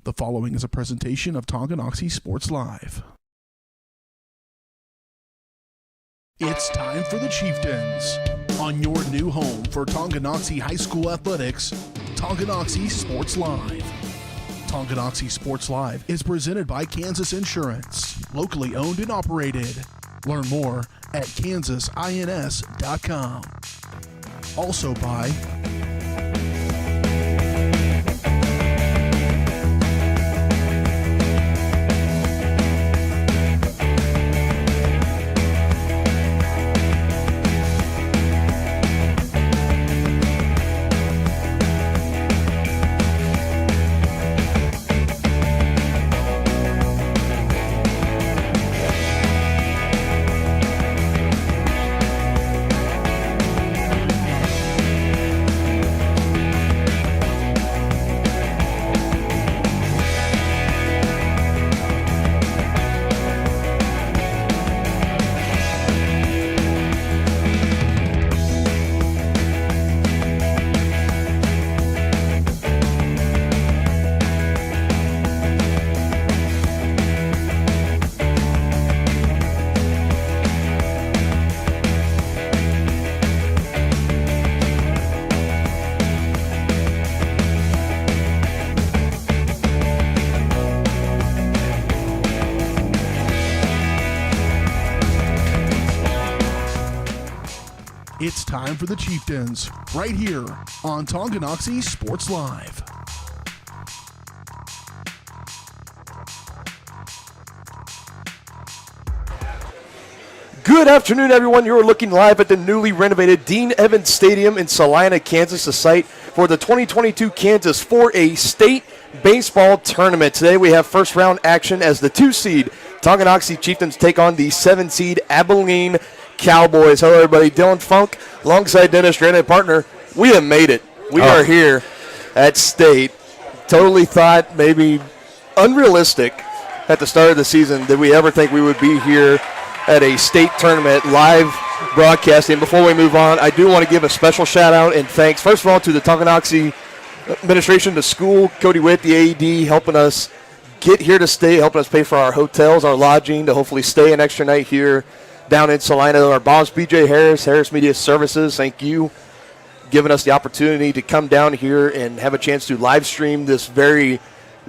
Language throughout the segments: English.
The following is a presentation of Tonganoxie Sports Live. It's time for the Chieftains. On your new home for Tonganoxie High School athletics, Tonganoxie Sports Live. Tonganoxie Sports Live is presented by Kansas Insurance, locally owned and operated. Learn more at kansasins.com. Also by It's time for the Chieftains, right here on Tonganoxie Sports Live. Good afternoon, everyone. You're looking live at the newly renovated Dean Evans Stadium in Salina, Kansas, the site for the 2022 Kansas 4A State Baseball Tournament. Today we have first round action as the 2-seed Tonganoxie Chieftains take on the 7-seed Abilene Cowboys. Hello, everybody. Dylan Funk, alongside Dennis Strand, partner. We have made it. We are here at State. Totally thought maybe unrealistic at the start of the season that we ever think we would be here at a state tournament live broadcasting. Before we move on, I do want to give a special shout out and thanks, first of all, to the Tonganoxie administration, the school, Cody Witt, the AED, helping us get here to stay, helping us pay for our hotels, our lodging, to hopefully stay an extra night here down in Salina. Our boss, BJ Harris, Harris Media Services, thank you, giving us the opportunity to come down here and have a chance to live stream this very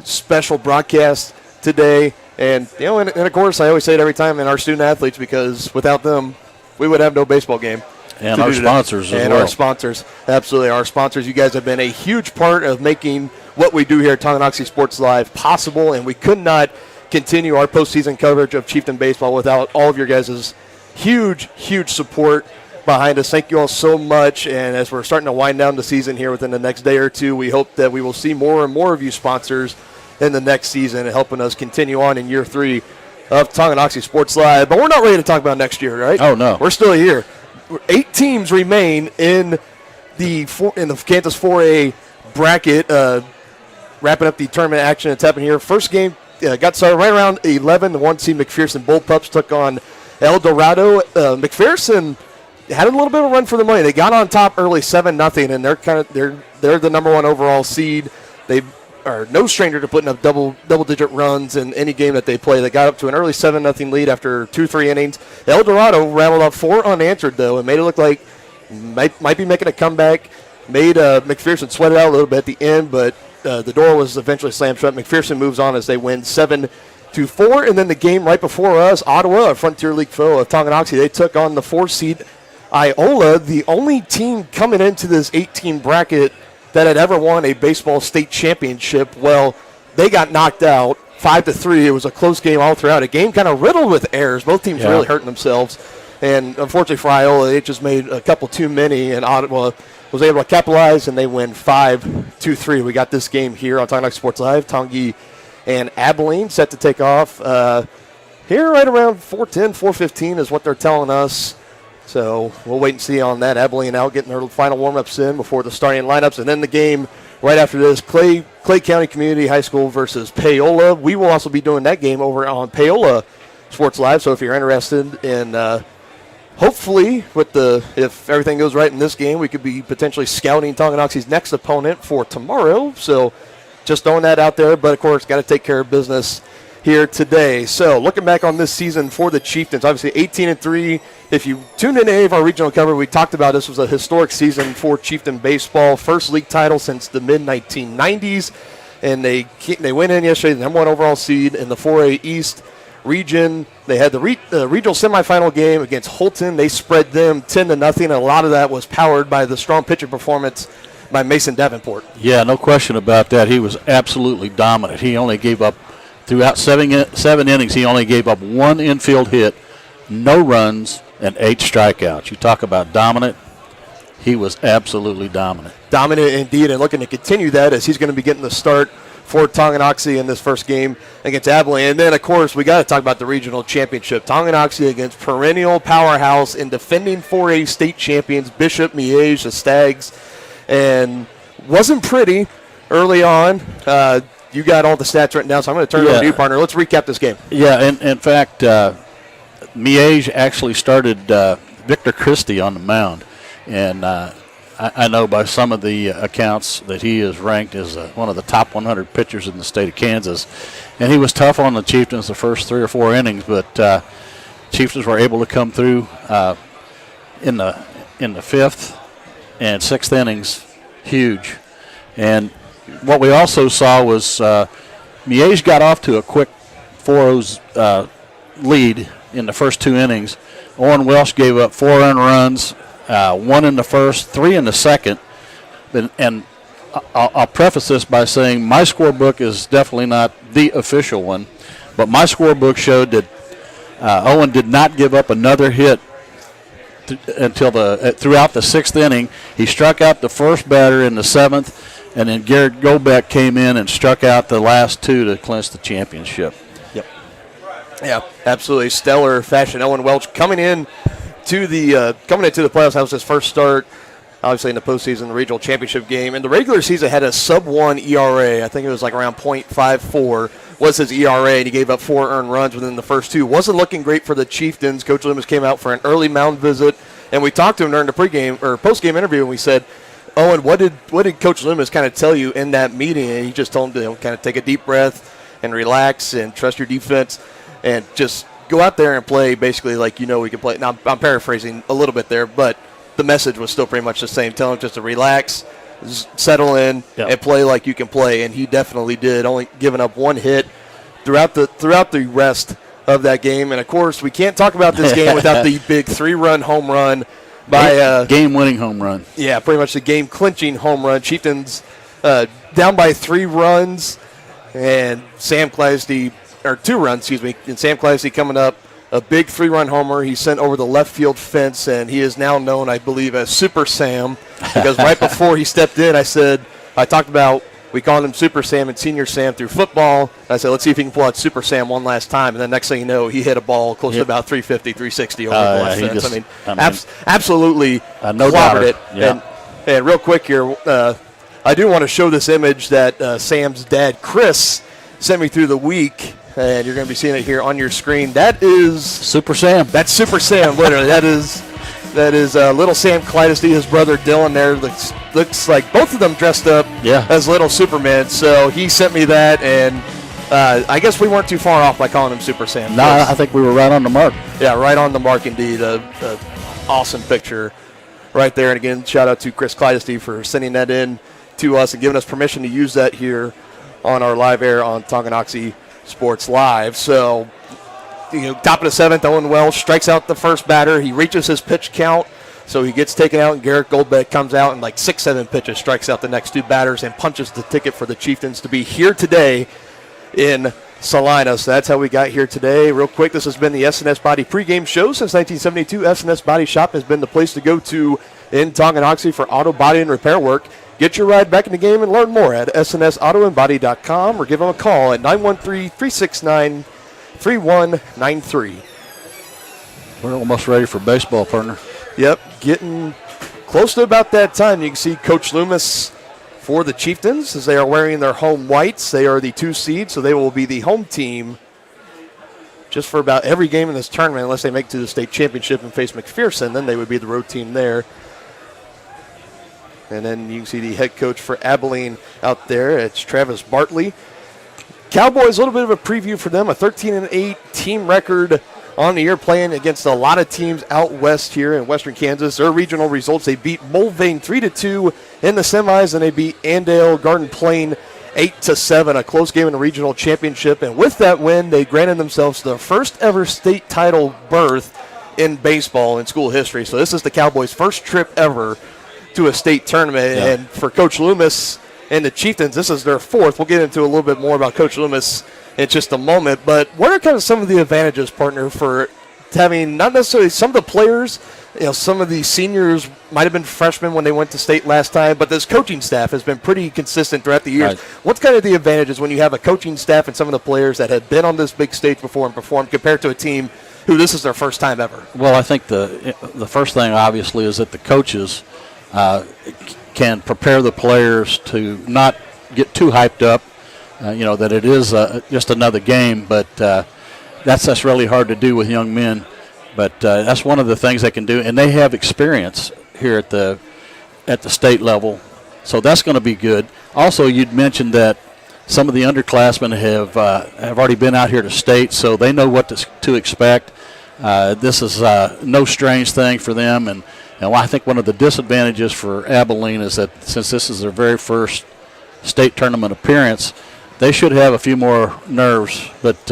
special broadcast today. And, you know, and of course, I always say it every time, and our student athletes, because without them, we would have no baseball game. And our sponsors as well. And our sponsors, absolutely. Our sponsors, you guys have been a huge part of making what we do here at Tonganoxie Sports Live possible, and we could not continue our postseason coverage of Chieftain baseball without all of your guys' huge support behind us. Thank you all so much. And as we're starting to wind down the season here within the next day or two, we hope that we will see more and more of you sponsors in the next season and helping us continue on in year 3 of Tonganoxie Sports Live. But we're not ready to talk about next year, right? Oh, no. We're still here. 8 teams remain in the Kansas 4A bracket, wrapping up the tournament action that's happening here. First game got started right around 11. The 1-seed McPherson Bullpups took on El Dorado. McPherson had a little bit of a run for the money. They got on top early 7-0, and they're the number 1 overall seed. They are no stranger to putting up double-digit runs in any game that they play. They got up to an early 7-0 lead after 2-3 innings. El Dorado rattled off 4 unanswered, though, and made it look like might be making a comeback. Made McPherson sweat it out a little bit at the end, but the door was eventually slammed shut. McPherson moves on as they win 7-4, and then the game right before us, Ottawa, a Frontier League foe of Tonganoxie, they took on the 4-seed Iola, the only team coming into this 8-team bracket that had ever won a baseball state championship. Well, they got knocked out 5-3. It was a close game all throughout. A game kind of riddled with errors. Both teams really hurting themselves. And unfortunately for Iola, they just made a couple too many, and Ottawa was able to capitalize, and they win 5-3. We got this game here on Tonganoxie Sports Live. Tongi and Abilene set to take off here right around 4:10, 4:15 is what they're telling us. So we'll wait and see on that. Abilene out getting their final warm-ups in before the starting lineups. And then the game right after this, Clay County Community High School versus Paola. We will also be doing that game over on Paola Sports Live. So if you're interested in hopefully if everything goes right in this game, we could be potentially scouting Tonganoxie's next opponent for tomorrow. So just throwing that out there, but of course, got to take care of business here today. So looking back on this season for the Chieftains, obviously 18-3. If you tuned in to any of our regional coverage, we talked about this was a historic season for Chieftain baseball. First league title since the mid-1990s. And they went in yesterday, the number 1 overall seed in the 4A East region. They had the regional semifinal game against Holton. They spread them 10-0. A lot of that was powered by the strong pitching performance by Mason Davenport. Yeah, no question about that. He was absolutely dominant. He only gave up, throughout seven innings, he only gave up 1 infield hit, no runs, and 8 strikeouts. You talk about dominant. He was absolutely dominant. Dominant indeed, and looking to continue that as he's going to be getting the start for Tonganoxie in this first game against Abilene. And then, of course, we got to talk about the regional championship. Tonganoxie against perennial powerhouse and defending 4A state champions, Bishop Miege, the Stags. And wasn't pretty early on. You got all the stats written down, so I'm going to turn it over to you, partner. Let's recap this game. Yeah, in fact, Miege actually started Victor Christie on the mound. And I know by some of the accounts that he is ranked as one of the top 100 pitchers in the state of Kansas. And he was tough on the Chieftains the first 3 or 4 innings, but Chieftains were able to come through in the 5th and 6th innings, huge. And what we also saw was Miege got off to a quick 4-0 lead in the first 2 innings. Owen Welsh gave up 4 earned runs. 1 in the first, 3 in the second. And I'll preface this by saying my scorebook is definitely not the official one, but my scorebook showed that Owen did not give up another hit until throughout the 6th inning. He struck out the first batter in the 7th, and then Garrett Gobeck came in and struck out the last 2 to clinch the championship. Yep. Yeah, absolutely stellar fashion. Owen Welch coming into the playoffs. That was his first start, obviously in the postseason, the regional championship game. In the regular season, had a sub-1 ERA. I think it was like around .54 was his ERA, and he gave up 4 earned runs within the first 2. Wasn't looking great for the Chieftains. Coach Loomis came out for an early mound visit, and we talked to him during the pregame or postgame interview, and we said, Owen, what did Coach Loomis kind of tell you in that meeting? And he just told him to kind of take a deep breath and relax and trust your defense and just go out there and play basically like you know we can play. Now, I'm paraphrasing a little bit there, but the message was still pretty much the same. Tell him just to relax, settle in, and play like you can play, and he definitely did, only giving up 1 hit throughout the rest of that game. And, of course, we can't talk about this game without the big 3-run home run by game-winning home run. Yeah, pretty much the game-clinching home run. Chieftains down by 3 runs, and Sam Clasdy – or 2 runs, excuse me, and Sam Clasdy coming up, a big 3-run homer. He sent over the left field fence, and he is now known, I believe, as Super Sam, because right before he stepped in, I talked about, we called him Super Sam and Senior Sam through football. I said, let's see if he can pull out Super Sam one last time, and then next thing you know, he hit a ball close to about 350, 360 over the left fence. Absolutely no clobbered it. Yeah. And real quick here, I do want to show this image that Sam's dad, Chris, sent me through the week. And you're going to be seeing it here on your screen. That is Super Sam. That's Super Sam, literally. That is little Sam Clydesty, his brother Dylan there. Looks like both of them dressed up as little Superman. So he sent me that, and I guess we weren't too far off by calling him Super Sam. No, I think we were right on the mark. Yeah, right on the mark indeed. A awesome picture right there. And again, shout out to Chris Clydesty for sending that in to us and giving us permission to use that here on our live air on Tonganoxie Sports Live. So, top of the 7th, Owen Welsh strikes out the first batter. He reaches his pitch count, so he gets taken out, and Garrett Goldbeck comes out and like 6-7 pitches, strikes out the next 2 batters, and punches the ticket for the Chieftains to be here today in Salina. So that's how we got here today. Real quick, this has been the S&S Body pregame show. Since 1972, S&S Body Shop has been the place to go to in Tonganoxie for auto body and repair work. Get your ride back in the game and learn more at snsautoandbody.com or give them a call at 913-369-3193. We're almost ready for baseball, partner. Yep, getting close to about that time. You can see Coach Loomis for the Chieftains as they are wearing their home whites. They are the 2 seed, so they will be the home team just for about every game in this tournament, unless they make it to the state championship and face McPherson. Then they would be the road team there. And then you can see the head coach for Abilene out there. It's Travis Bartley. Cowboys, a little bit of a preview for them, a 13-8 team record on the year, playing against a lot of teams out west here in western Kansas. Their regional results, they beat Mulvane 3-2 in the semis, and they beat Andale Garden Plain 8-7, a close game in the regional championship. And with that win, they granted themselves the first ever state title berth in baseball in school history. So this is the Cowboys' first trip ever to a state tournament. Yeah. And for Coach Loomis and the Chieftains, this is their fourth. We'll get into a little bit more about Coach Loomis in just a moment. But what are kind of some of the advantages, partner, for having not necessarily some of the players, some of the seniors might have been freshmen when they went to state last time, but this coaching staff has been pretty consistent throughout the years. Right. What's kind of the advantages when you have a coaching staff and some of the players that have been on this big stage before and performed compared to a team who this is their first time ever? Well, I think the first thing, obviously, is that the coaches can prepare the players to not get too hyped up, that it is just another game, but that's really hard to do with young men. But that's one of the things they can do, and they have experience here at the state level, so that's going to be good. Also, you'd mentioned that some of the underclassmen have already been out here to state, so they know what to expect. This is no strange thing for them, and I think one of the disadvantages for Abilene is that since this is their very first state tournament appearance, they should have a few more nerves, but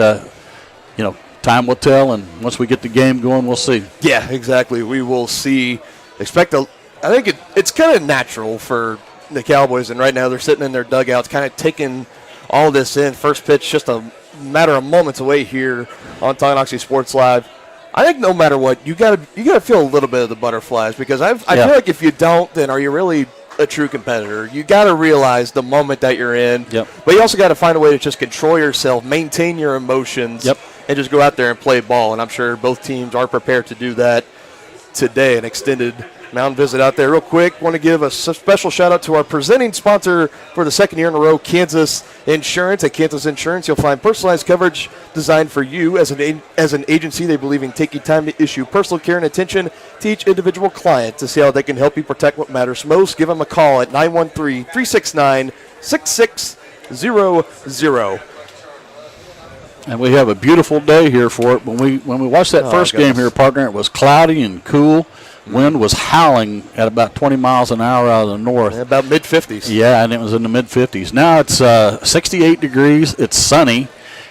time will tell, and once we get the game going, we'll see. Yeah, exactly. We will see. I think it's kind of natural for the Cowboys, and right now they're sitting in their dugouts kind of taking all this in. First pitch just a matter of moments away here on Tonganoxie Sports Live. I think no matter what, you gotta feel a little bit of the butterflies, because I feel like if you don't, then are you really a true competitor? You got to realize the moment that you're in, but you also got to find a way to just control yourself, maintain your emotions, and just go out there and play ball. And I'm sure both teams are prepared to do that today. An extended mound visit out there. Real quick, want to give a special shout-out to our presenting sponsor for the second year in a row, Kansas Insurance. At Kansas Insurance, you'll find personalized coverage designed for you. As an agency, they believe in taking time to issue personal care and attention to each individual client to see how they can help you protect what matters most. Give them a call at 913-369-6600. And we have a beautiful day here for it. When we watched that first game here, partner, it was cloudy and cool. Wind was howling at about 20 miles an hour out of the north. About mid-50s. Yeah, and it was in the mid-50s. Now it's 68 degrees. It's sunny,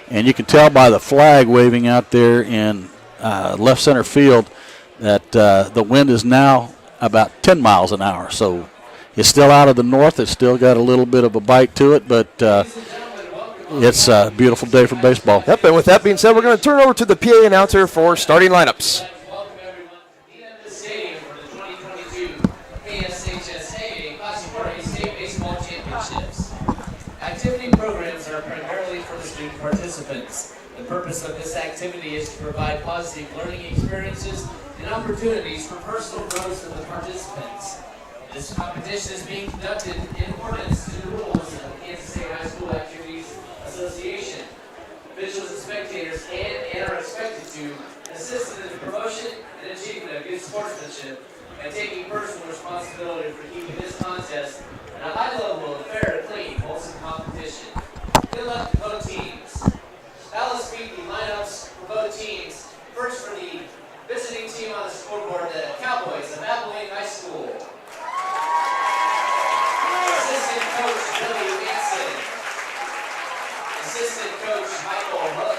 and you can tell by the flag waving out there in left center field that the wind is now about 10 miles an hour. So it's still out of the north. It's still got a little bit of a bite to it, but it's a beautiful day for baseball. Yep, and with that being said, we're going to turn over to the PA announcer for starting lineups. Activity programs are primarily for the student participants. The purpose of this activity is to provide positive learning experiences and opportunities for personal growth for the participants. This competition is being conducted in accordance to the rules of the Kansas State High School Activities Association. Officials and spectators can and are expected to assist in the promotion and achievement of good sportsmanship and taking personal responsibility for keeping this contest at a high level of fair and clean, wholesome competition. Good luck to both teams. Now let's meet the lineups for both teams. First, for the visiting team on the scoreboard, the Cowboys of Abilene High School. Assistant coach Billy Manson. Assistant coach Michael Hook.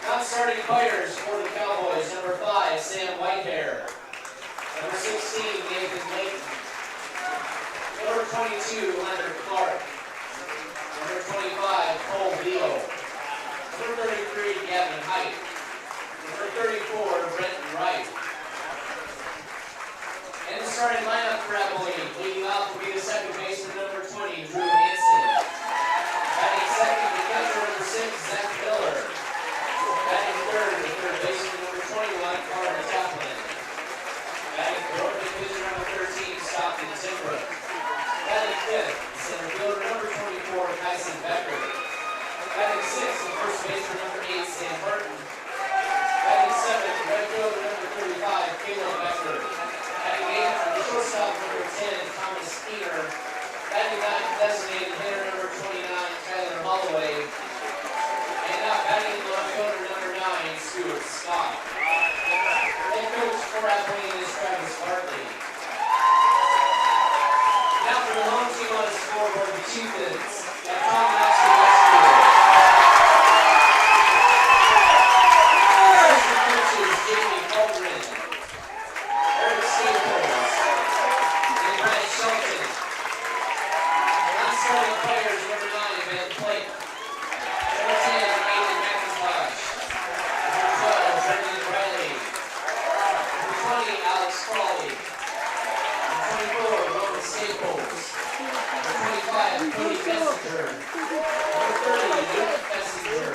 Non-starting players for the Cowboys: number 5, Sam Whitehair. Number 16, Nathan Layton. Number 22, Leonard Clark. Number 25, Cole Beal. Number 33, Gavin Height. Number 34, Brenton Wright. And the starting lineup for Abilene, leading off will be the second baseman, number 20, Drew Hansen. Batting second, the catcher, number 6, Zach Miller. Batting third, the third baseman, number 21, Carter Kaplan. Batting fourth, the pitcher, number 13, Stockton Timbrook. Batting fifth, center fielder, number 24, Tyson Becker. Batting sixth, the first baseman, number 8, Sam Burton. Batting seventh, right fielder, number 35, Caleb Becker. Batting eighth, the shortstop, Scott. Head coach for Abilene is Travis Hartley. Now for the home team on the scoreboard, the Chieftains at Tonganoxie Sports. Assistant coaches Jamie Caldron, Eric Staples, and Brett Shelton. Non-starting players, number 9, Ben Blake. Number 10, Aiden McIntosh. Number 12, Brendan Riley. Number 20, Alex Crawley. Number 24, Roman Staples. Number 25, Cody Messenger. Number 30, Luke Messenger.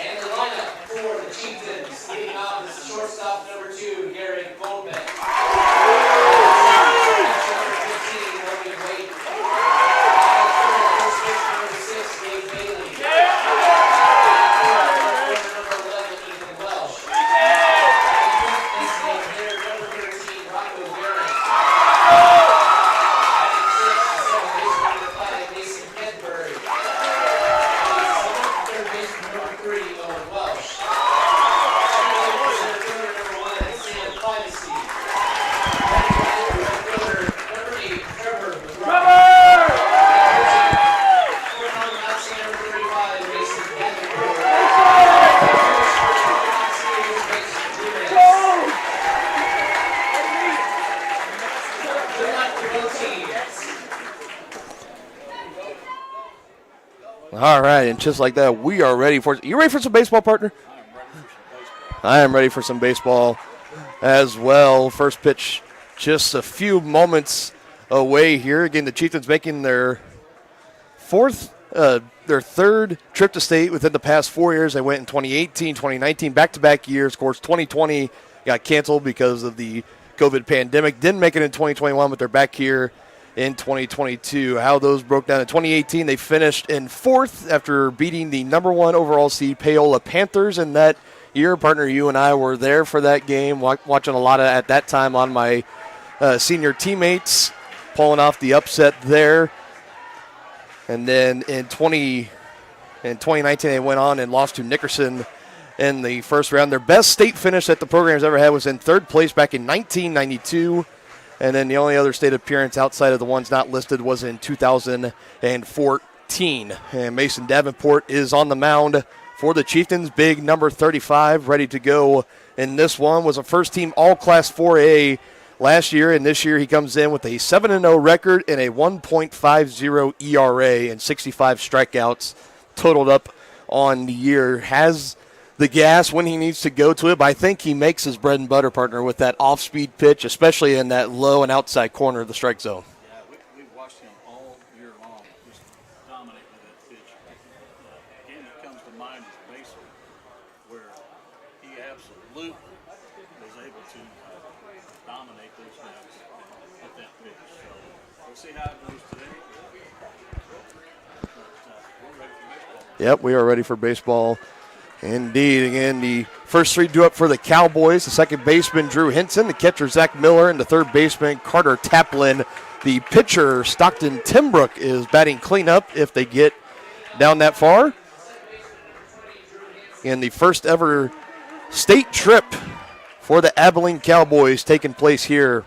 And the lineup for the Chieftains, leading off is shortstop number 2, Garrett Goldbeck. Number 15, Logan Wade. First baseman number 6, Dave Bailey. Number 11, Ethan Welsh. Designated hitter number 13, Rocco Garrett. Batting 6, second baseman number 5, Mason Kedberg. Third baseman number 3, Owen Welsh. Third number 1, Sam Privacy. Number 8, Trevor McGraw. All right, and just like that, we are ready for. You ready for some baseball, partner? I am ready for some baseball as well. First pitch, just a few moments away here. Again, the Chieftains making their third trip to state within the past 4 years. They went in 2018, 2019, back-to-back years. Of course, 2020 got canceled because of the COVID pandemic. Didn't make it in 2021, but they're back here in 2022. How those broke down in 2018, they finished in 4th after beating the number 1 overall seed Paola Panthers in that year. Partner, you and I were there for that game, watching a lot of, at that time, on my senior teammates, pulling off the upset there. And then in 2019, they went on and lost to Nickerson in the first round. Their best state finish that the program's ever had was in 3rd place back in 1992. And then the only other state appearance outside of the ones not listed was in 2014. And Mason Davenport is on the mound for the Chieftains. Big number 35, ready to go in this one. Was a first-team All-Class 4A last year, and this year he comes in with a 7-0 record and a 1.50 ERA and 65 strikeouts totaled up on the year. Has the gas when he needs to go to it, but I think he makes his bread and butter, partner, with that off-speed pitch, especially in that low and outside corner of the strike zone. Yeah, we've watched him all year long just dominate with that pitch. The game that comes to mind is baseball, where he absolutely was able to dominate those guys with that pitch. So we'll see how it goes today. But we're ready for baseball. Yep, we are ready for baseball. Indeed. Again, the first 3 due up for the Cowboys. The second baseman, Drew Hinson. The catcher, Zach Miller. And the third baseman, Carter Taplin. The pitcher, Stockton Timbrook, is batting cleanup if they get down that far. And the first ever state trip for the Abilene Cowboys taking place here.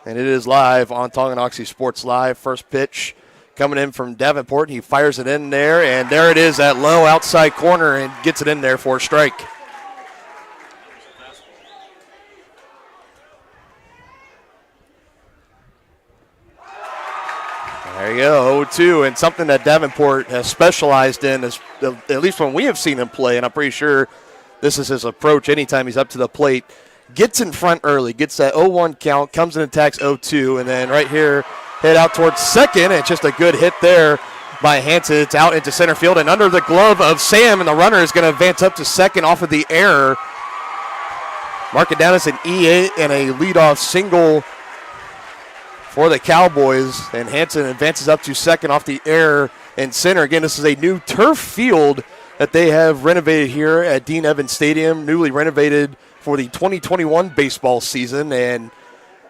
And it is live on Tonganoxie Sports Live. First pitch coming in from Davenport. He fires it in there, and there it is, that low outside corner, and gets it in there for a strike. There you go, 0-2, and something that Davenport has specialized in, is, at least when we have seen him play, and I'm pretty sure this is his approach anytime he's up to the plate. Gets in front early, gets that 0-1 count, comes and attacks 0-2, and then right here, head out towards second, and just a good hit there by Hanson. It's out into center field and under the glove of Sam, and the runner is going to advance up to second off of the error. Mark it down as an E8 and a leadoff single for the Cowboys, and Hanson advances up to second off the error in center. Again, this is a new turf field that they have renovated here at Dean Evans Stadium, newly renovated for the 2021 baseball season, and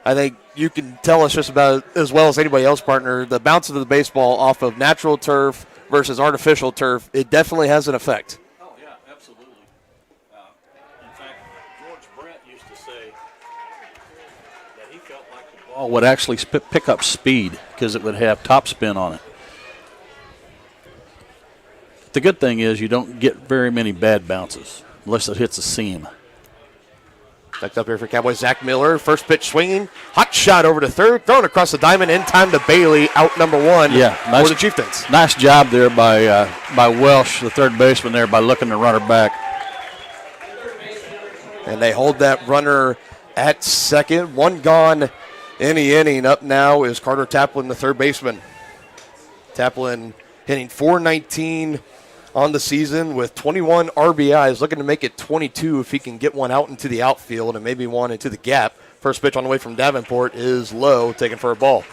I think you can tell us just about as well as anybody else, partner, the bounce of the baseball off of natural turf versus artificial turf, it definitely has an effect. Oh, yeah, absolutely. In fact, George Brent used to say that he felt like the ball would actually pick up speed because it would have top spin on it. The good thing is you don't get very many bad bounces unless it hits a seam. Next up here for Cowboys, Zach Miller. First pitch swinging. Hot shot over to third. Thrown across the diamond. In time to Bailey. Out number one nice, for the Chieftains. Nice job there by Welsh, the third baseman there, by looking the runner back. And they hold that runner at second. One gone in the inning. Up now is Carter Taplin, the third baseman. Taplin hitting .419 on the season with 21 RBIs, looking to make it 22 if he can get one out into the outfield and maybe one into the gap. First pitch on the way from Davenport is low, taken for a ball.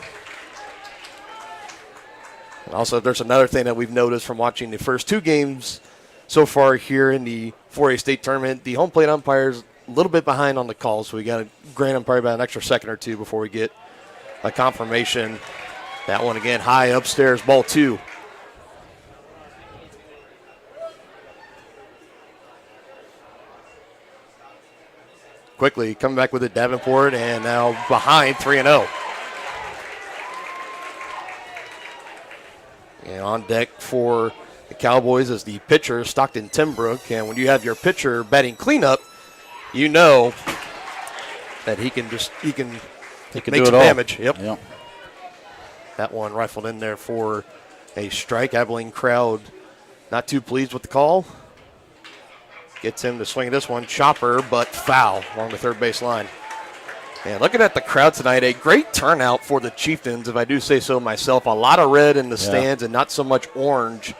And also, there's another thing that we've noticed from watching the first two games so far here in the 4A state tournament. The home plate umpires a little bit behind on the calls, so we got to grant them probably about an extra second or two before we get a confirmation. That one again, high upstairs, ball two. Quickly coming back with it, Davenport, and now behind 3-0. And on deck for the Cowboys is the pitcher, Stockton Timbrook. And when you have your pitcher batting cleanup, you know that he can make some damage. Yep. That one rifled in there for a strike. Abilene crowd not too pleased with the call. Gets him to swing this one. Chopper, but foul along the third base line. And looking at the crowd tonight, a great turnout for the Chieftains, if I do say so myself. A lot of red in the stands and not so much orange.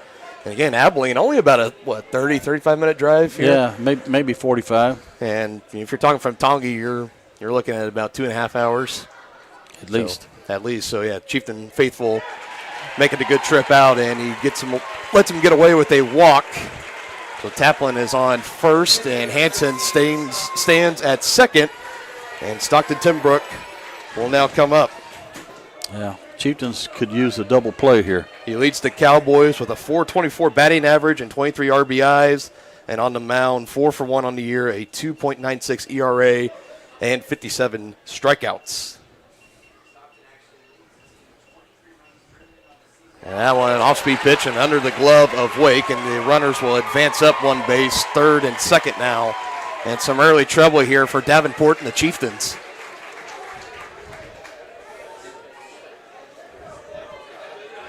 And again, Abilene, only about a, 30, 35-minute drive here? Yeah, maybe 45. And if you're talking from Tonga, you're looking at about 2.5 hours. At least. So, yeah, Chieftain faithful making a good trip out, and he lets him get away with a walk. So Taplin is on first, and Hanson stands at second. And Stockton Timbrook will now come up. Yeah, Chieftains could use a double play here. He leads the Cowboys with a .424 batting average and 23 RBIs. And on the mound, 4 for 1 on the year, a 2.96 ERA, and 57 strikeouts. And that one, an off-speed pitch and under the glove of Wake, and the runners will advance up one base, third and second now. And some early trouble here for Davenport and the Chieftains.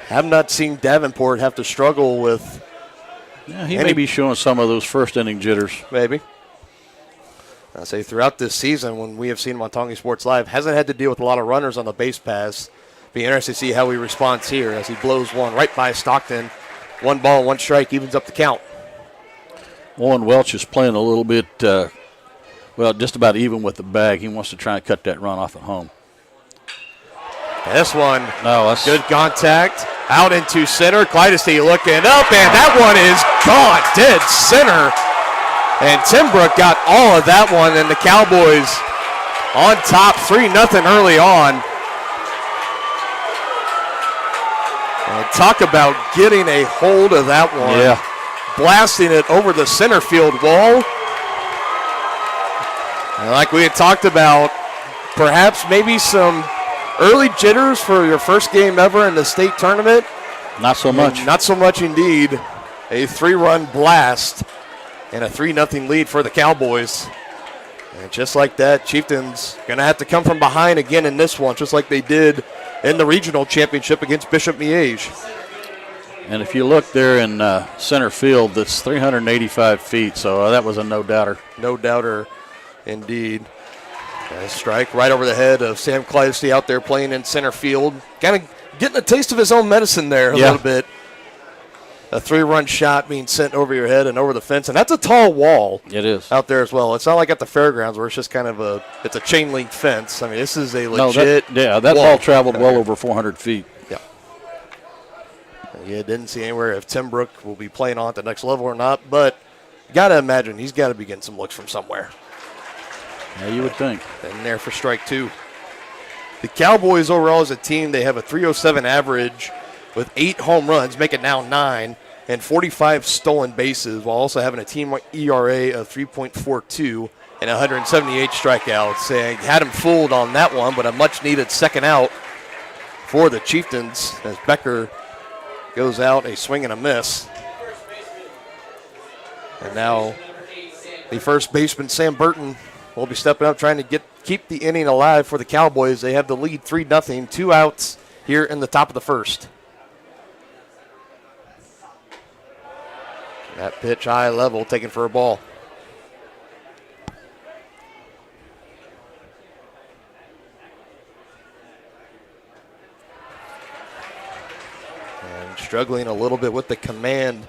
Have not seen Davenport have to struggle with. Yeah, he may be showing some of those first inning jitters. Maybe. I say throughout this season, when we have seen him on Tonganoxie Sports Live, hasn't had to deal with a lot of runners on the base pass. Be interested to see how he responds here as he blows one right by Stockton. 1 ball, 1 strike, evens up the count. Owen Welch is playing a little bit, just about even with the bag. He wants to try and cut that run off at home. This one, that's good contact. Out into center. Clydesty looking up, and that one is gone. Dead center. And Timbrook got all of that one, and the Cowboys on top, 3-0 early on. And talk about getting a hold of that one. Yeah. Blasting it over the center field wall. And like we had talked about, perhaps maybe some early jitters for your first game ever in the state tournament. Not so much. Not so much indeed. A 3-run blast and a 3-0 lead for the Cowboys. And just like that, Chieftains going to have to come from behind again in this one, just like they did in the regional championship against Bishop Miege. And if you look there in center field, that's 385 feet, so that was a no-doubter. No doubter indeed. A strike right over the head of Sam Clydesty out there playing in center field. Kind of getting a taste of his own medicine there a little bit. A 3-run shot being sent over your head and over the fence. And that's a tall wall. It is. Out there as well. It's not like at the fairgrounds where it's just kind of it's a chain link fence. I mean, this is a legit that wall. Ball traveled well over 400 feet. Yeah. Yeah, didn't see anywhere if Timbrook will be playing on at the next level or not. But you got to imagine he's got to be getting some looks from somewhere. Yeah, you would think. And there for strike 2. The Cowboys overall as a team, they have a .307 average with 8 home runs, make it now 9. and 45 stolen bases, while also having a team ERA of 3.42 and 178 strikeouts. They had him fooled on that one, but a much-needed second out for the Chieftains as Becker goes out a swing and a miss. And now the first baseman, Sam Burton, will be stepping up trying to keep the inning alive for the Cowboys. They have the lead 3-0, 2 outs here in the top of the first. That pitch high level, taken for a ball. And struggling a little bit with the command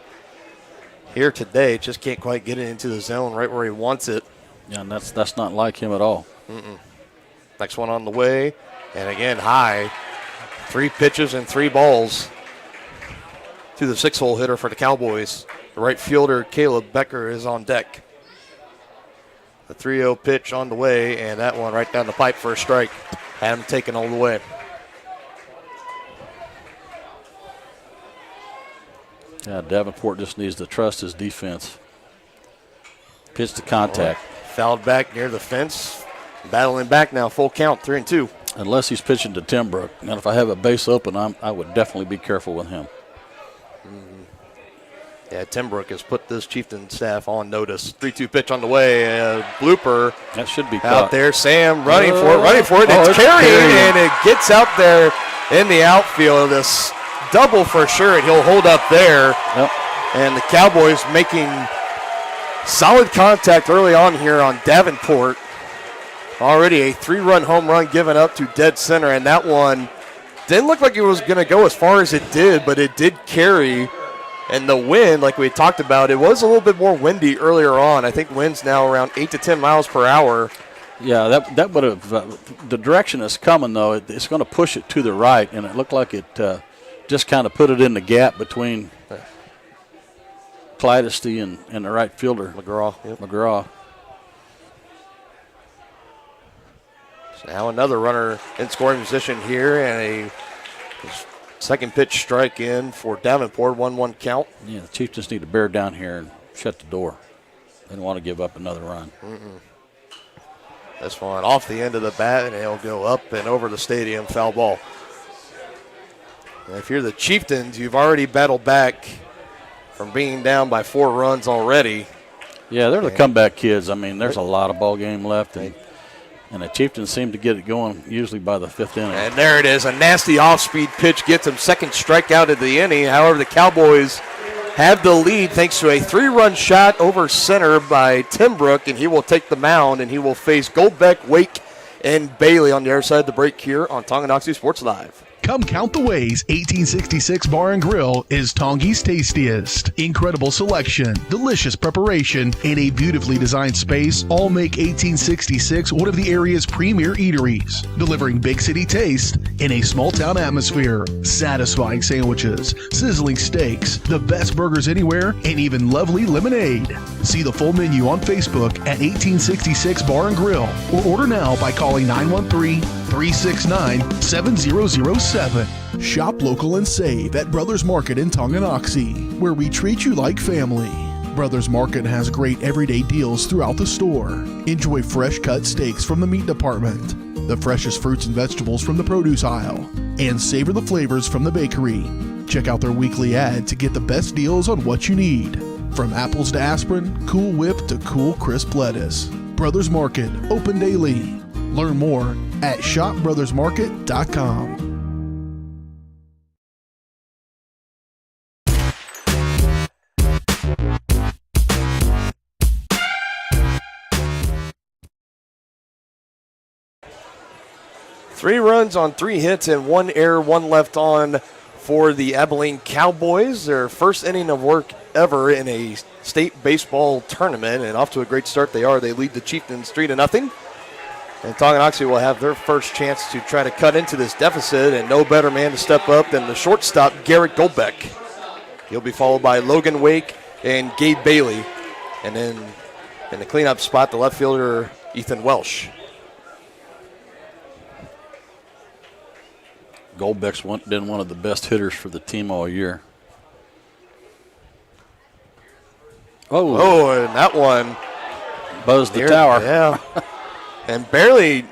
here today. Just can't quite get it into the zone right where he wants it. Yeah, and that's not like him at all. Next one on the way. And again, high. 3 pitches and 3 balls to the 6-hole hitter for the Cowboys. The right fielder, Caleb Becker, is on deck. The 3-0 pitch on the way, and that one right down the pipe for a strike. Had him taken all the way. Yeah, Davenport just needs to trust his defense. Pitch to contact. Fouled back near the fence. Battling back now, full count, 3-2. Unless he's pitching to Timbrook. And if I have a base open, I would definitely be careful with him. Yeah, Timbrook has put this Chieftain staff on notice. 3-2 pitch on the way. Blooper. That should be out caught. there. Sam running for it. It's carrying, and it gets out there in the outfield. This double for sure, and he'll hold up there. Yep. And the Cowboys making solid contact early on here on Davenport. Already a 3-run home run given up to dead center, and that one didn't look like it was going to go as far as it did, but it did carry. And the wind, like we talked about, it was a little bit more windy earlier on. I think the wind's now around 8 to 10 miles per hour. Yeah, that would have the direction it's coming, though, it's going to push it to the right, and it looked like it just kind of put it in the gap between Clydesty and the right fielder. McGraw. Yep. McGraw. So now another runner in scoring position here, and a second pitch strike in for Davenport, 1-1 count. Yeah, the Chieftains need to bear down here and shut the door. They don't want to give up another run. This one off the end of the bat, and it'll go up and over the stadium, foul ball. And if you're the Chieftains, you've already battled back from being down by 4 runs already. Yeah, they're the comeback kids. I mean, there's a lot of ball game left, and the Chieftains seem to get it going usually by the 5th inning. And there it is, a nasty off-speed pitch gets him second strikeout of the inning. However, the Cowboys have the lead thanks to a 3-run shot over center by Timbrook, and he will take the mound, and he will face Goldbeck, Wake, and Bailey on the other side of the break here on Tonganoxie Sports Live. Come count the ways 1866 Bar and Grill is Tongie's tastiest. Incredible selection, delicious preparation, and a beautifully designed space all make 1866 one of the area's premier eateries, delivering big city taste in a small town atmosphere. Satisfying sandwiches, sizzling steaks, the best burgers anywhere, and even lovely lemonade. See the full menu on Facebook at 1866 Bar and Grill, or order now by calling 913-369-7007. Shop local and save at Brothers Market in Tonganoxie, where we treat you like family. Brothers Market has great everyday deals throughout the store. Enjoy fresh cut steaks from the meat department, the freshest fruits and vegetables from the produce aisle, and savor the flavors from the bakery. Check out their weekly ad to get the best deals on what you need. From apples to aspirin, Cool Whip to cool crisp lettuce. Brothers Market, open daily. Learn more at shopbrothersmarket.com. Three runs on 3 hits and 1 error, 1 left on for the Abilene Cowboys. Their first inning of work ever in a state baseball tournament, and off to a great start they are. They lead the Chieftains 3-0. And Tonganoxie will have their first chance to try to cut into this deficit, and no better man to step up than the shortstop, Garrett Goldbeck. He'll be followed by Logan Wake and Gabe Bailey. And then in the cleanup spot, the left fielder, Ethan Welsh. Goldbeck's been one of the best hitters for the team all year. Oh, and that one buzzed the tower. Yeah. And barely,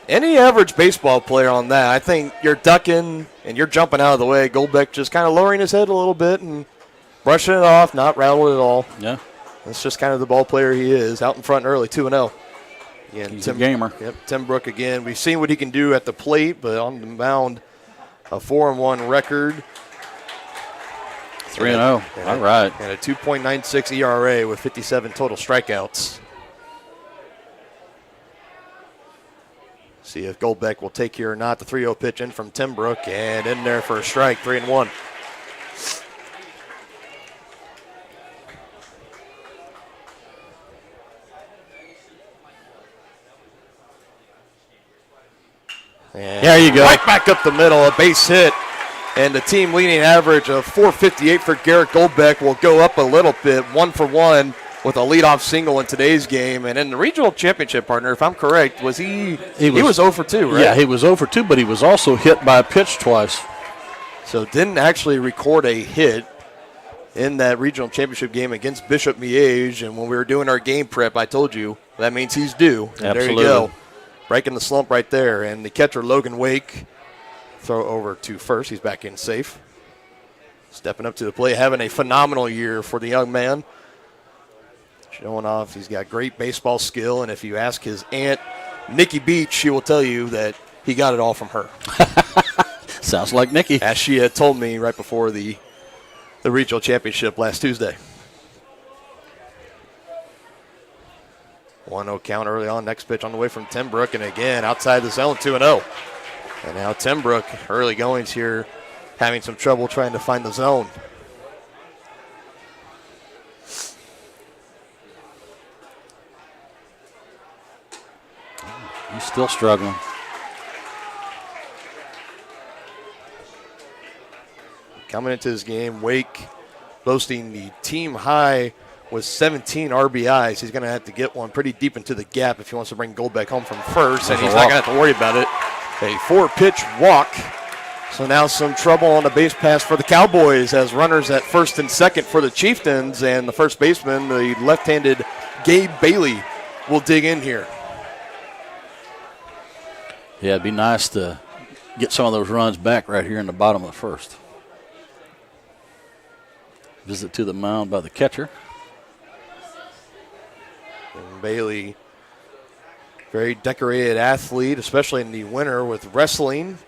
any average baseball player on that, I think you're ducking and you're jumping out of the way. Goldbeck just kind of lowering his head a little bit and brushing it off, not rattled at all. Yeah. That's just kind of the ball player he is, out in front early, 2-0. Again, He's a gamer. Yep, Tim Brook again. We've seen what he can do at the plate, but on the mound, a 4-1 record. 3-0. All right. And a 2.96 ERA with 57 total strikeouts. See if Goldbeck will take here or not. The 3-0 pitch in from Tim Brook, and in there for a strike, 3-1. And there you go. Right back up the middle, a base hit. And the team leading average of 458 for Garrett Goldbeck will go up a little bit, 1-for-1 with a leadoff single in today's game. And in the regional championship, partner, if I'm correct, he was 0-for-2, right? Yeah, he was 0-for-2, but he was also hit by a pitch twice. So didn't actually record a hit in that regional championship game against Bishop Miege. And when we were doing our game prep, I told you that means he's due. And Absolutely. there you go. Breaking the slump right there. And the catcher, Logan Wake, throw over to first. He's back in safe. Stepping up to the plate, having a phenomenal year for the young man. Showing off he's got great baseball skill. And if you ask his aunt, Nikki Beach, she will tell you that he got it all from her. Sounds like Nikki. As she had told me right before the regional championship last Tuesday. 1-0 count early on. Next pitch on the way from Tim Brook. And again, outside the zone, 2-0. And now Tim Brook, early goings here, having some trouble trying to find the zone. He's still struggling. Coming into this game, Wake boasting the team high with 17 RBIs. He's going to have to get one pretty deep into the gap if he wants to bring Goldbeck home from first, and he's not going to have to worry about it. A 4-pitch walk. So now some trouble on the base pass for the Cowboys as runners at first and second for the Chieftains, and the first baseman, the left-handed Gabe Bailey, will dig in here. Yeah, it'd be nice to get some of those runs back right here in the bottom of the first. Visit to the mound by the catcher. And Bailey, very decorated athlete, especially in the winter with wrestling,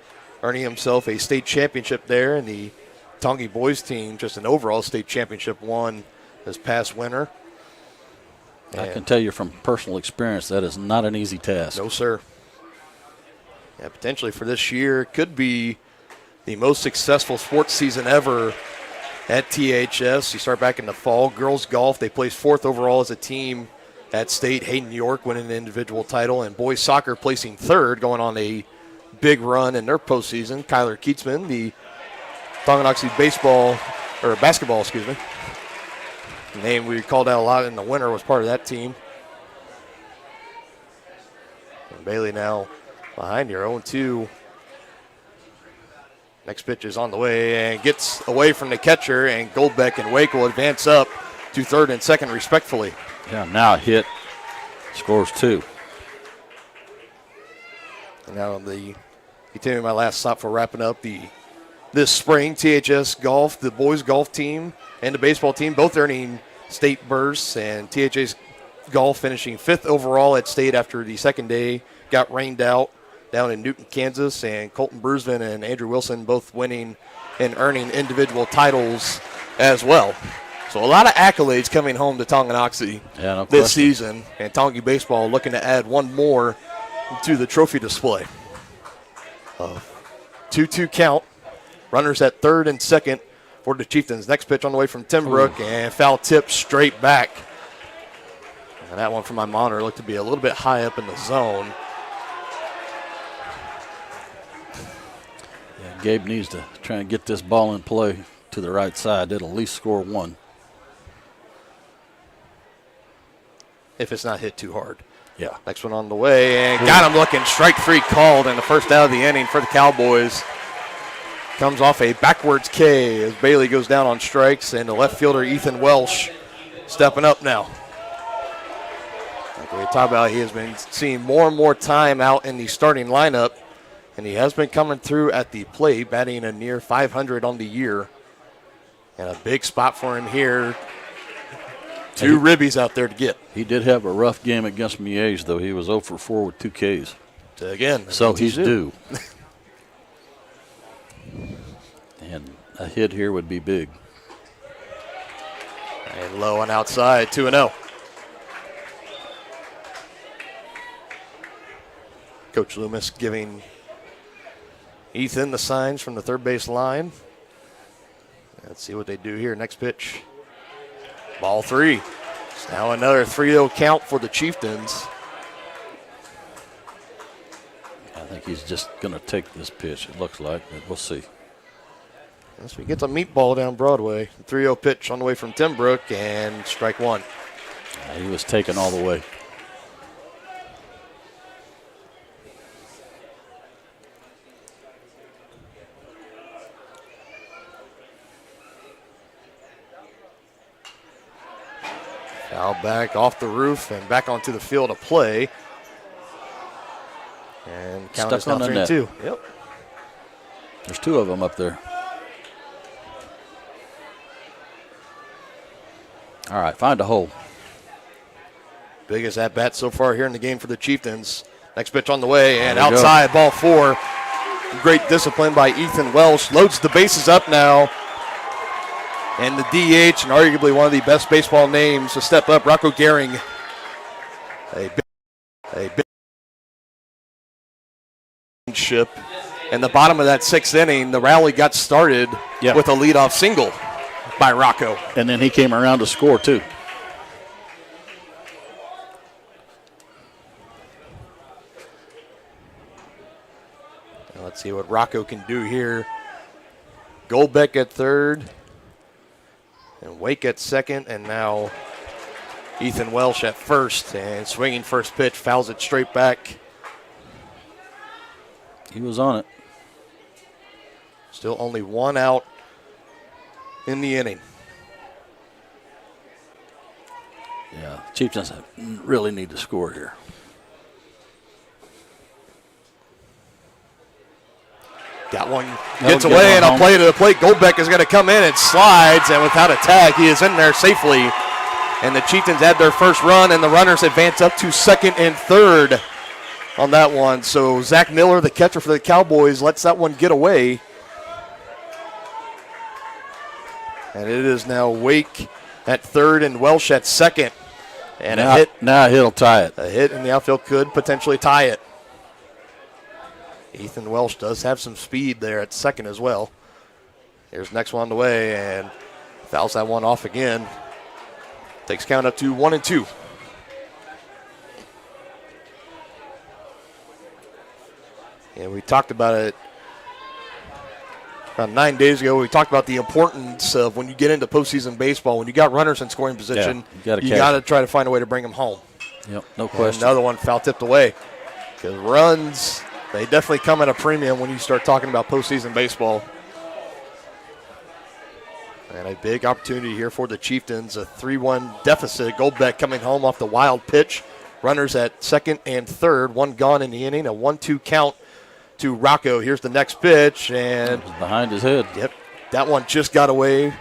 earning himself a state championship there. And the Tonganoxie boys team, just an overall state championship won this past winter. I can tell you from personal experience that is not an easy task. No, sir. Yeah, potentially for this year, could be the most successful sports season ever at THS. You start back in the fall. Girls golf, they placed fourth overall as a team at state. Hayden York winning an individual title, and boys soccer placing third, going on a big run in their postseason. Kyler Keatsman, the Tonganoxie basketball, name we called out a lot in the winter, was part of that team. And Bailey now behind here, 0-2. Next pitch is on the way and gets away from the catcher, and Goldbeck and Wake will advance up to third and second respectfully. Yeah, now a hit. Scores 2. And now continuing my last stop for wrapping up this spring, THS golf, the boys golf team and the baseball team both earning state berths, and THS golf finishing 5th overall at state after the second day got rained out down in Newton, Kansas, and Colton Bruisman and Andrew Wilson both winning and earning individual titles as well. So a lot of accolades coming home to Tonganoxie this season, and Tonganoxie baseball looking to add one more to the trophy display. 2-2 count. Runners at third and second for the Chieftains. Next pitch on the way from Tim Brook, and foul tip straight back. And that one from my monitor looked to be a little bit high up in the zone. Yeah, Gabe needs to try and get this ball in play to the right side. It'll at least score 1. If it's not hit too hard. Yeah. Next one on the way, and got him looking. Strike 3 called, and the first out of the inning for the Cowboys. comes off a backwards K as Bailey goes down on strikes, and the left fielder Ethan Welsh stepping up now. Like we talked about, he has been seeing more and more time out in the starting lineup, and he has been coming through at the plate, batting a near 500 on the year. And a big spot for him here. 2 ribbies out there to get. He did have a rough game against Miege, though. He was 0 for 4 with 2 Ks. Again. So he's due. And a hit here would be big. And low and outside, 2-0. Coach Loomis giving Ethan the signs from the third base line. Let's see what they do here. Next pitch. Ball 3. It's now another 3-0 count for the Chieftains. I think he's just going to take this pitch, it looks like, but we'll see. As we get the meatball down Broadway. 3-0 pitch on the way from Timbrook, and strike 1. He was taken all the way. Foul back off the roof and back onto the field of play. And count is now 3-2. Yep. There's 2 of them up there. All right, find a hole. Biggest at bat so far here in the game for the Chieftains. Next pitch on the way, and There we go. outside, ball 4. Great discipline by Ethan Welsh. Loads the bases up now. And the DH, and arguably one of the best baseball names to step up, Rocco Gehring. A big ship. In the bottom of that 6th inning, the rally got started with a leadoff single by Rocco. And then he came around to score, too. Now let's see what Rocco can do here. Goldbeck at third. And Wake at second, and now Ethan Welsh at first. And swinging first pitch, fouls it straight back. He was on it. Still only 1 out in the inning. Yeah, Chieftains really need to score here. Got one, gets away, and a play to the plate. Goldbeck is going to come in and slides, and without a tag, he is in there safely. And the Chieftains had their first run, and the runners advance up to second and third on that one. So Zach Miller, the catcher for the Cowboys, lets that one get away. And it is now Wake at third and Welsh at second. And now, a hit. Now he'll tie it. A hit in the outfield could potentially tie it. Ethan Welsh does have some speed there at second as well. Here's the next one on the way, and fouls that one off again. Takes count up to 1-2. And we talked about it about 9 days ago. We talked about the importance of when you get into postseason baseball, when you got runners in scoring position, you got to try to find a way to bring them home. Yep, no question. Another one foul tipped away. Because runs, they definitely come at a premium when you start talking about postseason baseball. And a big opportunity here for the Chieftains, a 3-1 deficit. Goldbeck coming home off the wild pitch. Runners at second and third, 1 gone in the inning, a 1-2 count to Rocco. Here's the next pitch, and behind his head. Yep, that one just got away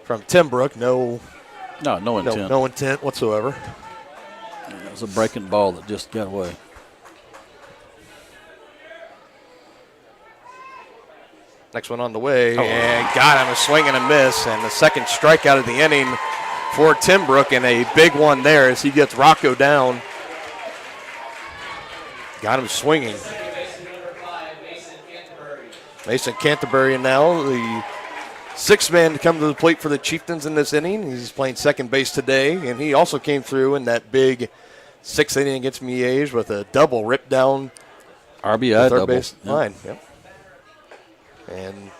from Timbrook. No intent. No intent whatsoever. It was a breaking ball that just got away. Next one on the way, and got him a swing and a miss, and the second strikeout of the inning for Timbrook, and a big one there as he gets Rocco down. Got him swinging. Mason Canterbury now the 6th man to come to the plate for the Chieftains in this inning. He's playing second base today, and he also came through in that big 6th inning against Miege with a double rip down RBI third double. base line. Yep. And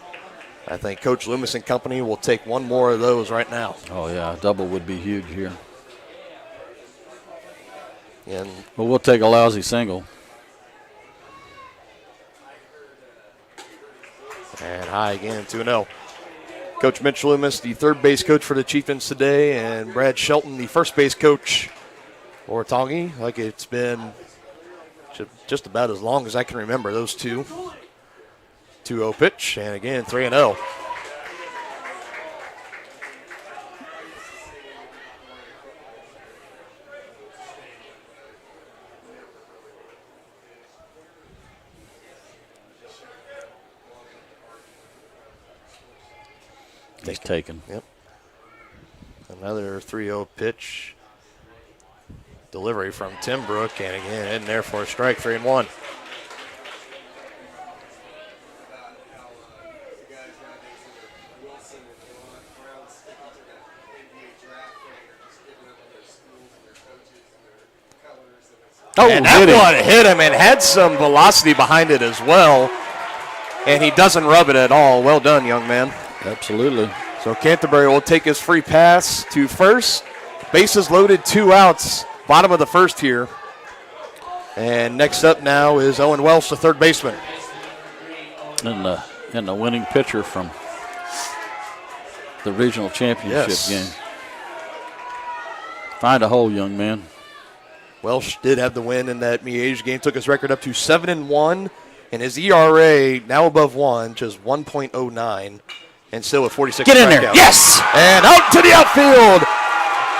I think Coach Loomis and company will take one more of those right now. Oh, yeah, a double would be huge here. And but we'll take a lousy single. And high again, 2-0. Coach Mitch Loomis, the third base coach for the Chieftains today, and Brad Shelton, the first base coach for Tongi. Like it's been just about as long as I can remember, those two. 2-0 pitch, and again, 3-0. He's taken. Yep. Another 3-0 pitch. Delivery from Tim Brook, and again, in there for a strike, 3-1. Oh, and that one hit him and had some velocity behind it as well. And he doesn't rub it at all. Well done, young man. Absolutely. So Canterbury will take his free pass to first. Bases loaded, 2 outs. Bottom of the first here. And next up now is Owen Welsh, the third baseman. And the winning pitcher from the regional championship game. Find a hole, young man. Welsh did have the win in that Miege game. Took his record up to 7-1. And his ERA now above 1, just 1.09. And still with 46 Get in there. strikeouts. Yes! And out to the outfield.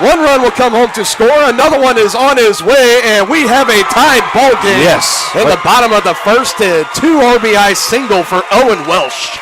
1 run will come home to score. Another one is on his way. And we have a tied ball game. Yes. In the bottom of the first, 2 RBI single for Owen Welsh.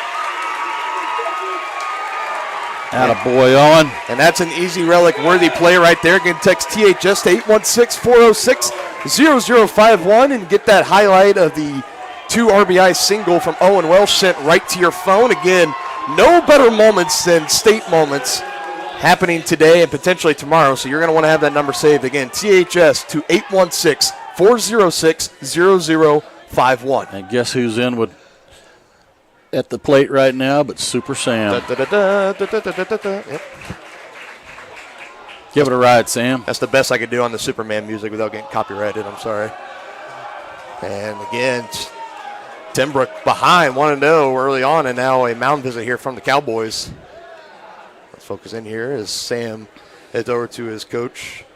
Attaboy, Owen. And that's an easy relic worthy play right there. Again, text THS to 816-406-0051 and get that highlight of the 2 RBI single from Owen Welsh sent right to your phone. Again, no better moments than state moments happening today and potentially tomorrow, so you're going to want to have that number saved. Again, THS to 816-406-0051. And guess who's in with at the plate right now but Super Sam. Yep. Give it a ride, Sam. That's the best I could do on the Superman music without getting copyrighted. I'm sorry. And again, Tim Brook behind 1-0 early on, and now a mound visit here from the Cowboys. Let's focus in here as Sam heads over to his coach,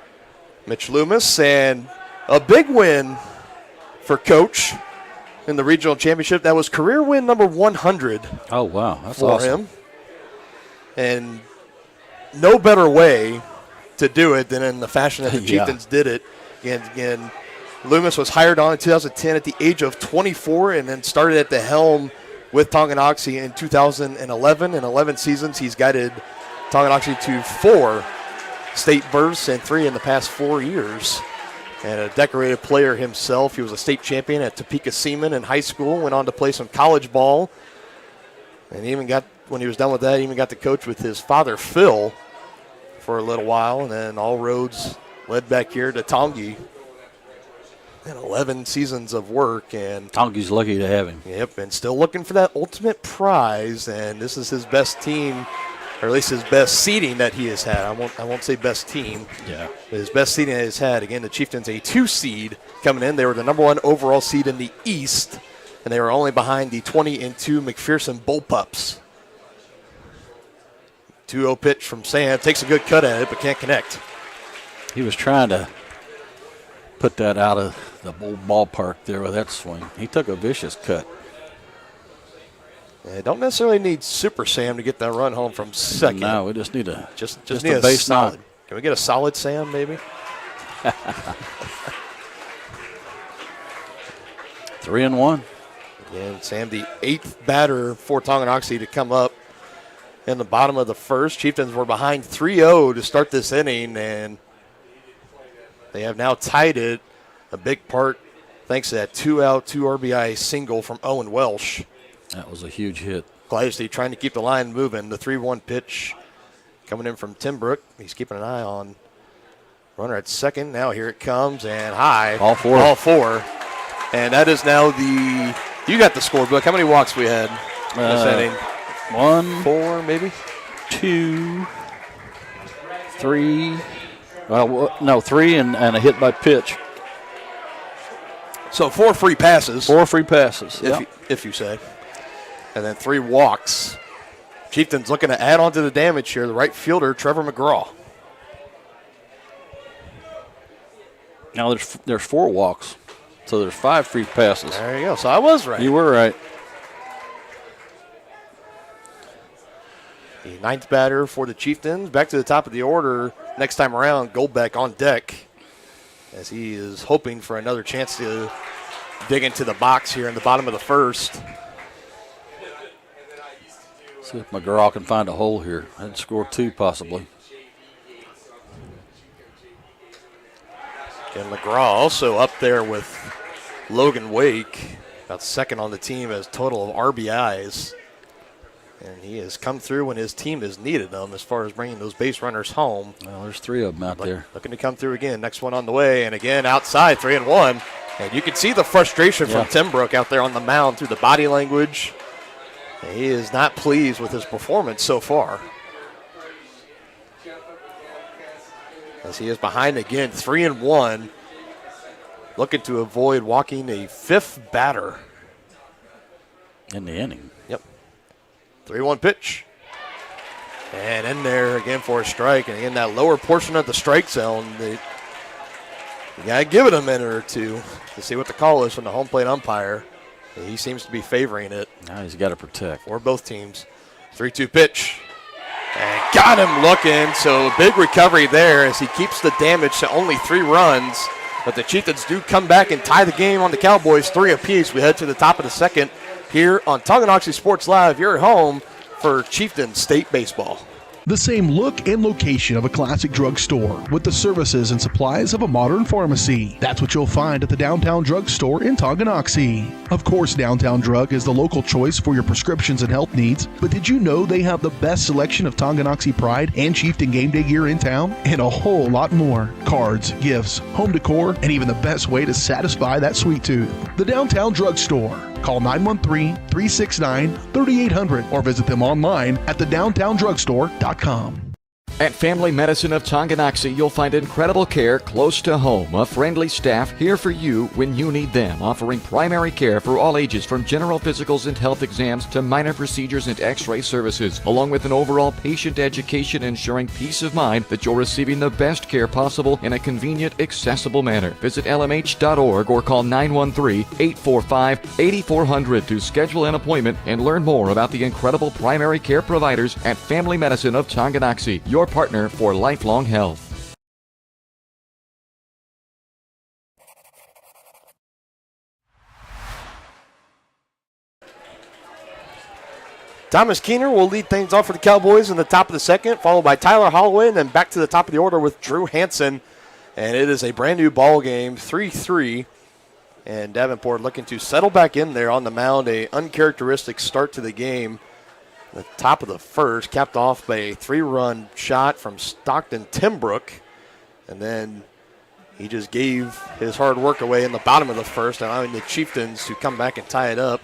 Mitch Loomis, and a big win for Coach in the regional championship. That was career win number 100. Oh, wow. That's for awesome. him. And no better way to do it than in the fashion that the Chieftains did it. Again, Loomis was hired on in 2010 at the age of 24 and then started at the helm with Tonganoxie in 2011. In 11 seasons, he's guided Tonganoxie to 4 state berths and 3 in the past 4 years. And a decorated player himself. He was a state champion at Topeka Seaman in high school, went on to play some college ball. And even got, when he was done with that, even got to coach with his father, Phil, for a little while. And then all roads led back here to Tongi. And 11 seasons of work. And Tongie's lucky to have him. Yep, and still looking for that ultimate prize. And this is his best team, or at least his best seeding that he has had. I won't say best team. Yeah. But his best seeding that he's had. Again, the Chieftains, a 2 seed coming in. They were the number 1 overall seed in the East. And they were only behind the 20-2 McPherson Bullpups. 2-0 pitch from Sam. Takes a good cut at it, but can't connect. He was trying to put that out of the ballpark there with that swing. He took a vicious cut. Yeah, don't necessarily need Super Sam to get that run home from second. No, we just need a just need a base solid. knock. Can we get a solid Sam, maybe? 3-1. And Sam, the 8th batter for Tonganoxie to come up in the bottom of the first. Chieftains were behind 3-0 to start this inning, and they have now tied it. A big part thanks to that 2-out, 2 RBI single from Owen Welsh. That was a huge hit. Gladysday trying to keep the line moving. The 3-1 pitch coming in from Tim Brook. He's keeping an eye on runner at second. Now here it comes, and high. All 4. All 4. And that is now the – you got the scorebook. How many walks we had this inning? 1, 4 maybe? 2, 3. Well, no, 3 and a hit by pitch. So 4 free passes. 4 free passes. If you say. and then 3 walks. Chieftains looking to add on to the damage here. The right fielder, Trevor McGraw. Now there's 4 walks, so there's 5 free passes. There you go. So I was right. You were right. The 9th batter for the Chieftains. Back to the top of the order. Next time around, Goldbeck on deck as he is hoping for another chance to dig into the box here in the bottom of the first. See if McGraw can find a hole here. I'd score 2 possibly. And McGraw also up there with Logan Wake, about second on the team as total of RBIs. And he has come through when his team has needed them as far as bringing those base runners home. Well, there's 3 of them out there. Looking to come through again. Next one on the way, and again outside, 3-1. And you can see the frustration from Timbrook out there on the mound through the body language. He is not pleased with his performance so far. As he is behind again, 3-1. Looking to avoid walking a 5th batter. In the inning. Yep. 3-1 pitch. And in there again for a strike. And in that lower portion of the strike zone, you got to give it a minute or two to see what the call is from the home plate umpire. He seems to be favoring it. Now he's got to protect. For both teams. 3-2 pitch. And got him looking. So big recovery there as he keeps the damage to only 3 runs. But the Chieftains do come back and tie the game on the Cowboys, 3 apiece. We head to the top of the second here on Tonganoxie Sports Live. You're at home for Chieftains State Baseball. The same look and location of a classic drugstore with the services and supplies of a modern pharmacy. That's what you'll find at the Downtown Drug Store in Tonganoxie. Of course, Downtown Drug is the local choice for your prescriptions and health needs, but did you know they have the best selection of Tonganoxie Pride and Chieftain Game Day gear in town? And a whole lot more. Cards, gifts, home decor, and even the best way to satisfy that sweet tooth. The Downtown Drug Store. Call 913-369-3800 or visit them online at thedowntowndrugstore.com. At Family Medicine of Tonganoxie, you'll find incredible care close to home. A friendly staff here for you when you need them, offering primary care for all ages from general physicals and health exams to minor procedures and x-ray services, along with an overall patient education ensuring peace of mind that you're receiving the best care possible in a convenient, accessible manner. Visit lmh.org or call 913-845-8400 to schedule an appointment and learn more about the incredible primary care providers at Family Medicine of Tonganoxie, your partner for lifelong health. Thomas Keener will lead things off for the Cowboys in the top of the second, followed by Tyler Holloway, and then back to the top of the order with Drew Hansen. And it is a brand new ball game, 3-3. And Davenport looking to settle back in there on the mound, a uncharacteristic start to the game. The top of the first, capped off by a 3-run shot from Stockton Timbrook. And then he just gave his hard work away in the bottom of the first, allowing the Chieftains to come back and tie it up.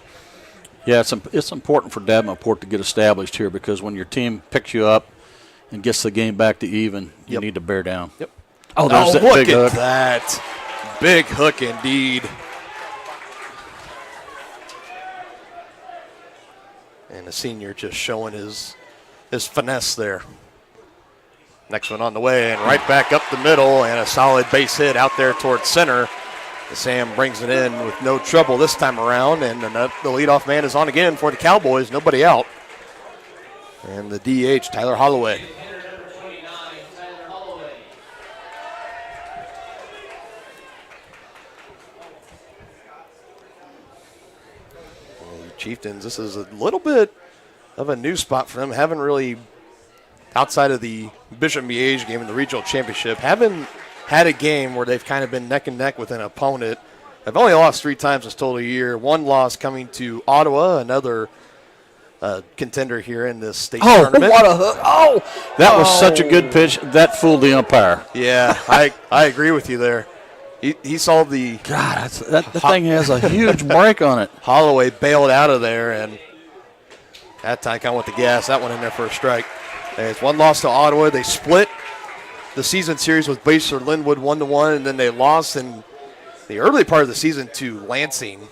Yeah, it's important for Davenport to get established here because when your team picks you up and gets the game back to even, you need to bear down. Yep. Oh, there's that look big at hook. that. Big hook indeed. And the senior just showing his finesse there. Next one on the way, and right back up the middle, and a solid base hit out there towards center. Sam brings it in with no trouble this time around, and the leadoff man is on again for the Cowboys. Nobody out. And the DH, Tyler Holloway. Chieftains, this is a little bit of a new spot for them. Haven't really, outside of the Bishop Miege game in the regional championship, haven't had a game where they've kind of been neck and neck with an opponent. They've only lost 3 times this total year. One loss coming to Ottawa, another contender here in this state tournament. What a hook. Oh, that was such a good pitch. That fooled the umpire. Yeah, I agree with you there. He saw the God. The thing has a huge break on it. Holloway bailed out of there, and that time kind of went the gas. That one in there for a strike. It's one loss to Ottawa. They split the season series with Basler Linwood 1-1, and then they lost in the early part of the season to Lansing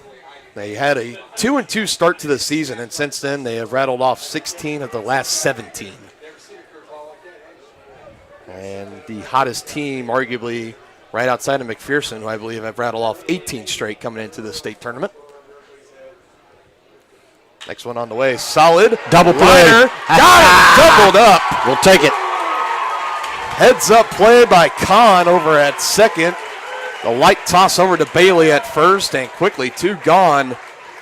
They had a 2-2 start to the season, and since then they have rattled off 16 of the last 17. And the hottest team, arguably, right outside of McPherson, who I believe have rattled off 18 straight coming into the state tournament. Next one on the way, solid. Double play. Liner. Got it, doubled up. We'll take it. Heads up play by Kahn over at second. The light toss over to Bailey at first, and quickly 2 gone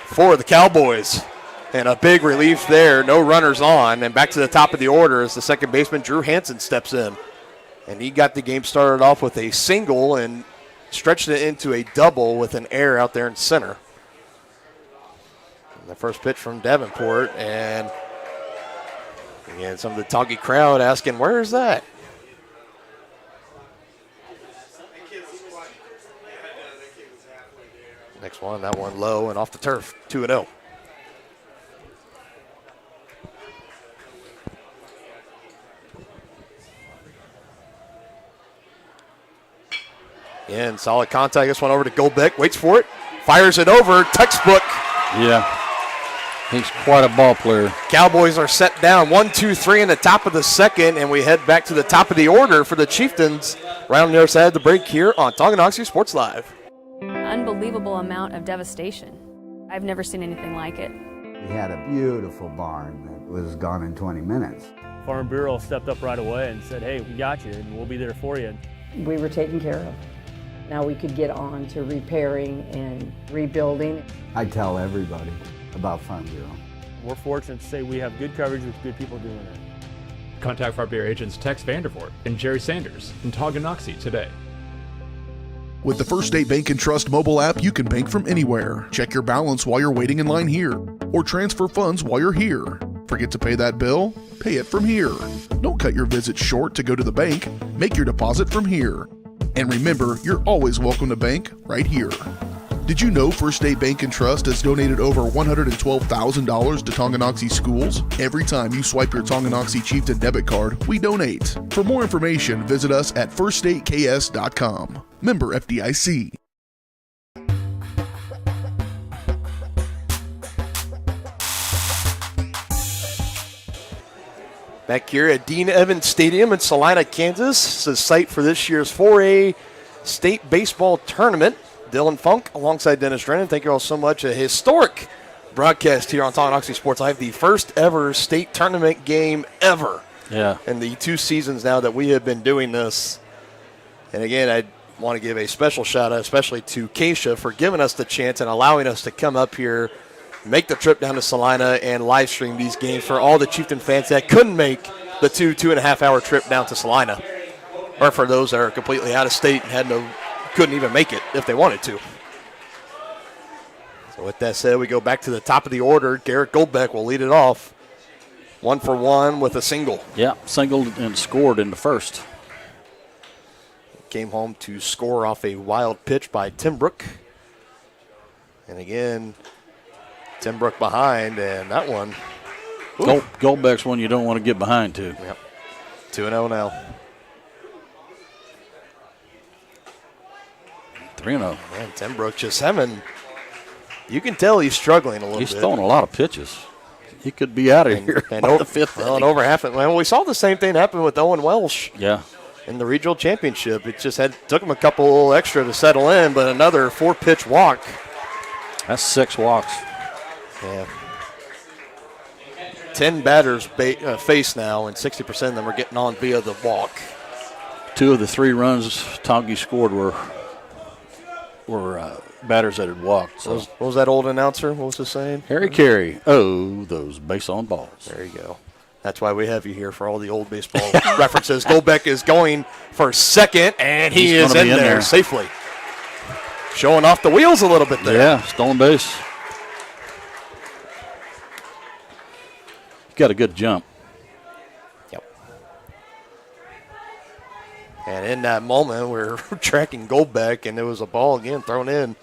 for the Cowboys. And a big relief there, no runners on. And back to the top of the order as the second baseman, Drew Hansen, steps in. And he got the game started off with a single and stretched it into a double with an error out there in center. And the first pitch from Davenport, and again, some of the Toggy crowd asking, where is that? Next one, that one low and off the turf, 2-0. Again, solid contact. This one over to Goldbeck. Waits for it. Fires it over. Textbook. Yeah. He's quite a ball player. Cowboys are set down 1-2-3 in the top of the second, and we head back to the top of the order for the Chieftains. Right on the other side of the break here on Tonganoxie Sports Live. Unbelievable amount of devastation. I've never seen anything like it. We had a beautiful barn that was gone in 20 minutes. Farm Bureau stepped up right away and said, hey, we got you and we'll be there for you. We were taken care of. Now we could get on to repairing and rebuilding. I tell everybody about Farm Bureau. We're fortunate to say we have good coverage with good people doing it. Contact Farm Bureau agents Tex Vandervoort and Jerry Sanders in Tonganoxie today. With the First State Bank and Trust mobile app, you can bank from anywhere. Check your balance while you're waiting in line here, or transfer funds while you're here. Forget to pay that bill? Pay it from here. Don't cut your visit short to go to the bank. Make your deposit from here. And remember, you're always welcome to bank right here. Did you know First State Bank and Trust has donated over $112,000 to Tonganoxie schools? Every time you swipe your Tonganoxie Chieftain debit card, we donate. For more information, visit us at firststateks.com. Member FDIC. Back here at Dean Evans Stadium in Salina, Kansas. This is the site for this year's 4A state baseball tournament. Dylan Funk alongside Dennis Drennan. Thank you all so much. A historic broadcast here on Tonganoxie Sports Live. The first ever state tournament game ever. Yeah. In the 2 seasons now that we have been doing this. And again, I want to give a special shout out, especially to Keisha, for giving us the chance and allowing us to come up here, make the trip down to Salina, and live stream these games for all the Chieftain fans that couldn't make the 2.5 hour trip down to Salina, or for those that are completely out of state and couldn't even make it if they wanted to. So with that said, we go back to the top of the order. Garrett Goldbeck will lead it off, 1 for 1 with a single. Yeah, singled and scored in the first. Came home to score off a wild pitch by Tim Brook. And again, Tim Brook behind, and that one. Goldbeck's one you don't want to get behind to. Yep. 2-0 now. 3-0. Man, Tim Brook just having, you can tell he's struggling a little bit. He's throwing a lot of pitches. He could be out of here and by the fifth and inning. over half it. Well, we saw the same thing happen with Owen Welsh. Yeah. In the regional championship. It just took him a couple extra to settle in, but another 4-pitch walk. That's 6 walks. Yeah. 10 batters face now, and 60% of them are getting on via the walk. 2 of the 3 runs Tongi scored were batters that had walked. So. What was that old announcer? What was he saying? Harry Carey. Oh, those base on balls. There you go. That's why we have you here for all the old baseball references. Goldbeck is going for second, and he is in there safely. Showing off the wheels a little bit there. Yeah, stolen base. Got a good jump. Yep. And in that moment, we're tracking Goldbeck, and there was a ball again thrown in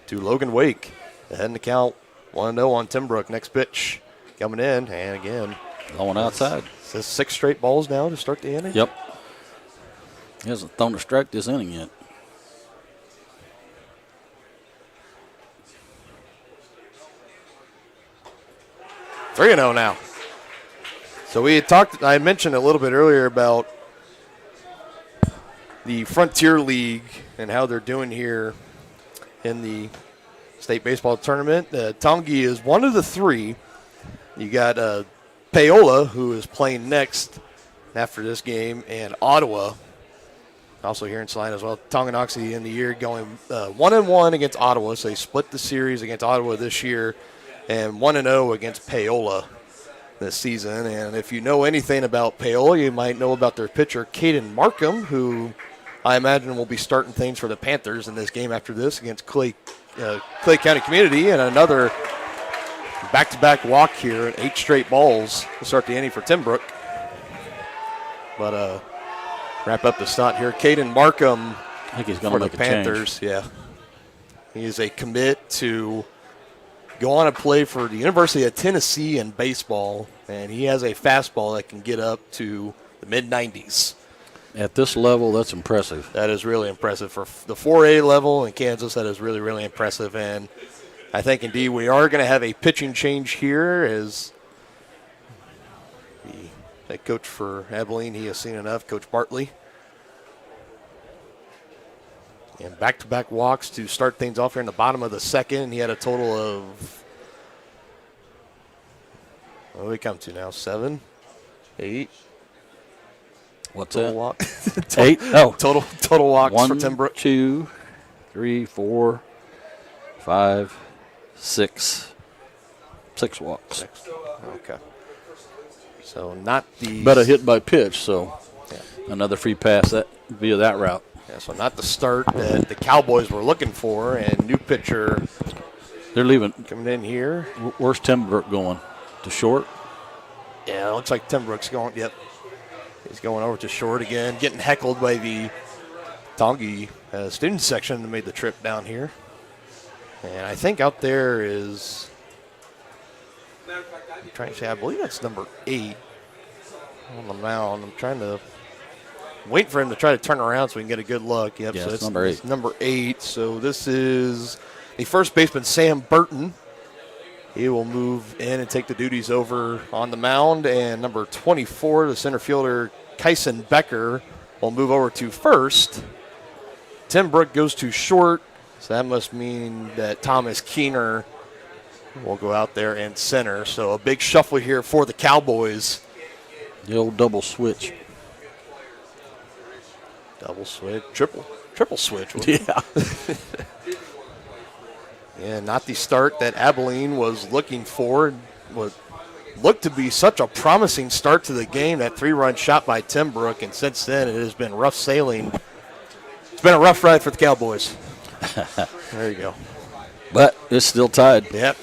to Logan Wake. Ahead in the count, 1-0 on Tim Brook. Next pitch coming in, and again. Going outside. It's 6 straight balls now to start the inning? Yep. He hasn't thrown a strike this inning yet. 3-0 now. So we had I mentioned a little bit earlier about the Frontier League and how they're doing here in the state baseball tournament. Tongi is one of the three. You got Paola, who is playing next after this game, and Ottawa, also here in Salina as well. Tonganoxie in the year going 1-1 against Ottawa, so they split the series against Ottawa this year, and 1-0 against Paola this season. And if you know anything about Paola, you might know about their pitcher, Caden Markham, who I imagine will be starting things for the Panthers in this game after this against Clay County Community, and another back-to-back walk here and 8 straight balls to start the inning for Timbrook. But wrap up the stunt here. Caden Markham, I think he's going to make the Panthers. Yeah, he is a commit to go on and play for the University of Tennessee in baseball, and he has a fastball that can get up to the mid-90s. At this level, that's impressive. That is really impressive. For the 4A level in Kansas, that is really, really impressive. And I think, indeed, we are going to have a pitching change here as the head coach for Abilene, he has seen enough, Coach Bartley. And back-to-back walks to start things off here in the bottom of the second. He had a total of, what do we come to now, 7, 8? What's total that? Walk. 8? Oh. Total walks for 1, Timbrook. 2, 3, 4, 5, 6. 6 walks. 6. Okay. So not the. But a hit by pitch, so another free pass that via that route. Yeah, so not the start that the Cowboys were looking for, and new pitcher. They're leaving. Coming in here. Where's Timbrook going? To short? Yeah, it looks like Timbrook's going. Yep. He's going over to short again, getting heckled by the Tongi student section that made the trip down here. And I think out there is, I'm trying to say, I believe that's number 8 on the mound. I'm trying to wait for him to try to turn around so we can get a good look. Yep, yeah, so it's number 8. It's number 8. So this is the first baseman, Sam Burton. He will move in and take the duties over on the mound. And number 24, the center fielder, Kyson Becker, will move over to first. Timbrook goes to short, so that must mean that Thomas Keener will go out there in center. So a big shuffle here for the Cowboys. The old double switch. Double switch, triple switch. Yeah. Yeah, not the start that Abilene was looking for. Looked to be such a promising start to the game, that 3-run shot by Timbrook, and since then it has been rough sailing. It's been a rough ride for the Cowboys. There you go. But it's still tied. Yep,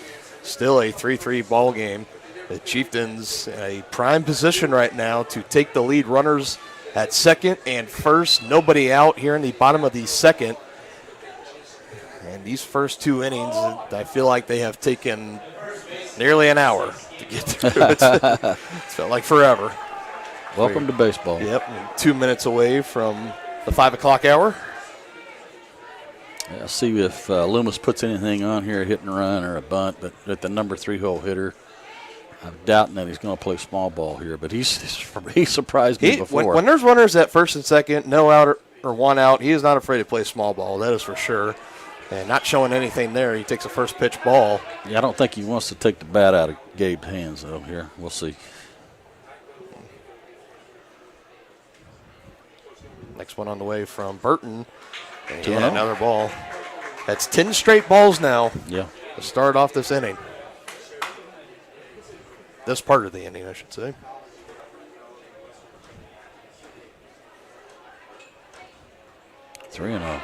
still a 3-3 ball game. The Chieftains in a prime position right now to take the lead, runners at second and first. Nobody out here in the bottom of the second. And these first 2 innings, I feel like they have taken nearly an hour to get through it. It felt like forever. Welcome to baseball. Yep, 2 minutes away from the 5 o'clock hour. Yeah, see if Loomis puts anything on here, a hit and run or a bunt, but at the number 3-hole hitter, I'm doubting that he's going to play small ball here, but he surprised me before. When there's runners at first and second, no out or 1 out, he is not afraid to play small ball, that is for sure. And not showing anything there. He takes a first pitch ball. Yeah, I don't think he wants to take the bat out of Gabe's hands, though, here. We'll see. Next one on the way from Burton. And another ball. That's 10 straight balls now. Yeah. To start off this inning. This part of the inning, I should say. Three and 0.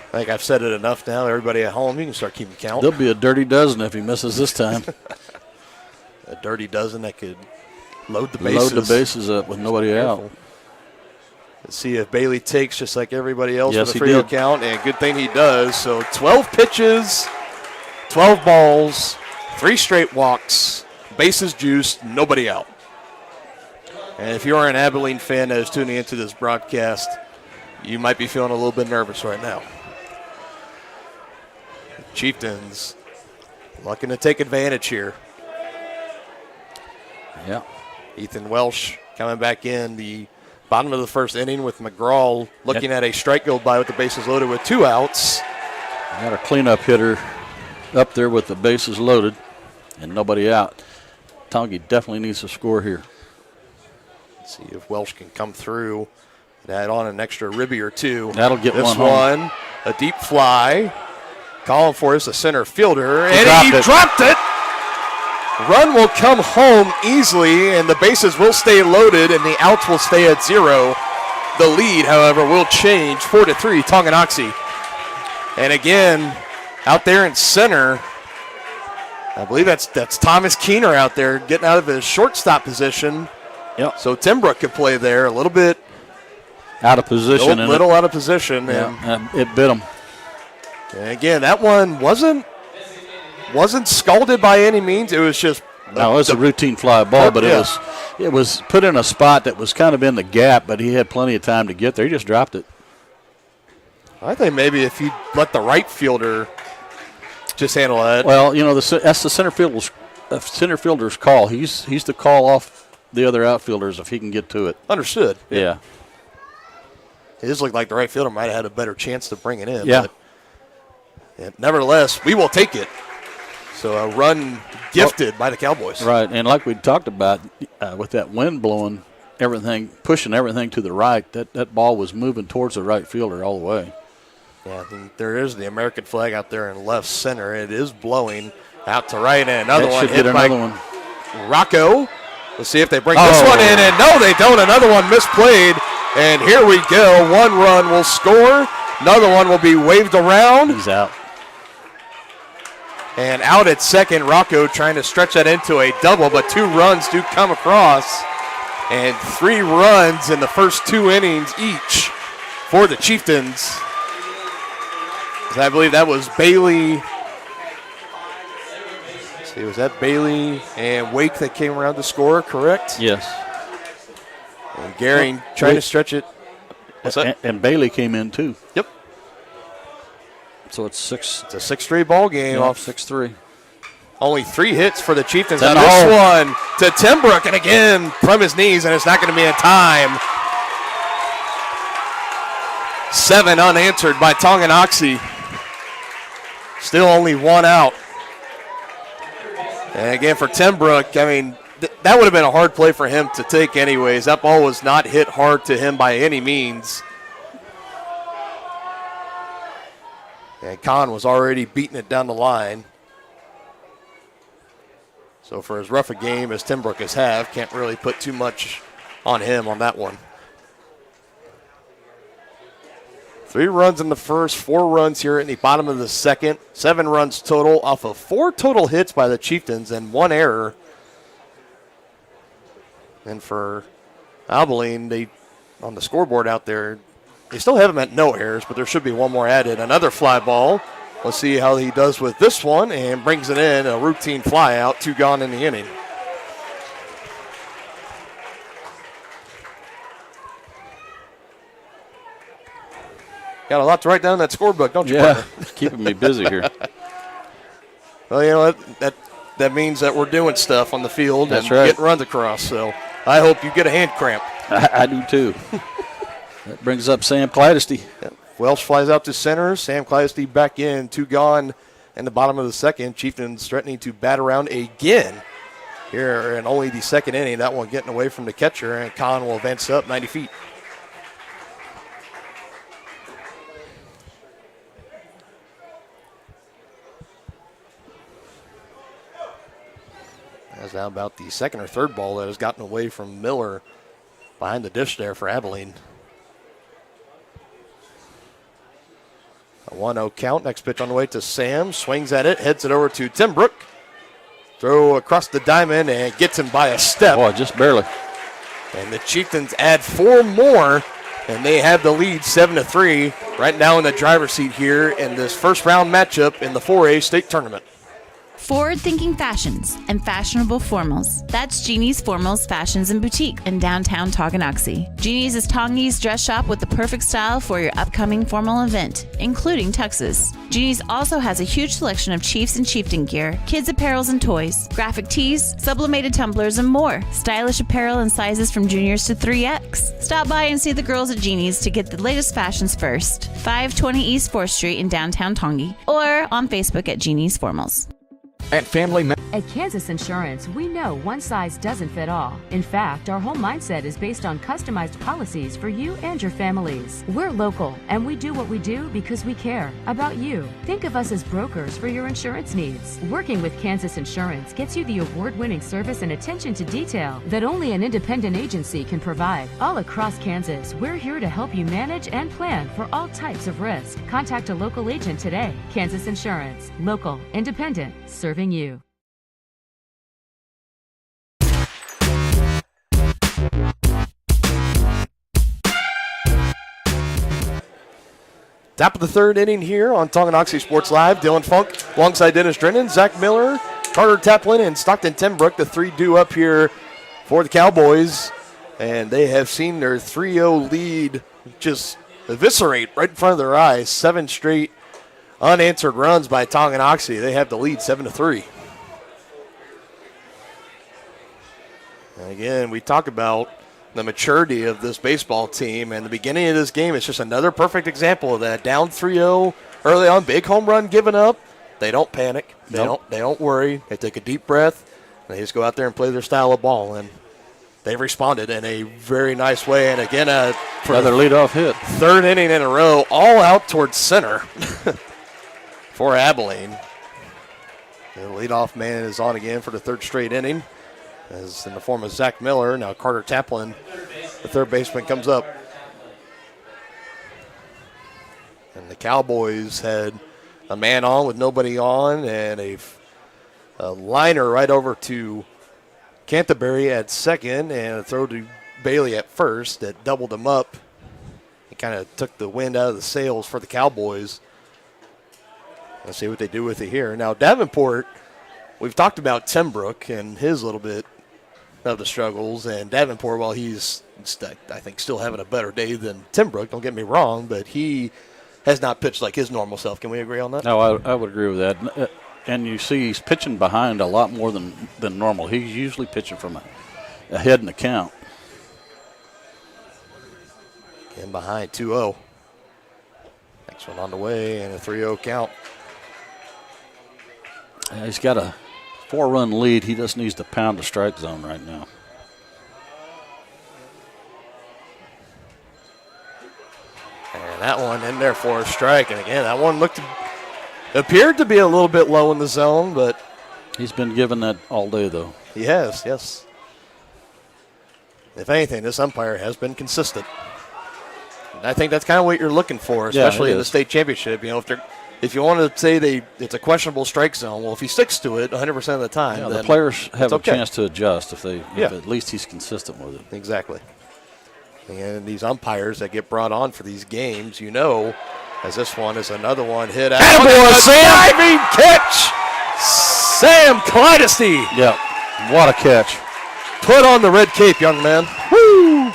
I think I've said it enough now. Everybody at home, you can start keeping count. There'll be a dirty dozen if he misses this time. A dirty dozen that could load the bases. Load the bases up with nobody out. Let's see if Bailey takes just like everybody else Yes, for the free count, and good thing he does. So 12 pitches, 12 balls, 3 straight walks, bases juiced, nobody out. And if you're an Abilene fan that is tuning into this broadcast, you might be feeling a little bit nervous right now. Chieftains looking to take advantage here. Yeah. Ethan Welsh coming back in the bottom of the first inning with McGraw looking at a strike go by with the bases loaded with 2 outs. Got a cleanup hitter up there with the bases loaded and nobody out. Tongi definitely needs to score here. Let's see if Welsh can come through and add on an extra ribby or 2. That'll get this one home. A deep fly. Calling for us a center fielder. He dropped it. Run will come home easily, and the bases will stay loaded, and the outs will stay at 0. The lead, however, will change 4-3 Tonganoxie. And again, out there in center, I believe that's Thomas Keener out there getting out of his shortstop position. Yep. So Timbrook could play there a little bit. Out of position. A little out of position. Yeah, it bit him. And again, that one wasn't scalded by any means. It was just no, it was a routine fly ball, but it was put in a spot that was kind of in the gap, but he had plenty of time to get there. He just dropped it. I think maybe if you let the right fielder just handle that. Well, that's the center fielder's call. He's to call off the other outfielders if he can get to it. Understood. Yeah. It just looked like the right fielder might have had a better chance to bring it in. Yeah. But nevertheless, we will take it. So a run gifted by the Cowboys. Right, and like we talked about, with that wind blowing pushing everything to the right, that ball was moving towards the right fielder all the way. Yeah, I think there is the American flag out there in left center. It is blowing out to right, and another one hit by Rocco. Let's see if they bring this one in, and no, they don't. Another one misplayed, and here we go. One run will score. Another one will be waved around. He's out. And out at second, Rocco trying to stretch that into a double, but 2 runs do come across. And 3 runs in the first 2 innings each for the Chieftains. I believe that was Bailey. Let's see, was that Bailey and Wake that came around to score, correct? Yes. And Gehring trying to stretch it. What's that? And Bailey came in too. Yep. So it's a 6-3 ball game off 6-3. Only 3 hits for the Chieftains. And this one to Timbrook, and again from his knees, and it's not going to be in time. 7 unanswered by Tonganoxie. Still only 1 out. And again for Timbrook, I mean, that would have been a hard play for him to take anyways. That ball was not hit hard to him by any means. And Kahn was already beating it down the line. So for as rough a game as Timbrook has had, can't really put too much on him on that one. 3 runs in the first, 4 runs here in the bottom of the second. 7 runs total off of 4 total hits by the Chieftains and 1 error. And for Abilene, they on the scoreboard out there, they still have him at no errors, but there should be 1 more added. Another fly ball. Let's see how he does with this one, and brings it in, a routine fly out, 2 gone in the inning. Got a lot to write down in that scorebook, don't you? Yeah, keeping me busy here. Well, you know what? That means that we're doing stuff on the field and right. Getting runs across. So I hope you get a hand cramp. I do too. That brings up Sam Clydesty. Yep. Welsh flies out to center. Sam Clydesty back in. 2 gone in the bottom of the second. Chieftains threatening to bat around again here in only the second inning. That one getting away from the catcher, and Kahn will advance up 90 feet. That's now about the second or third ball that has gotten away from Miller behind the dish there for Abilene. A 1-0 count. Next pitch on the way to Sam. Swings at it, heads it over to Timbrook. Throw across the diamond and gets him by a step. Boy, just barely. And the Chieftains add 4 more, and they have the lead 7-3 right now in the driver's seat here in this first round matchup in the 4A state tournament. Forward-thinking fashions and fashionable formals. That's Jeannie's Formals Fashions and Boutique in downtown Tonganoxie. Jeannie's is Tongi's dress shop with the perfect style for your upcoming formal event, including tuxes. Jeannie's also has a huge selection of Chiefs and Chieftain gear, kids apparels and toys, graphic tees, sublimated tumblers, and more. Stylish apparel in sizes from juniors to 3X. Stop by and see the girls at Jeannie's to get the latest fashions first. 520 East 4th Street in downtown Tongi, or on Facebook at Jeannie's Formals. At At Kansas Insurance, we know one size doesn't fit all. In fact, our whole mindset is based on customized policies for you and your families. We're local, and we do what we do because we care about you. Think of us as brokers for your insurance needs. Working with Kansas Insurance gets you the award-winning service and attention to detail that only an independent agency can provide. All across Kansas, we're here to help you manage and plan for all types of risk. Contact a local agent today. Kansas Insurance. Local, independent, serving you. Top of the third inning here on Tonganoxie Sports Live. Dylan Funk alongside Dennis Drennan, Zach Miller, Carter Taplin, and Stockton Timbrook. The 3 due up here for the Cowboys. And they have seen their 3-0 lead just eviscerate right in front of their eyes. 7 straight unanswered runs by Tonganoxie. They have the lead 7-3. And again, we talk about the maturity of this baseball team, and the beginning of this game is just another perfect example of that. Down 3-0 early on, big home run given up. They don't panic. They don't worry. They take a deep breath. They just go out there and play their style of ball, and they responded in a very nice way. And again, for another leadoff hit, third inning in a row, all out towards center for Abilene. The leadoff man is on again for the third straight inning, as in the form of Zach Miller. Now Carter Taplin, the third baseman, comes up. And the Cowboys had a man on with nobody on, and a liner right over to Canterbury at second, and a throw to Bailey at first that doubled them up. It kind of took the wind out of the sails for the Cowboys. Let's see what they do with it here. Now Davenport, we've talked about Timbrook and his little bit of the struggles, and Davenport, while he's, I think, still having a better day than Timbrook, don't get me wrong, but he has not pitched like his normal self. Can we agree on that? No, I would agree with that. And you see he's pitching behind a lot more than normal. He's usually pitching from ahead in the count. And behind 2-0. Next one on the way, and a 3-0 count. He's got a 4-run lead. He just needs to pound the strike zone right now. And that one in there for a strike. And again, that one appeared to be a little bit low in the zone, but he's been given that all day, though. He has, yes. If anything, this umpire has been consistent. And I think that's kind of what you're looking for, especially in the state championship. You know, if you want to say it's a questionable strike zone, well, if he sticks to it 100% of the time, yeah, then the players have a okay. chance to adjust if at least he's consistent with it. Exactly. And these umpires that get brought on for these games, you know, as this one is another one hit out. Diving catch! Sam Clydesty. Yeah, what a catch. Put on the red cape, young man. Woo!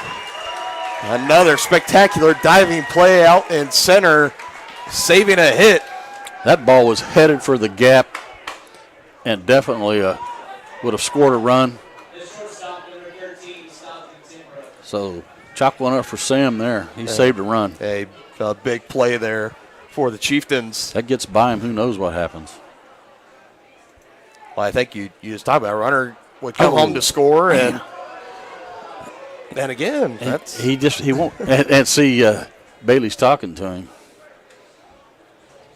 Another spectacular diving play out in center, saving a hit. That ball was headed for the gap and definitely would have scored a run. So chop one up for Sam there. He saved a run. A big play there for the Chieftains. That gets by him. Who knows what happens? Well, I think you just talked about a runner would come home to score, and again, that's he won't. and see, Bailey's talking to him.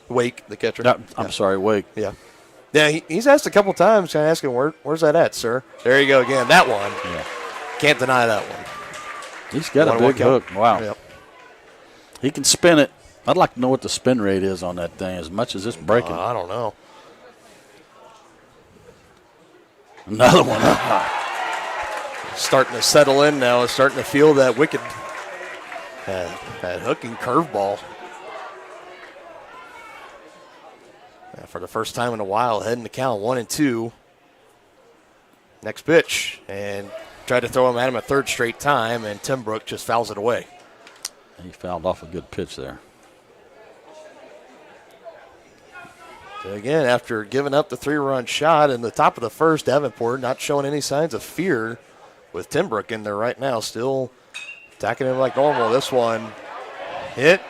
Wake, the catcher. No, I'm sorry, Wake. Yeah. Yeah, he's asked a couple times, kind of asking, where's that at, sir? There you go again. That one. Yeah. Can't deny that one. He's got a big hook. Wow. Yep. He can spin it. I'd like to know what the spin rate is on that thing, as much as it's breaking. I don't know. Another one. Starting to settle in now. It's starting to feel that wicked, that hooking curveball. For the first time in a while, heading the count 1-2. Next pitch, and tried to throw him at him a third straight time, and Timbrook just fouls it away. He fouled off a good pitch there. So again, after giving up the 3-run shot in the top of the first, Davenport not showing any signs of fear with Timbrook in there right now, still attacking him like normal. This one hit,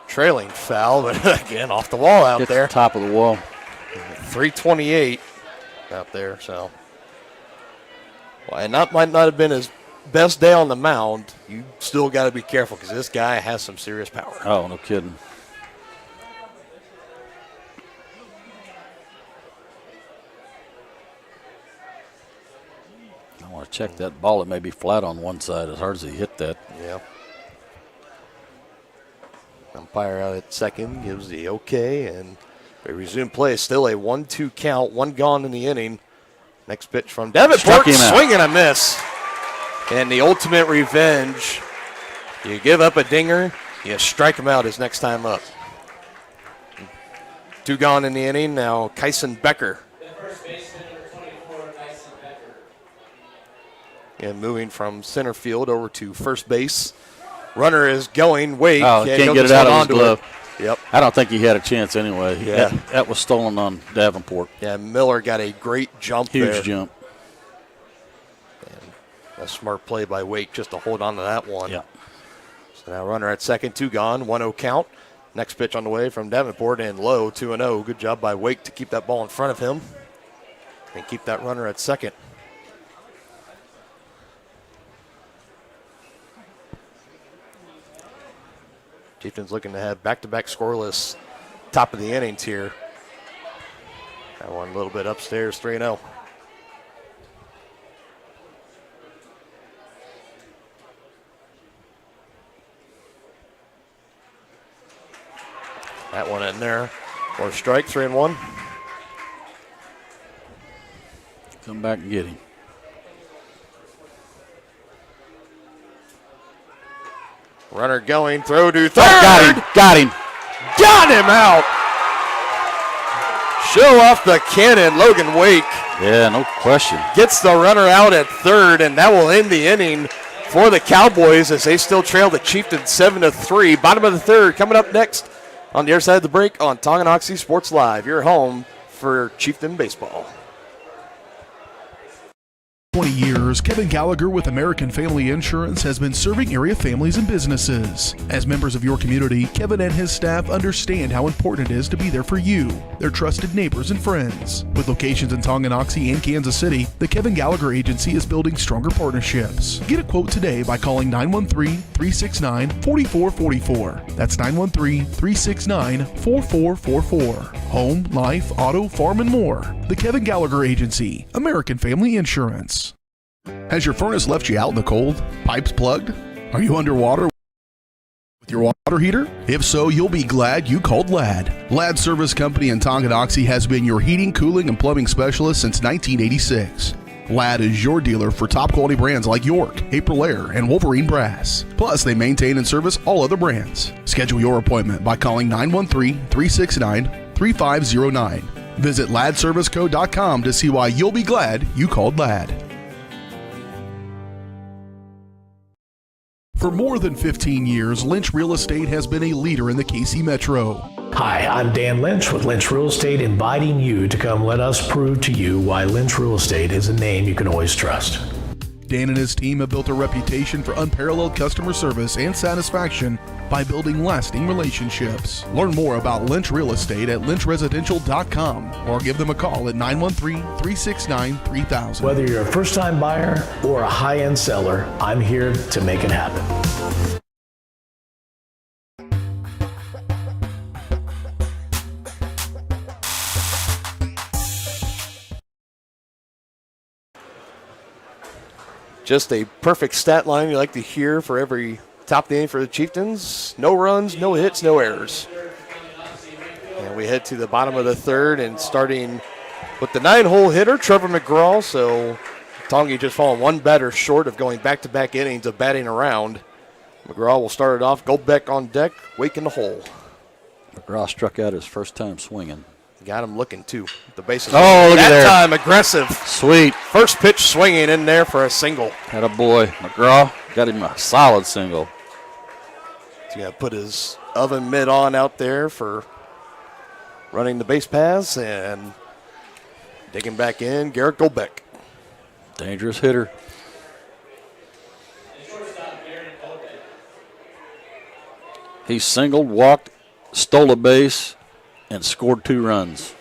trailing foul, but again, off the wall out there. Top of the wall. 328 out there, so. Well, and that might not have been his best day on the mound. You still got to be careful because this guy has some serious power. Oh, no kidding. I want to check that ball. It may be flat on one side as hard as he hit that. Yeah. Umpire out at second gives the okay, and they resume play. Still a 1-2 count, one gone in the inning. Next pitch from Davenport, swing and a miss. And the ultimate revenge. You give up a dinger, you strike him out his next time up. 2 gone in the inning. Now Kyson Becker. And moving from center field over to first base. Runner is going. Wake. Oh, can't get it out of his glove. Yep. I don't think he had a chance anyway. Yeah. That was stolen on Davenport. Yeah, Miller got a great jump there. Huge jump. And a smart play by Wake just to hold on to that one. Yeah. So now runner at second, 2 gone, 1-0 count. Next pitch on the way from Davenport and low, 2-0. Good job by Wake to keep that ball in front of him and keep that runner at second. Chieftains looking to have back-to-back scoreless top of the innings here. That one a little bit upstairs, 3-0. That one in there for a strike, 3-1. Come back and get him. Runner going, throw to third. Got him. Got him out. Show off the cannon, Logan Wake. Yeah, no question. Gets the runner out at third, and that will end the inning for the Cowboys as they still trail the Chieftains 7-3. Bottom of the third coming up next on the other side of the break on Tonganoxie Sports Live. Your home for Chieftain baseball. 20 years, Kevin Gallagher with American Family Insurance has been serving area families and businesses. As members of your community, Kevin and his staff understand how important it is to be there for you, their trusted neighbors and friends. With locations in Tonganoxie and Kansas City, the Kevin Gallagher Agency is building stronger partnerships. Get a quote today by calling 913-369-4444. That's 913-369-4444. Home, life, auto, farm, and more. The Kevin Gallagher Agency, American Family Insurance. Has your furnace left you out in the cold? Pipes plugged? Are you underwater with your water heater? If so, you'll be glad you called Ladd. Ladd Service Company in Tonganoxie has been your heating, cooling, and plumbing specialist since 1986. Ladd is your dealer for top quality brands like York, Aprilaire, and Wolverine Brass. Plus, they maintain and service all other brands. Schedule your appointment by calling 913-369-3509. Visit LaddServiceCo.com to see why you'll be glad you called Ladd. For more than 15 years, Lynch Real Estate has been a leader in the KC Metro. Hi, I'm Dan Lynch with Lynch Real Estate, inviting you to come let us prove to you why Lynch Real Estate is a name you can always trust. Dan and his team have built a reputation for unparalleled customer service and satisfaction by building lasting relationships. Learn more about Lynch Real Estate at lynchresidential.com or give them a call at 913-369-3000. Whether you're a first-time buyer or a high-end seller, I'm here to make it happen. Just a perfect stat line you like to hear for every top of the inning for the Chieftains. No runs, no hits, no errors. And we head to the bottom of the third and starting with the 9-hole hitter, Trevor McGraw. So Tongi just falling one batter short of going back-to-back innings of batting around. McGraw will start it off. Goldbeck on deck, Wake in the hole. McGraw struck out his first time swinging. Got him looking, too. The bases. Oh, look at there. That time, aggressive. Sweet. First pitch swinging in there for a single. Had a boy. McGraw got him a solid single. He's going to put his oven mitt on out there for running the base paths and digging back in, Garrett Goldbeck. Dangerous hitter. He singled, walked, stole a base, and scored 2 runs.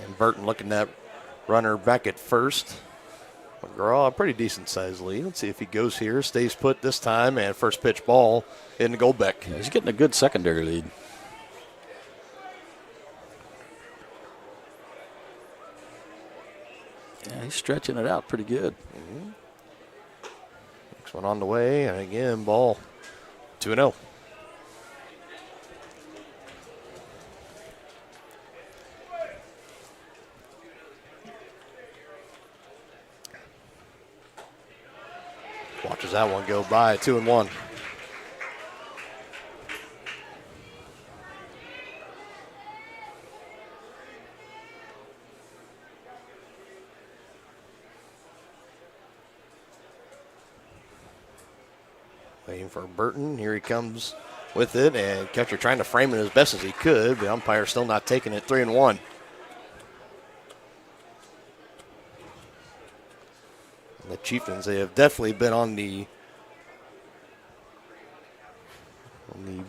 And Burton looking at runner back at first. McGraw, a pretty decent sized lead. Let's see if he goes here, stays put this time, and first pitch ball into Goldbeck. Yeah, he's getting a good secondary lead. Yeah, he's stretching it out pretty good. Mm-hmm. Next one on the way, and again, ball 2-0. Watches that one go by, 2-1. Waiting for Burton. Here he comes with it, and catcher trying to frame it as best as he could, but umpire still not taking it. 3-1. The Chieftains, they have definitely been on the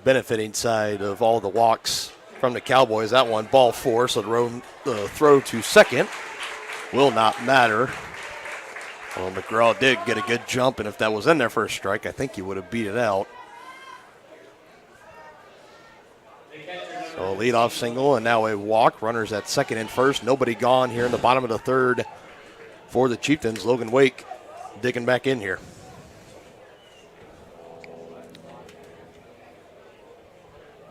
benefiting side of all the walks from the Cowboys. That one, ball 4, so the throw to second will not matter. Well, McGraw did get a good jump, and if that was in there for a strike, I think he would have beat it out. So a leadoff single, and now a walk. Runners at second and first. Nobody gone here in the bottom of the third for the Chieftains. Logan Wake digging back in here.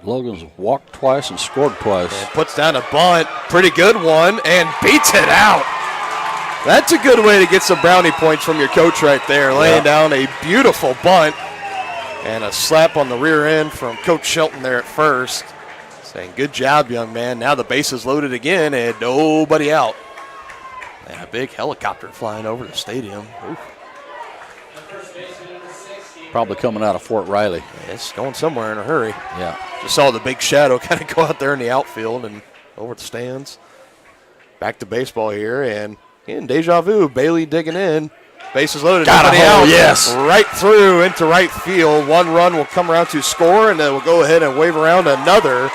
Logan's walked twice and scored twice. And puts down a bunt. Pretty good one, and beats it out. That's a good way to get some brownie points from your coach right there. Laying down a beautiful bunt and a slap on the rear end from Coach Shelton there at first. Saying, good job, young man. Now the base is loaded again and nobody out. And a big helicopter flying over the stadium. Oof. Probably coming out of Fort Riley. Yeah, it's going somewhere in a hurry. Yeah. Just saw the big shadow kind of go out there in the outfield and over the stands. Back to baseball here, and in deja vu, Bailey digging in. Bases loaded. Got nobody a hole, out. yes. Right through into right field. One run will come around to score, and then we'll go ahead and wave around another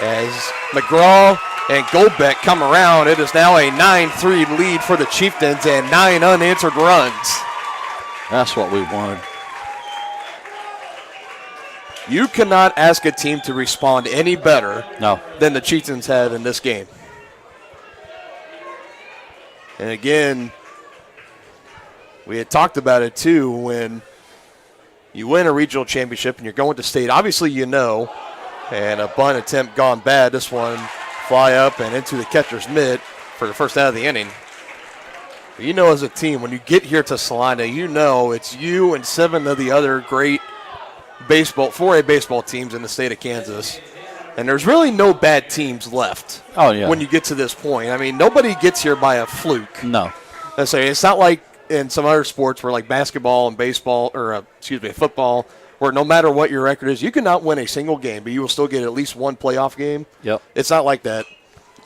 as McGraw and Goldbeck come around. It is now a 9-3 lead for the Chieftains and 9 unanswered runs. That's what we wanted. You cannot ask a team to respond any better than the Chieftains have in this game. And again, we had talked about it too when you win a regional championship and you're going to state. Obviously, you know, and a bunt attempt gone bad. This one fly up and into the catcher's mitt for the first out of the inning. You know, as a team, when you get here to Salina, you know it's you and 7 of the other great 4A baseball teams in the state of Kansas. And there's really no bad teams left. Oh, yeah. When you get to this point. I mean, nobody gets here by a fluke. No. Let's say it's not like in some other sports where like basketball and baseball, or football, where no matter what your record is, you cannot win a single game, but you will still get at least one playoff game. Yep. It's not like that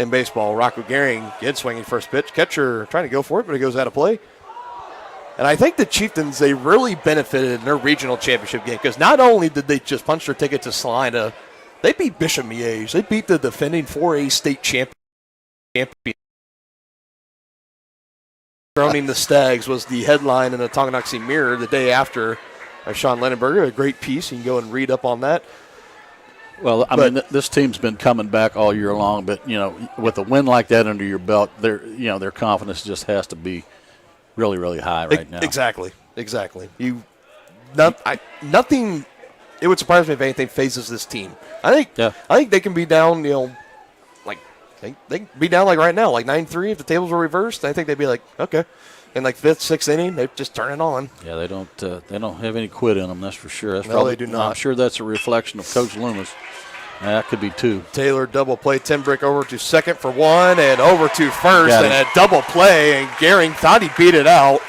in baseball. Rocco Gehring did swinging first pitch. Catcher trying to go for it, but it goes out of play. And I think the Chieftains, they really benefited in their regional championship game because not only did they just punch their ticket to Salina, they beat Bishop Miege. They beat the defending 4A state champion. Drowning the Stags was the headline in the Tonganoxie Mirror the day after. Sean Lenenberger, a great piece. You can go and read up on that. Well, I mean, this team's been coming back all year long, but, you know, with a win like that under your belt, their confidence just has to be really, really high right now. Exactly. Nothing. It would surprise me if anything phases this team. I think they can be down. They can be down like right now, like 9-3. If the tables were reversed, I think they'd be like, okay. In like 5th, 6th inning, they just turn it on. Yeah, they don't have any quit in them. That's for sure. No, they do not. I'm sure that's a reflection of Coach Loomis. That could be 2. Taylor double play. Timbrick over to second for 1 and over to first. Got And it. a double play. And Gehring thought he beat it out.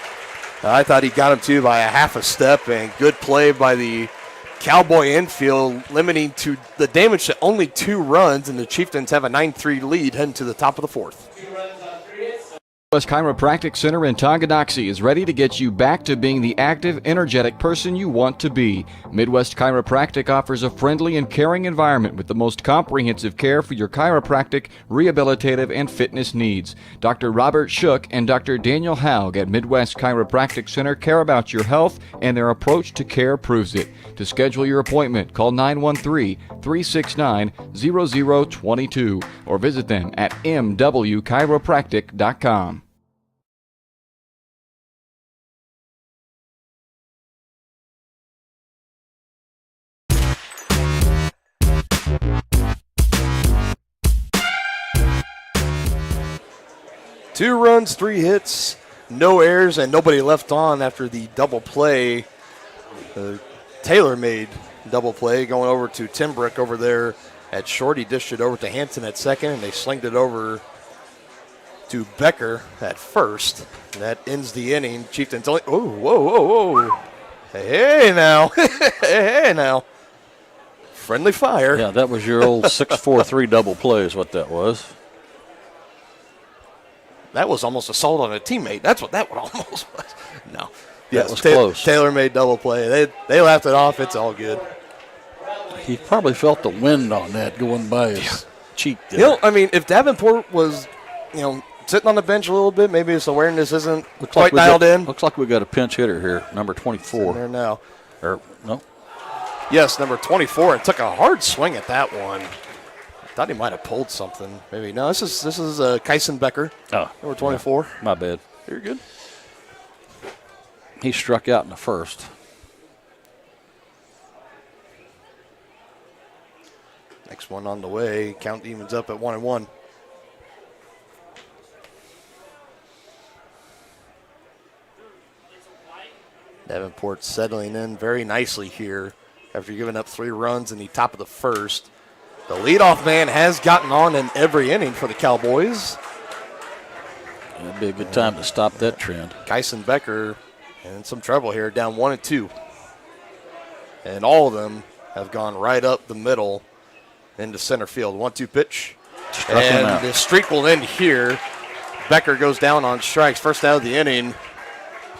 I thought he got him to by a half a step. And good play by the Cowboy infield, limiting to the damage to only 2 runs. And the Chieftains have a 9-3 lead heading to the top of the 4th. Midwest Chiropractic Center in Tonganoxie is ready to get you back to being the active, energetic person you want to be. Midwest Chiropractic offers a friendly and caring environment with the most comprehensive care for your chiropractic, rehabilitative, and fitness needs. Dr. Robert Shook and Dr. Daniel Haug at Midwest Chiropractic Center care about your health, and their approach to care proves it. To schedule your appointment, call 913-369-0022 or visit them at mwchiropractic.com. Two runs, 3 hits, no errors, and nobody left on after the double play. Taylor made double play going over to Timbrick over there at short. He dished it over to Hanson at second, and they slinged it over to Becker at first. And that ends the inning. Chieftains only. Oh, whoa. Hey, now. hey, now. Friendly fire. Yeah, that was your old 6-4-3 double play is what that was. That was almost assault on a teammate. That's what that one almost was. No. That was close. Taylor made double play. They laughed it off. It's all good. He probably felt the wind on that going by his cheek there. You know, I mean, if Davenport was, sitting on the bench a little bit, maybe his awareness isn't quite dialed in. Looks like we got a pinch hitter here, number 24. There now. Or no? Yes, number 24, and took a hard swing at that one. Thought he might have pulled something. Maybe. No, this is Kyson Becker. Oh. Number 24. Yeah, my bad. You're good. He struck out in the first. Next one on the way. Count evens up at 1-1. Davenport settling in very nicely here after giving up 3 runs in the top of the first. The leadoff man has gotten on in every inning for the Cowboys. It'd be a good time to stop that trend. Kyson Becker in some trouble here, down 1-2. And all of them have gone right up the middle into center field. 1-2 pitch. Struck him out. And the streak will end here. Becker goes down on strikes. First out of the inning.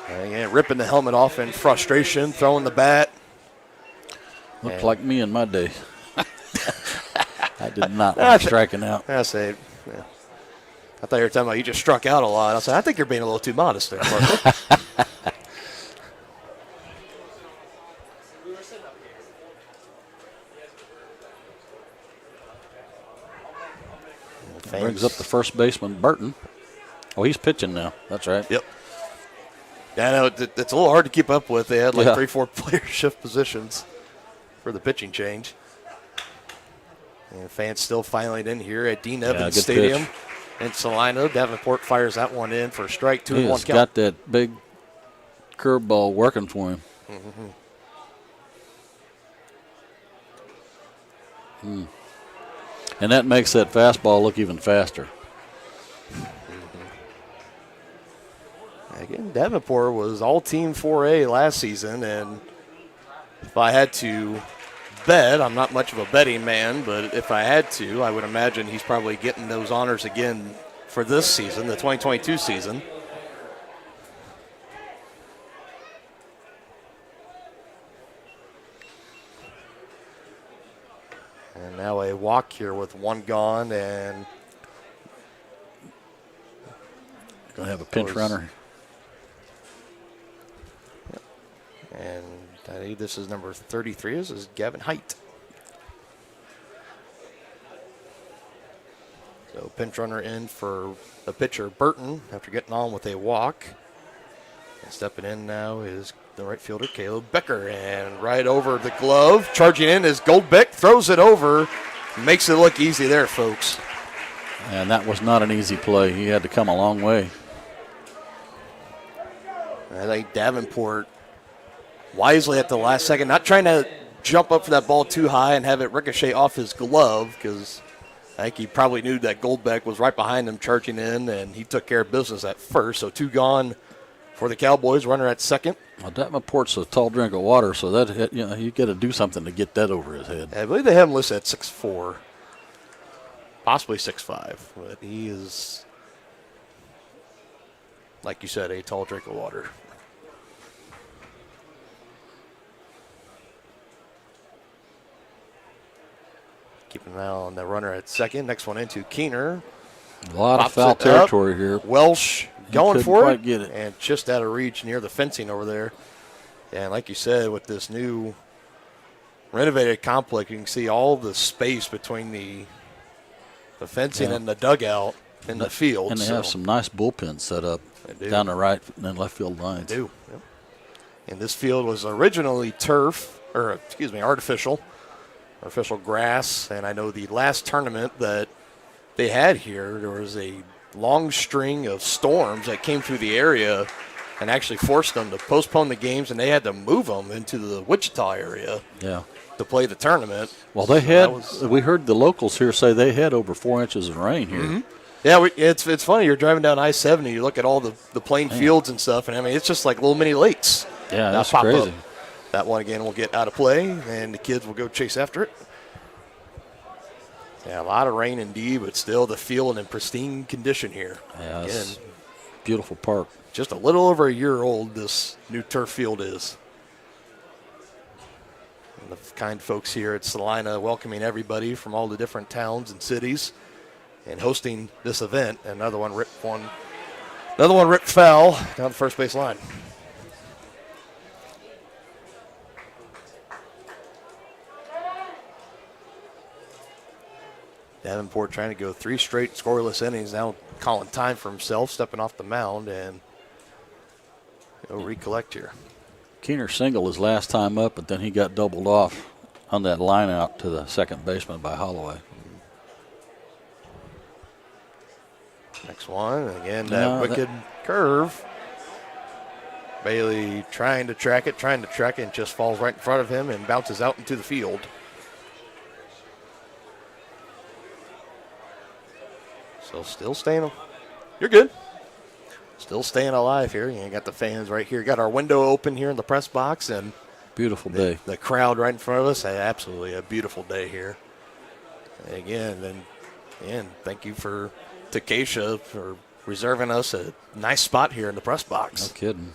And ripping the helmet off in frustration, throwing the bat. Looked like me in my day. I did not like striking out. I say, yeah. I thought you were talking about you just struck out a lot. I said, I think you're being a little too modest there, Marco. Brings up the first baseman, Burton. Oh, he's pitching now. That's right. Yep. Yeah, I know it's a little hard to keep up with. They had like 3-4 player shift positions for the pitching change. And fans still filing in here at Dean Evans Stadium in Salina. Davenport fires that one in for a strike. 2-1 count. He's got that big curveball working for him. And that makes that fastball look even faster. Again, Davenport was all-team 4A last season, and if I had to bet, I'm not much of a betting man, but if I had to, I would imagine he's probably getting those honors again for this season, the 2022 season. And now a walk here with 1 gone, and going to have a pinch runner. And I think this is number 33. This is Gavin Height. So pinch runner in for the pitcher, Burton, after getting on with a walk. And stepping in now is the right fielder, Caleb Becker. And right over the glove. Charging in is Goldbeck. Throws it over. Makes it look easy there, folks. And that was not an easy play. He had to come a long way. I think Davenport wisely at the last second, not trying to jump up for that ball too high and have it ricochet off his glove, because I think he probably knew that Goldbeck was right behind him charging in, and he took care of business at first. So 2 gone for the Cowboys, runner at second. Well, Davenport's a tall drink of water, so that you got to do something to get that over his head. I believe they have him listed at 6'4", possibly 6'5", but he is, like you said, a tall drink of water. Keeping an eye on the runner at second. Next one into Keener. A lot of foul territory here. Welsh going for it, get it, and just out of reach near the fencing over there. And like you said, with this new renovated complex, you can see all the space between the fencing and the dugout in the field. And they have some nice bullpens set up down the right and left field lines. They do. Yep. And this field was originally artificial grass. And I know the last tournament that they had here, there was a long string of storms that came through the area and actually forced them to postpone the games, and they had to move them into the Wichita area to play the tournament. Well, we heard the locals here say they had over 4 inches of rain here. Mm-hmm. Yeah, it's funny. You're driving down I-70, you look at all the plain fields and stuff, and I mean, it's just like little mini lakes. Yeah, that's crazy. Up. That one, again, will get out of play, and the kids will go chase after it. Yeah, a lot of rain indeed, but still the field in pristine condition here. Yeah, it's beautiful park. Just a little over a year old, this new turf field is. And the kind folks here at Salina welcoming everybody from all the different towns and cities and hosting this event. Another one ripped foul down the first base line. Davenport trying to go 3 straight scoreless innings, now calling time for himself, stepping off the mound, and he'll recollect here. Keener singled his last time up, but then he got doubled off on that line out to the second baseman by Holloway. Next one, again, that wicked curve. Bailey trying to track it, and just falls right in front of him and bounces out into the field. So still staying. You're good. Still staying alive here. You got the fans right here. Got our window open here in the press box, and beautiful day. The crowd right in front of us. Absolutely a beautiful day here. And again, thank you to Keisha for reserving us a nice spot here in the press box. No kidding.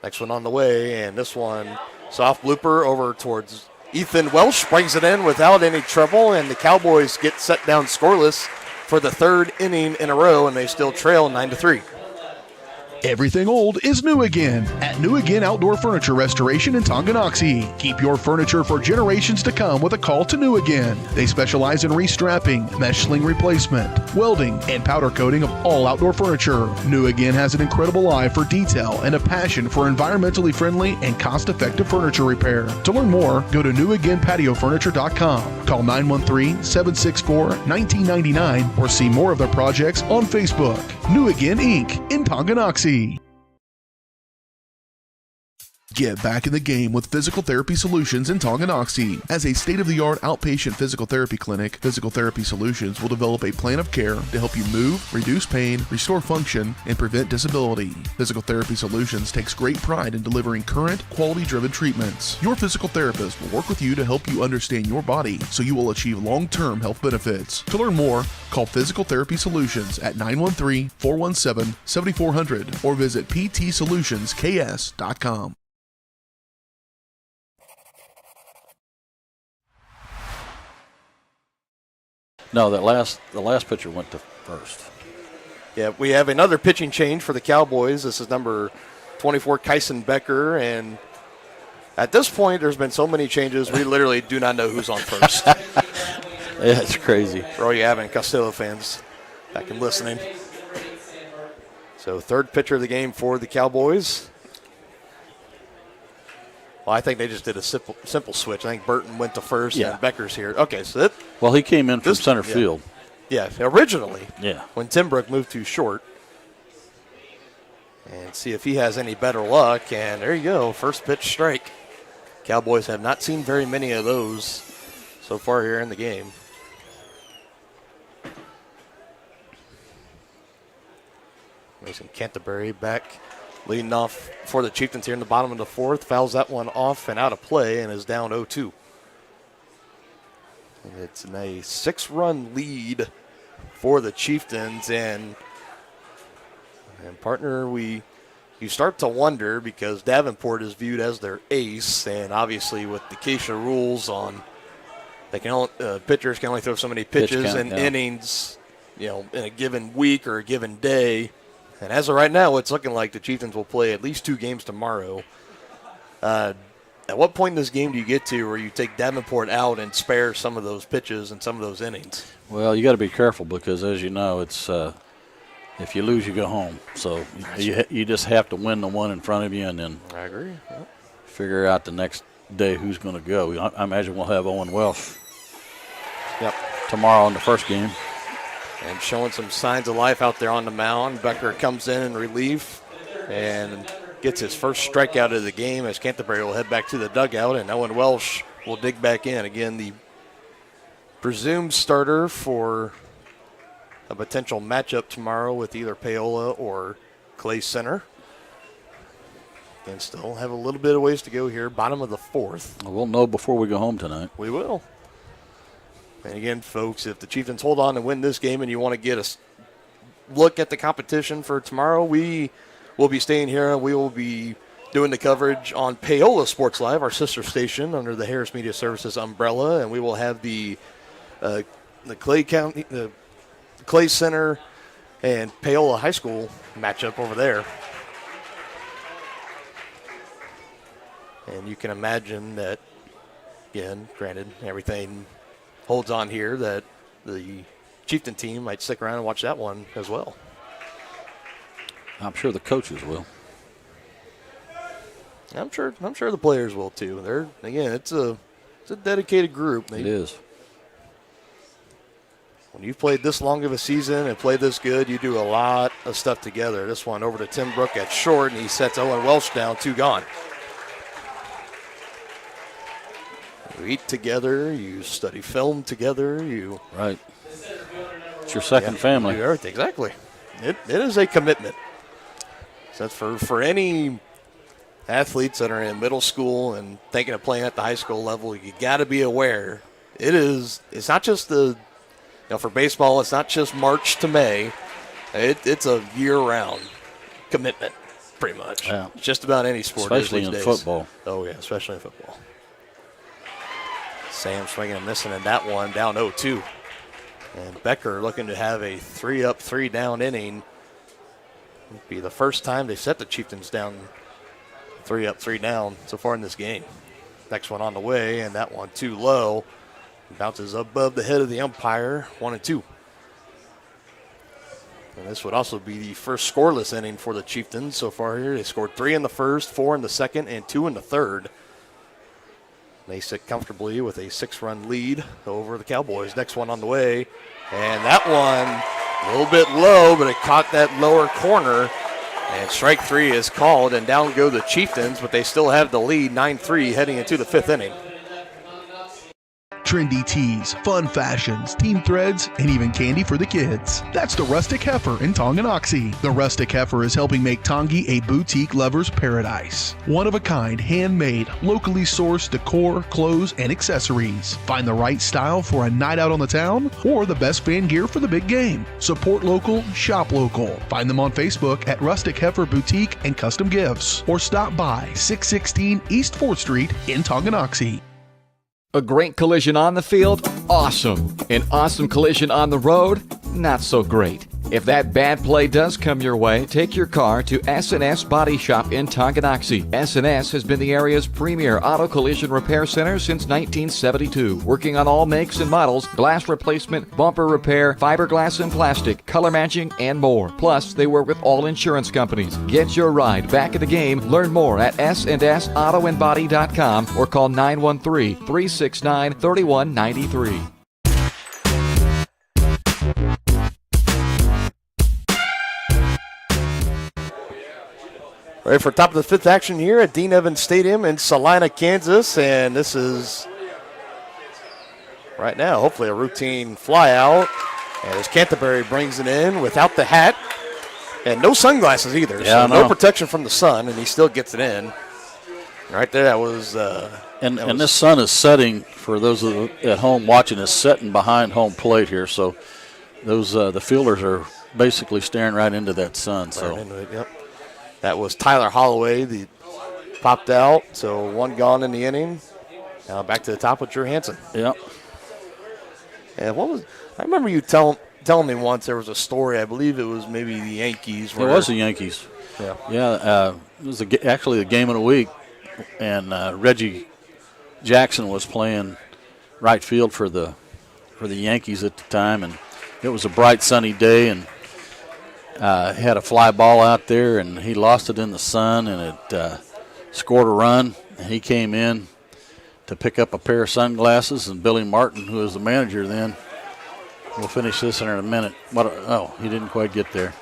Next one on the way, and this one soft blooper over towards Ethan Welsh, brings it in without any trouble, and the Cowboys get set down scoreless for the 3rd inning in a row, and they still trail 9-3. Everything old is new again at New Again Outdoor Furniture Restoration in Tonganoxie. Keep your furniture for generations to come with a call to New Again. They specialize in restrapping, mesh sling replacement, welding, and powder coating of all outdoor furniture. New Again has an incredible eye for detail and a passion for environmentally friendly and cost-effective furniture repair. To learn more, go to newagainpatiofurniture.com. Call 913-764-1999 or see more of their projects on Facebook. New Again Inc. in Tonganoxie. Get back in the game with Physical Therapy Solutions in Tonganoxie. As a state-of-the-art outpatient physical therapy clinic, Physical Therapy Solutions will develop a plan of care to help you move, reduce pain, restore function, and prevent disability. Physical Therapy Solutions takes great pride in delivering current, quality-driven treatments. Your physical therapist will work with you to help you understand your body so you will achieve long-term health benefits. To learn more, call Physical Therapy Solutions at 913-417-7400 or visit ptsolutionsks.com. No, the last pitcher went to first. Yeah, we have another pitching change for the Cowboys. This is number 24, Kyson Becker, and at this point, there's been so many changes, we literally do not know who's on first. Yeah, it's crazy. For all you Abilene Costello fans back and listening. So 3rd pitcher of the game for the Cowboys. Well, I think they just did a simple switch. I think Burton went to first and Becker's here. Okay, so well, he came in from center field. Yeah, originally. Yeah. When Timbrook moved too short. And see if he has any better luck. And there you go, first pitch strike. Cowboys have not seen very many of those so far here in the game. Mason Canterbury back leading off for the Chieftains here in the bottom of the fourth. Fouls that one off and out of play and is down 0-2. And it's in a 6-run lead for the Chieftains. And partner, you start to wonder because Davenport is viewed as their ace, and obviously with the Acacia rules on pitchers can only throw so many pitches and innings, in a given week or a given day. And as of right now, it's looking like the Chieftains will play at least 2 games tomorrow. At what point in this game do you get to where you take Davenport out and spare some of those pitches and some of those innings? Well, you got to be careful because, as you know, it's if you lose, you go home. So you just have to win the one in front of you and then I agree. Figure out the next day who's going to go. I imagine we'll have Owen Welsh tomorrow in the first game. And showing some signs of life out there on the mound. Becker comes in relief and gets his first strikeout of the game as Canterbury will head back to the dugout, and Owen Welsh will dig back in. Again, the presumed starter for a potential matchup tomorrow with either Paola or Clay Center. And still have a little bit of ways to go here, bottom of the fourth. We'll know before we go home tonight. We will. And again, folks, if the Chieftains hold on and win this game and you want to get a look at the competition for tomorrow, we will be staying here and we will be doing the coverage on Paola Sports Live, our sister station under the Harris Media Services umbrella, and we will have the Clay Center and Paola High School matchup over there. And you can imagine that, again, granted, everything holds on here, that the Chieftain team might stick around and watch that one as well. I'm sure the coaches will. I'm sure the players will too. It's a dedicated group. It is. When you've played this long of a season and played this good, you do a lot of stuff together. This one over to Tim Brook at short, and he sets Owen Welsh down, 2 gone. You eat together, you study film together, Right. It's your second family. You do everything, exactly. It is a commitment. So that's for any athletes that are in middle school and thinking of playing at the high school level, you got to be aware. It's not just for baseball, it's not just March to May. It's a year-round commitment, pretty much. Yeah. Just about any sport. Especially in days. football. Oh, yeah, especially in football. Sam swinging and missing in that one, down 0-2. And Becker looking to have a 3-up, 3-down inning. It'd be the first time they set the Chieftains down 3-up, 3-down so far in this game. Next one on the way, and that one too low. Bounces above the head of the umpire, 1-2. And this would also be the first scoreless inning for the Chieftains so far here. They scored 3 in the first, 4 in the second, and 2 in the third. They sit comfortably with a 6-run lead over the Cowboys. Next one on the way. And that one a little bit low, but it caught that lower corner. And strike 3 is called, and down go the Chieftains, but they still have the lead, 9-3, heading into the 5th inning. Trendy tees, fun fashions, team threads, and even candy for the kids. That's the Rustic Heifer in Tonganoxie. The Rustic Heifer is helping make Tongi a boutique lover's paradise. One-of-a-kind, handmade, locally sourced decor, clothes, and accessories. Find the right style for a night out on the town or the best fan gear for the big game. Support local, shop local. Find them on Facebook at Rustic Heifer Boutique and Custom Gifts, or stop by 616 East 4th Street in Tonganoxie. A great collision on the field? Awesome. An awesome collision on the road? Not so great. If that bad play does come your way, take your car to S&S Body Shop in Tonganoxie. S&S has been the area's premier auto collision repair center since 1972, working on all makes and models, glass replacement, bumper repair, fiberglass and plastic, color matching, and more. Plus, they work with all insurance companies. Get your ride back in the game. Learn more at snsautoandbody.com or call 913-369-3193. Ready for top of the fifth action here at Dean Evans Stadium in Salina, Kansas. And this is right now, hopefully a routine fly out. And as Canterbury brings it in without the hat and no sunglasses either. Yeah, so no protection from the sun, and he still gets it in. Right there, that was. And this sun is setting, for those at home watching, is setting behind home plate here. So those the fielders are basically staring right into that sun. So. Right into it, yep. That was Tyler Holloway. The popped out, so one gone in the inning. Now back to the top with Drew Hansen. Yep. And I remember you telling me once there was a story. I believe it was maybe the Yankees. It was the Yankees. Yeah. Yeah. It was actually the game of the week, and Reggie Jackson was playing right field for the Yankees at the time, and it was a bright sunny day, and had a fly ball out there, and he lost it in the sun, and it scored a run. And he came in to pick up a pair of sunglasses, and Billy Martin, who was the manager then, we'll finish this in a minute. He didn't quite get there.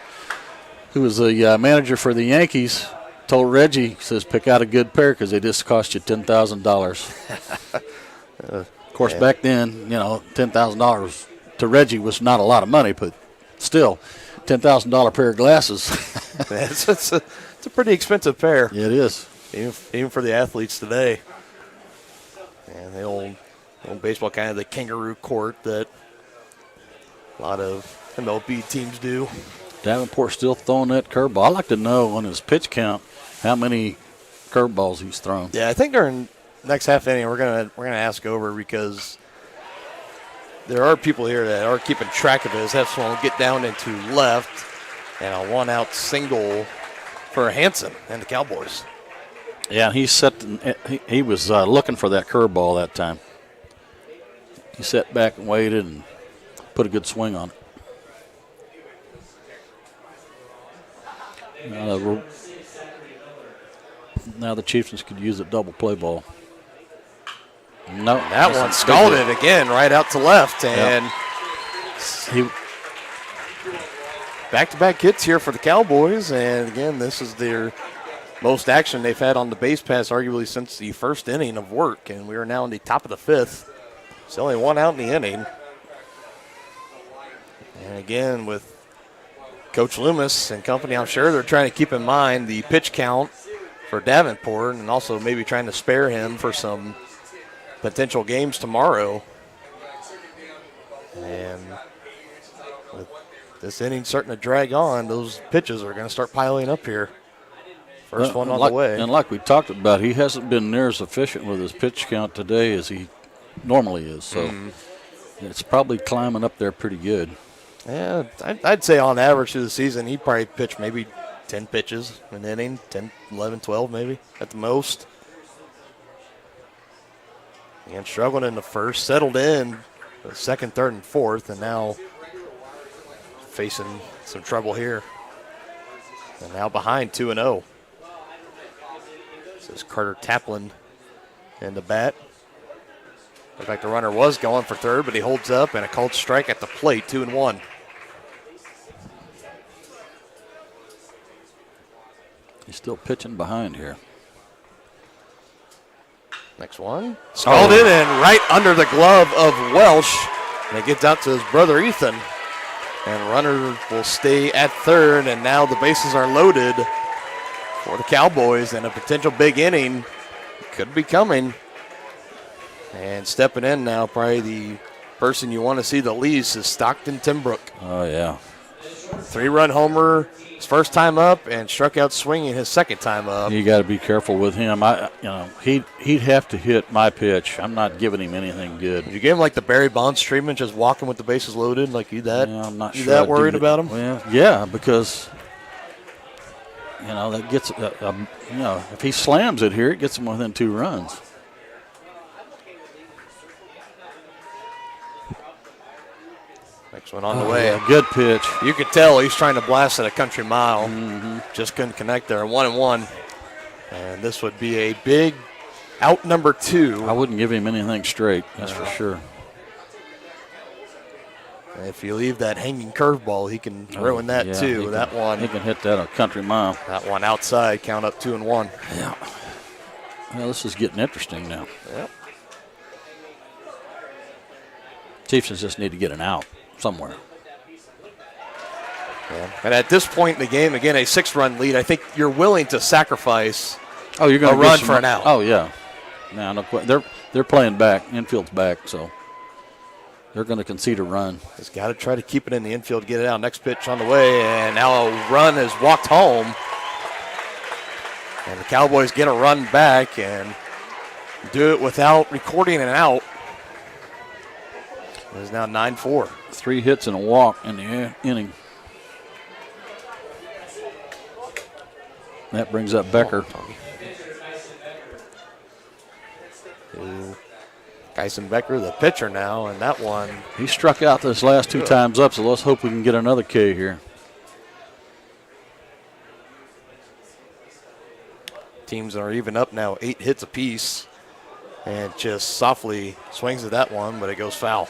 Who was the manager for the Yankees, told Reggie, says, pick out a good pair because they just cost you $10,000. Of course, back then, $10,000 to Reggie was not a lot of money, but still, $10,000 pair of glasses. it's a pretty expensive pair. Yeah, it is. Even for the athletes today. And the old baseball, kind of the kangaroo court that a lot of MLB teams do. Davenport still throwing that curveball. I'd like to know on his pitch count how many curveballs he's thrown. Yeah, I think during next half inning we're gonna ask over, because there are people here that are keeping track of this. Have someone get down into left, and a one-out single for Hansen and the Cowboys. Yeah, he was looking for that curveball that time. He sat back and waited and put a good swing on it. Now the Chieftains could use a double play ball. No, that one scalded again right out to left, and he back-to-back hits here for the Cowboys. And again, this is their most action they've had on the base pass, arguably since the first inning of work. And we are now in the top of the fifth. It's only one out in the inning. And again, with Coach Loomis and company, I'm sure they're trying to keep in mind the pitch count for Davenport, and also maybe trying to spare him for some potential games tomorrow. And with this inning starting to drag on, those pitches are going to start piling up here. First one on the way. And like we talked about, he hasn't been near as efficient with his pitch count today as he normally is. So it's probably climbing up there pretty good. Yeah, I'd say on average through the season, he probably pitched maybe 10 pitches an inning, 10, 11, 12 maybe at the most. And struggling in the first, settled in the second, third, and fourth, and now facing some trouble here. And now behind 2-0. This is Carter Taplin in the bat. In fact, the runner was going for third, but he holds up, and a called strike at the plate, 2-1. He's still pitching behind here. Next one. Scalded and right under the glove of Welsh. And it gets out to his brother Ethan. And runner will stay at third, and now the bases are loaded for the Cowboys, and a potential big inning could be coming. And stepping in now, probably the person you want to see the least is Stockton Timbrook. Oh, yeah. 3-run homer his first time up, and struck out swinging his second time up. You got to be careful with him. He'd have to hit my pitch. I'm not giving him anything good. You gave him like the Barry Bonds treatment, just walking with the bases loaded, like you that? Yeah, I'm not you sure. that worried about him? Well, yeah, because that gets if he slams it here, it gets him within 2 runs. Next one on the way. Yeah, good pitch. You could tell he's trying to blast at a country mile. Just couldn't connect there. 1-1. And this would be a big out number 2. I wouldn't give him anything straight, that's for sure. If you leave that hanging curveball, he can ruin that too. That one. He can hit that a country mile. That one outside, count up 2-1. Yeah. Well, this is getting interesting now. Yep. Chieftains just need to get an out somewhere. Yeah. And at this point in the game, again, a 6-run lead, I think you're willing to sacrifice you're going a run for an out. Oh, yeah. No, they're playing back. Infield's back, so they're going to concede a run. Just got to try to keep it in the infield, get it out. Next pitch on the way, and now a run has walked home. And the Cowboys get a run back and do it without recording an out. It is now 9-4. 3 hits and a walk in the inning. That brings up Becker. Kyson Becker, the pitcher now, and that one. He struck out this last 2 times up, so let's hope we can get another K here. Teams are even up now, 8 hits apiece, and just softly swings at that one, but it goes foul.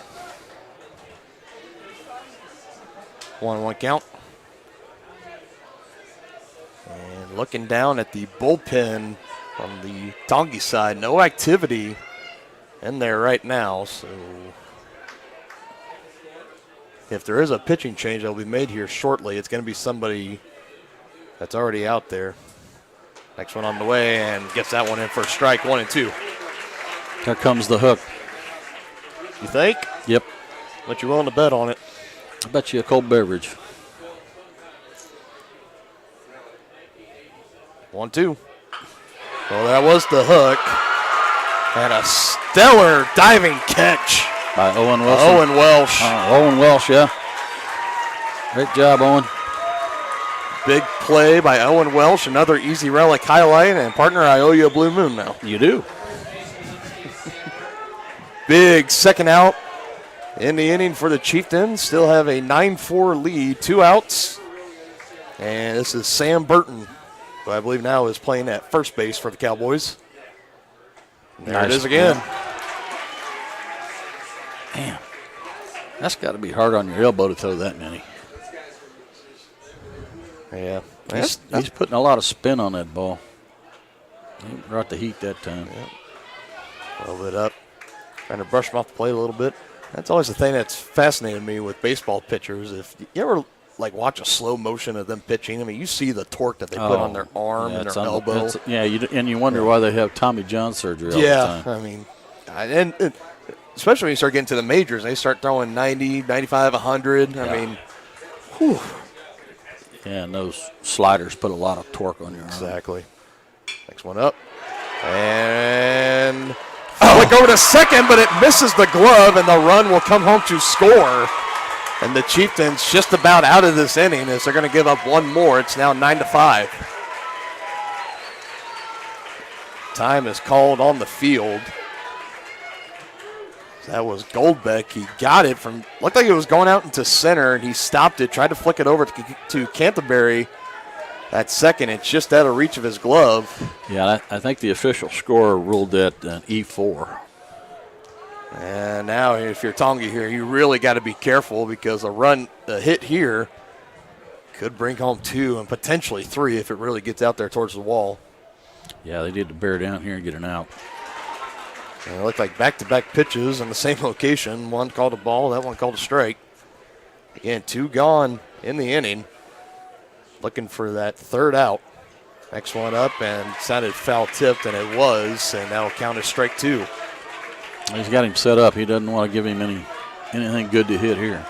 1-1 count. And looking down at the bullpen on the Tonganoxie side, no activity in there right now, so if there is a pitching change that will be made here shortly, it's going to be somebody that's already out there. Next one on the way, and gets that one in for a strike, 1-2. Here comes the hook. You think? Yep. What you willing to bet on it? I bet you a cold beverage. 1-2. Well, that was the hook. And a stellar diving catch by Owen Wilson. Owen Welsh. Owen Welsh, yeah. Great job, Owen. Big play by Owen Welsh. Another Easy Relic highlight. And partner, I owe you a blue moon now. You do. Big second out in the inning for the Chieftains. Still have a 9-4 lead, 2 outs. And this is Sam Burton, who I believe now is playing at first base for the Cowboys. There it is again. Man, that's got to be hard on your elbow to throw that many. Yeah. He's putting a lot of spin on that ball. He brought the heat that time. Yep. A little bit up. Trying to brush him off the plate a little bit. That's always the thing that's fascinated me with baseball pitchers. If you ever watch a slow motion of them pitching, I mean, you see the torque that they put on their arm and their elbow. And you wonder why they have Tommy John surgery all the time. I mean, and especially when you start getting to the majors, they start throwing 90, 95, 100. I mean, whew. Yeah, and those sliders put a lot of torque on your arm. Exactly. Next one up. And flick over to second, but it misses the glove, and the run will come home to score. And the Chieftains just about out of this inning as they're going to give up one more. It's now 9-5. Time is called on the field. That was Goldbeck. He got it from, looked like it was going out into center, and he stopped it, tried to flick it over to Canterbury at second. It's just out of reach of his glove. Yeah, I think the official score ruled that an E4. And now if you're Tonga here, you really got to be careful because a hit here could bring home 2 and potentially 3 if it really gets out there towards the wall. Yeah, they need to bear down here and get an out. And it looked like back-to-back pitches in the same location. One called a ball, that one called a strike. Again, 2 gone in the inning. Looking for that third out. Next one up and sounded foul-tipped, and it was, and that'll count as strike 2. He's got him set up. He doesn't want to give him anything good to hit here.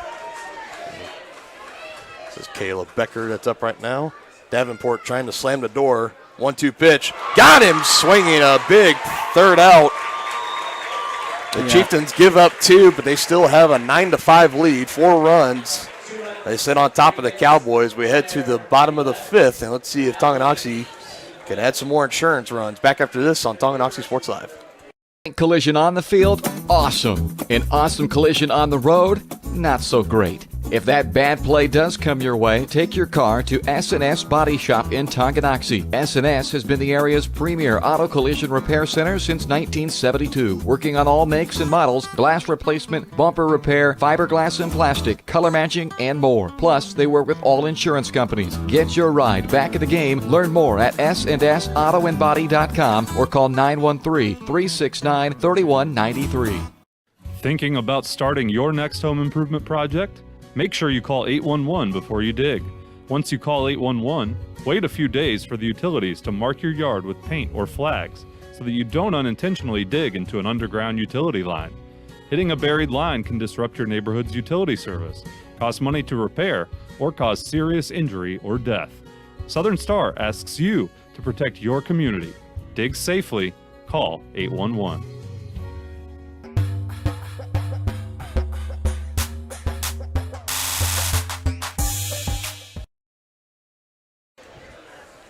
This is Caleb Becker that's up right now. Davenport trying to slam the door. 1-2 pitch. Got him swinging a big third out. The Chieftains give up 2, but they still have a 9-5 lead, 4 runs. They sit on top of the Cowboys. We head to the bottom of the 5th, and let's see if Tonganoxie can add some more insurance runs. Back after this on Tonganoxie Sports Live. Collision on the field, awesome. An awesome collision on the road, not so great. If that bad play does come your way, take your car to S&S Body Shop in Tonganoxie. S&S has been the area's premier auto collision repair center since 1972, working on all makes and models, glass replacement, bumper repair, fiberglass and plastic, color matching, and more. Plus, they work with all insurance companies. Get your ride back in the game. Learn more at snsautoandbody.com or call 913-369-3193. Thinking about starting your next home improvement project? Make sure you call 811 before you dig. Once you call 811, wait a few days for the utilities to mark your yard with paint or flags so that you don't unintentionally dig into an underground utility line. Hitting a buried line can disrupt your neighborhood's utility service, cost money to repair, or cause serious injury or death. Southern Star asks you to protect your community. Dig safely. Call 811.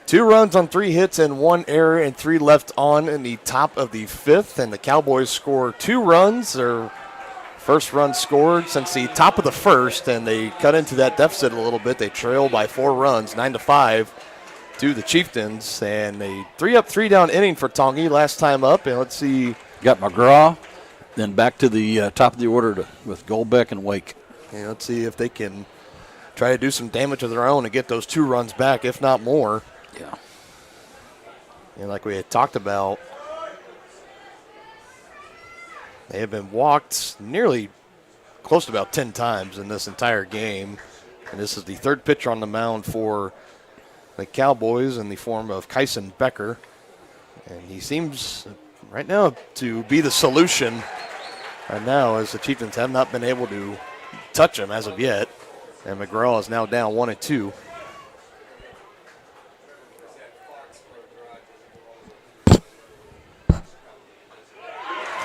Two runs on 3 hits and 1 error and 3 left on in the top of the 5th. And the Cowboys score 2 runs. Their first run scored since the top of the 1st, and they cut into that deficit a little bit. They trail by 4 runs, 9-5 to the Chieftains. And a 3-up, 3-down inning for Tongi last time up. And let's see. Got McGraw, then back to the top of the order with Goldbeck and Wake. And let's see if they can try to do some damage of their own and get those 2 runs back, if not more. Yeah. And like we had talked about, they have been walked nearly close to about 10 times in this entire game. And this is the 3rd pitcher on the mound for the Cowboys in the form of Kyson Becker. And he seems right now to be the solution right now, as the Chieftains have not been able to touch him as of yet. And McGraw is now down 1-2.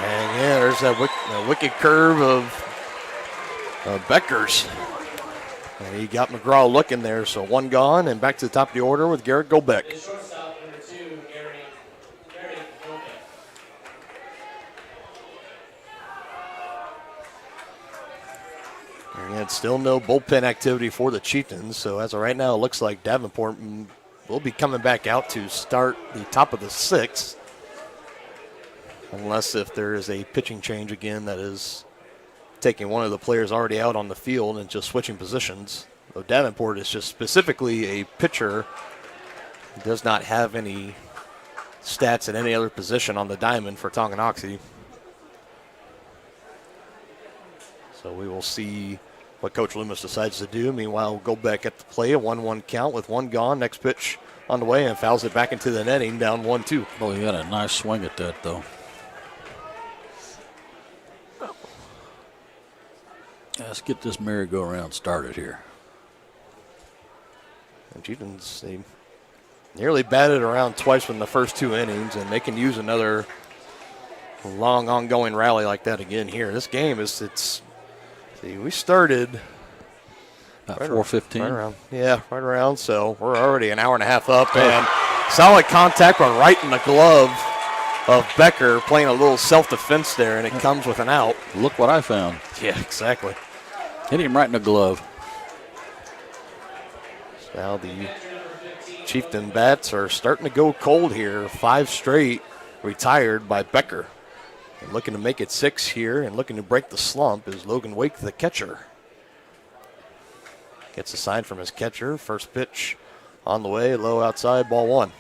And yeah, there's that wicked curve of Becker's. And he got McGraw looking there, so 1 gone, and back to the top of the order with Garrett Goldbeck. And still no bullpen activity for the Chieftains, so as of right now, it looks like Davenport will be coming back out to start the top of the 6th. Unless if there is a pitching change again that is taking one of the players already out on the field and just switching positions. Though Davenport is just specifically a pitcher. He does not have any stats at any other position on the diamond for Tonganoxie. So we will see what Coach Loomis decides to do. Meanwhile, we'll go back at the play, a 1-1 count with 1 gone. Next pitch on the way, and fouls it back into the netting, down 1-2. Well, he got a nice swing at that, though. Let's get this merry-go-round started here. And Chieftains, they nearly batted around twice in the first 2 innings, and they can use another long, ongoing rally like that again here. This game we started about 4:15. Right around. So we're already an hour and a half up, and solid contact, but right in the glove of Becker, playing a little self-defense there, and it comes with an out. Look what I found. Yeah, exactly. Hit him right in the glove. So now the Chieftain bats are starting to go cold here. 5 straight retired by Becker. And looking to make it 6 here and looking to break the slump is Logan Wake, the catcher. Gets a sign from his catcher. First pitch on the way, low outside, ball 1.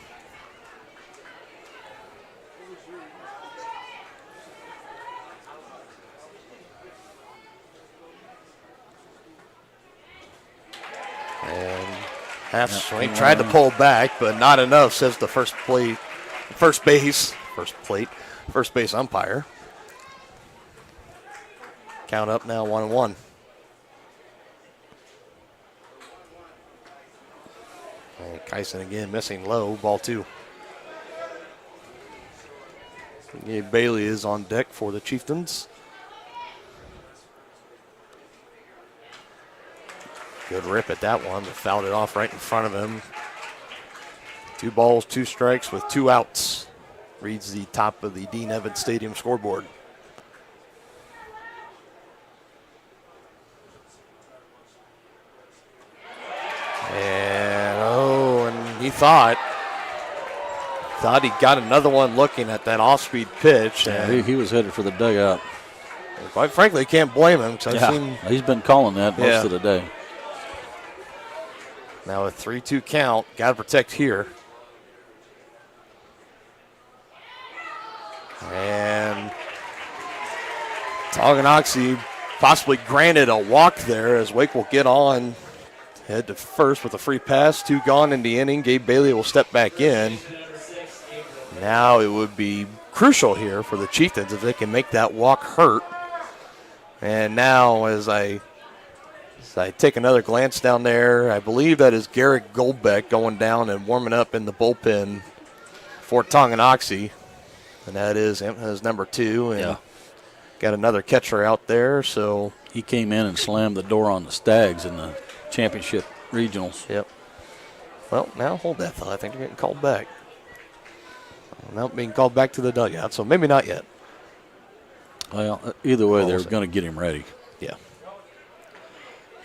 And half swing, tried to pull back, but not enough, says the first base umpire. Count up now, 1-1. And Kyson again missing low, ball 2. Gabe Bailey is on deck for the Chieftains. Good rip at that one, but fouled it off right in front of him. 2 balls, 2 strikes with 2 outs. Reads the top of the Dean Evans Stadium scoreboard. he thought he got another one looking at that off-speed pitch. And He was headed for the dugout. Quite frankly, can't blame him. 'Cause I've seen, he's been calling that most of the day. now a 3-2 count. Got to protect here. And Tonganoxie possibly granted a walk there as Wake will get on. Head to first with a free pass. 2 gone in the inning. Gabe Bailey will step back in. Now it would be crucial here for the Chieftains if they can make that walk hurt. And now as I take another glance down there, I believe that is Garrett Goldbeck going down and warming up in the bullpen for Tonganoxie. And that is number 2. And got another catcher out there. So he came in and slammed the door on the Stags in the championship regionals. Yep. Well, now hold that thought. I think they're getting called back. Now being called back to the dugout, so maybe not yet. Well, either way, they're going to get him ready. Yeah.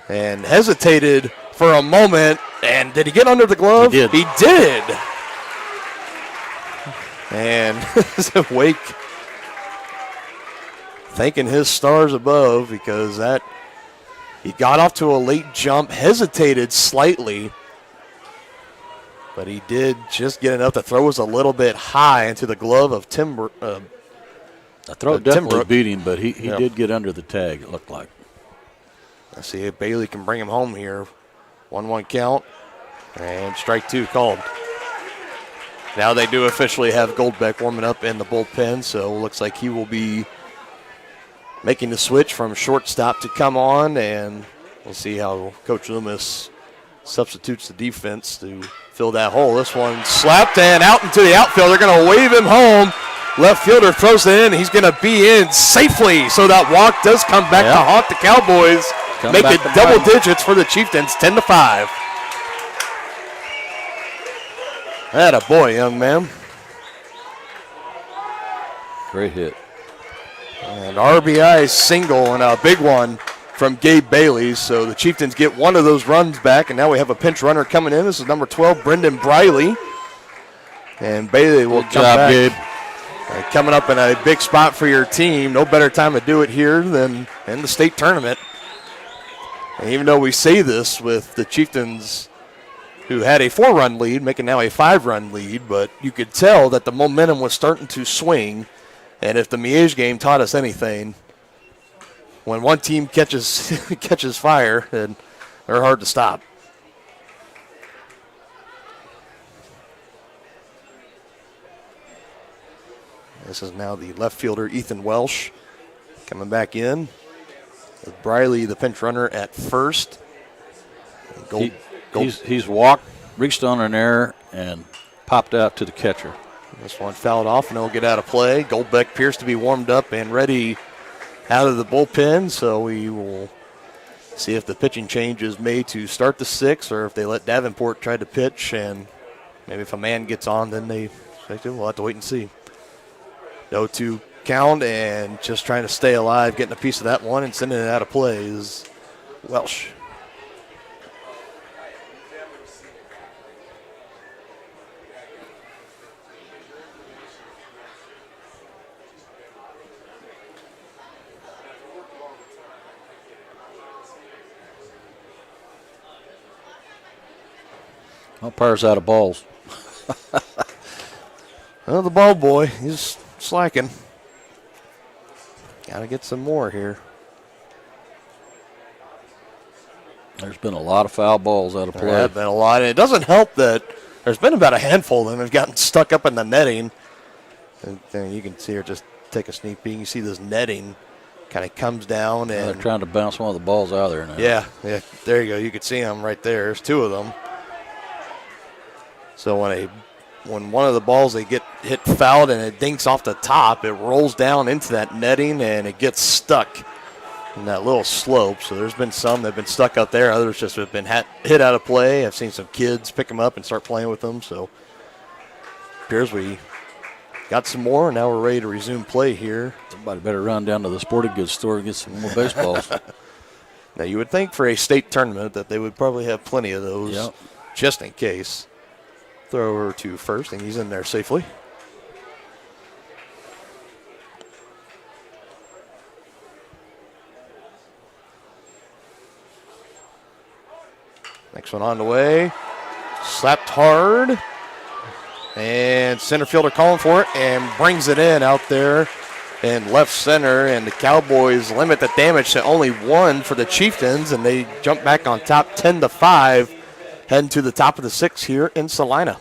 And hesitated for a moment, and did he get under the glove? He did. He did. And Wake thanking his stars above because he got off to a late jump, hesitated slightly, but he did just get enough. The throw was a little bit high into the glove of Timber. The throw definitely beat him, but he did get under the tag, it looked like. Let's see if Bailey can bring him home here. 1-1 count, and strike 2 called. Now they do officially have Goldbeck warming up in the bullpen, so looks like he will be making the switch from shortstop to come on, and we'll see how Coach Loomis substitutes the defense to fill that hole. This one slapped and out into the outfield. They're going to wave him home. Left fielder throws it in. He's going to be in safely, so that walk does come back to haunt the Cowboys. Make it double digits for the Chieftains, 10-5. Atta boy, young man. Great hit. And RBI single and a big one from Gabe Bailey. So the Chieftains get one of those runs back, and now we have a pinch runner coming in. This is number 12, Brendan Briley. And Bailey will come back. Gabe. Coming up in a big spot for your team. No better time to do it here than in the state tournament. And even though we say this with the Chieftains, who had a 4-run lead, making now a 5-run lead, but you could tell that the momentum was starting to swing. And if the Miege game taught us anything, when one team catches fire, then they're hard to stop. This is now the left fielder, Ethan Welsh, coming back in. With Briley, the pinch runner, at first. He's walked, reached on an error, and popped out to the catcher. This one fouled off, and it'll get out of play. Goldbeck appears to be warmed up and ready out of the bullpen, so we will see if the pitching change is made to start the 6th or if they let Davenport try to pitch, and maybe if a man gets on, then we'll have to wait and see. 0-2 count, and just trying to stay alive, getting a piece of that one and sending it out of play is Welsh. Umpire's out of balls. Well, the ball boy, he's slacking. Got to get some more here. There's been a lot of foul balls out of play. There have been a lot. And it doesn't help that there's been about a handful of them have gotten stuck up in the netting. And you can see her just take a sneak peek. You see this netting kind of comes down. And they're trying to bounce one of the balls out of there now. Yeah, there you go. You can see them right there. There's 2 of them. So when one of the balls they get hit fouled and it dinks off the top, it rolls down into that netting and it gets stuck in that little slope. So there's been some that have been stuck out there. Others just have been hit out of play. I've seen some kids pick them up and start playing with them. So appears we got some more, and now we're ready to resume play here. Somebody better run down to the sporting goods store and get some more baseballs. Now you would think for a state tournament that they would probably have plenty of those just in case. Throw over to first, and he's in there safely. Next one on the way. Slapped hard. And center fielder calling for it and brings it in out there in left center. And the Cowboys limit the damage to only 1 for the Chieftains, and they jump back on top 10-5, heading to the top of the 6th here in Salina.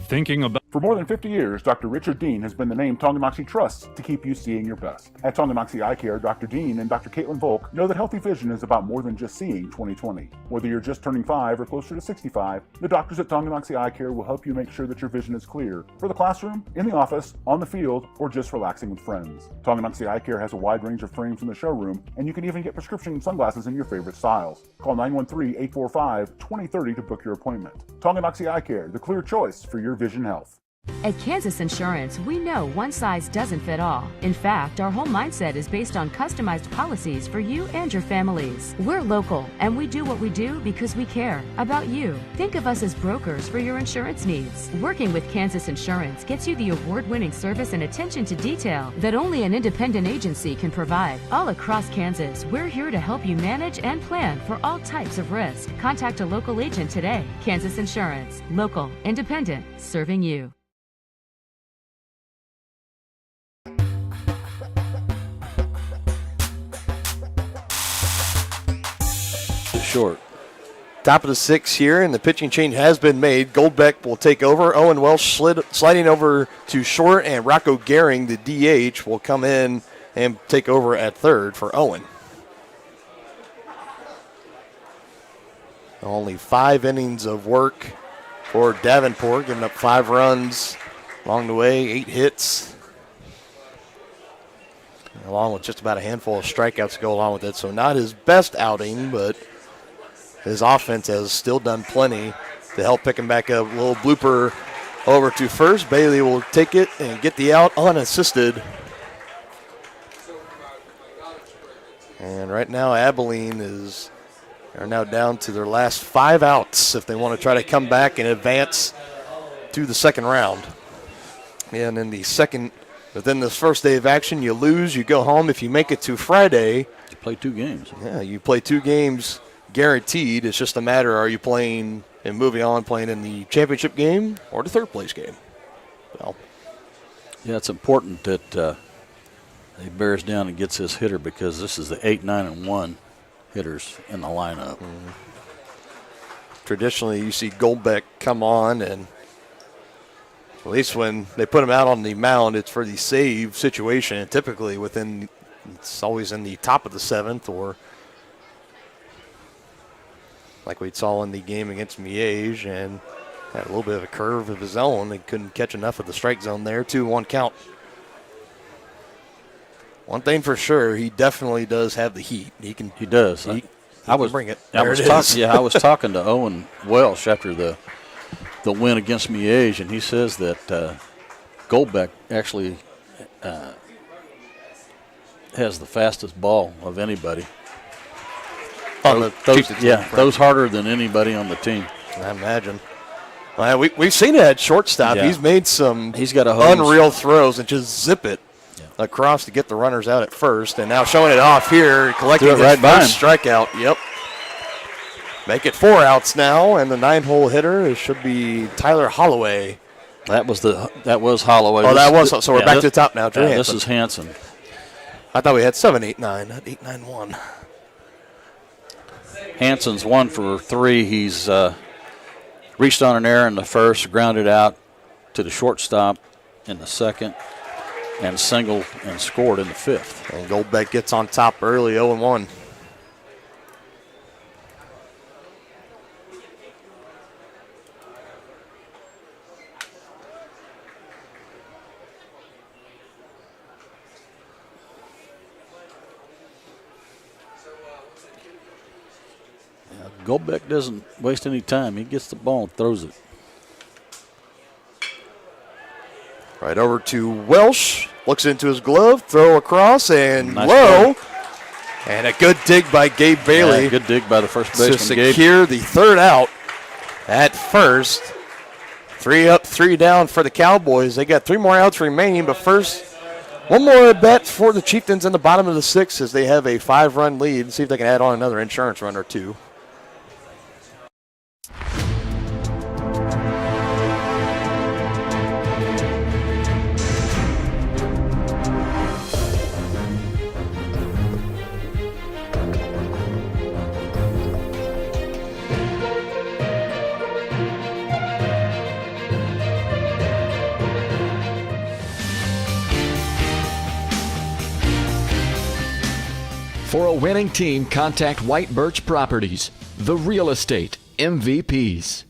Thinking about. For more than 50 years, Dr. Richard Dean has been the name Tonganoxie trusts to keep you seeing your best. At Tonganoxie Eye Care, Dr. Dean and Dr. Caitlin Volk know that healthy vision is about more than just seeing 20/20. Whether you're just turning 5 or closer to 65, the doctors at Tonganoxie Eye Care will help you make sure that your vision is clear for the classroom, in the office, on the field, or just relaxing with friends. Tonganoxie Eye Care has a wide range of frames in the showroom, and you can even get prescription sunglasses in your favorite styles. Call 913-845-2030 to book your appointment. Tonganoxie Eye Care, the clear choice for your vision health. At Kansas Insurance, we know one size doesn't fit all. In fact, our whole mindset is based on customized policies for you and your families. We're local, and we do what we do because we care about you. Think of us as brokers for your insurance needs. Working with Kansas Insurance gets you the award-winning service and attention to detail that only an independent agency can provide. All across Kansas, we're here to help you manage and plan for all types of risk. Contact a local agent today. Kansas Insurance. Local, independent, serving you. Short. Top of the 6th here, and the pitching change has been made. Goldbeck will take over. Owen Welsh sliding over to short, and Rocco Gehring, the DH, will come in and take over at third for Owen. Only 5 innings of work for Davenport, giving up 5 runs along the way, 8 hits, along with just about a handful of strikeouts to go along with it. So not his best outing, but his offense has still done plenty to help pick him back up. A little blooper over to first. Bailey will take it and get the out unassisted. And right now Abilene are now down to their last 5 outs if they want to try to come back and advance to the second round. And in the second, within this first day of action, you lose, you go home. If you make it to Friday, you play 2 games. Yeah, you play 2 games guaranteed. It's just a matter, are you playing and moving on, playing in the championship game or the third place game? Well, yeah, it's important that he bears down and gets his hitter, because this is the 8, 9, and 1 hitters in the lineup. Mm-hmm. Traditionally, you see Goldbeck come on, and at least when they put him out on the mound, it's for the save situation, and typically it's always in the top of the 7th, or like we saw in the game against Miege, and had a little bit of a curve of his own. They couldn't catch enough of the strike zone there. 2-1 count. One thing for sure, he definitely does have the heat. He does. He can bring it. I was talking to Owen Welsh after the win against Miege, and he says that Goldbeck actually has the fastest ball of anybody. Throws harder than anybody on the team. I imagine. Well, we've seen it at shortstop. Yeah. He's made some unreal throws and just zip it across to get the runners out at first. And now showing it off here, collecting his first strikeout. Yep. Make it 4 outs now, and the 9-hole hitter should be Tyler Holloway. That was Holloway. Oh, so we're back to the top now. This is Hanson. I thought we had 7, 8, 9, not 8, 9, 1. Hanson's 1 for 3. He's reached on an error in the first, grounded out to the shortstop in the second, and singled and scored in the 5th. And Goldbeck gets on top early, 0-1. Goldbeck doesn't waste any time. He gets the ball and throws it. Right over to Welsh. Looks into his glove, throw across, and low. And a good dig by Gabe Bailey. Yeah, good dig by the first baseman, to secure the 3rd out at first. 3 up, 3 down for the Cowboys. They got 3 more outs remaining, but first, one more at bat for the Chieftains in the bottom of the 6th as they have a 5-run lead. See if they can add on another insurance run or 2. For a winning team, contact White Birch Properties, the real estate MVPs.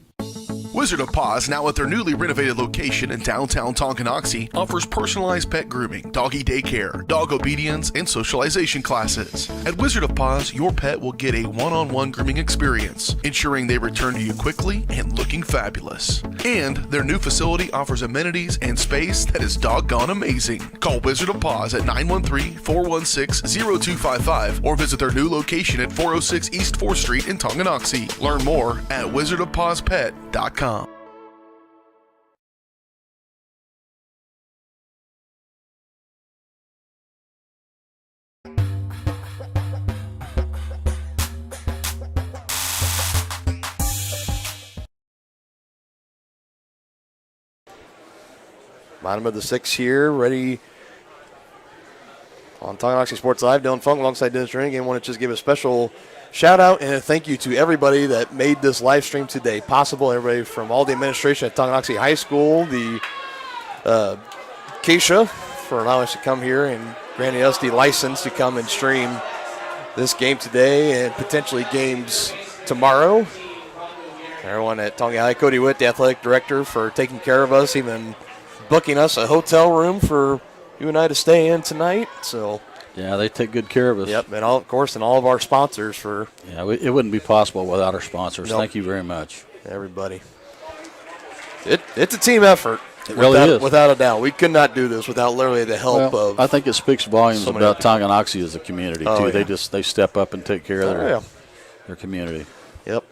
Wizard of Paws, now at their newly renovated location in downtown Tonganoxie, offers personalized pet grooming, doggy daycare, dog obedience, and socialization classes. At Wizard of Paws, your pet will get a one-on-one grooming experience, ensuring they return to you quickly and looking fabulous. And their new facility offers amenities and space that is doggone amazing. Call Wizard of Paws at 913-416-0255 or visit their new location at 406 East 4th Street in Tonganoxie. Learn more at wizardofpawspet.com. Bottom of the 6th here, ready on Tonganoxie Sports Live. Dylan Funk alongside Dennis Jernigan. Want to just give a special shout out and a thank you to everybody that made this live stream today possible. Everybody from all the administration at Tonganoxie High School, the Keisha for allowing us to come here and granting us the license to come and stream this game today and potentially games tomorrow. Everyone at Tonga High, Cody Witt, the athletic director, for taking care of us, even booking us a hotel room for you and I to stay in tonight. So yeah, they take good care of us. Yep, and all, of course, and all of our sponsors for. Yeah, it wouldn't be possible without our sponsors. Nope. Thank you very much, everybody. It's a team effort. It really is, without a doubt. We could not do this without literally the help of. I think it speaks volumes about Tonganoxie as a community too. Yeah. They step up and take care of their community. Yep.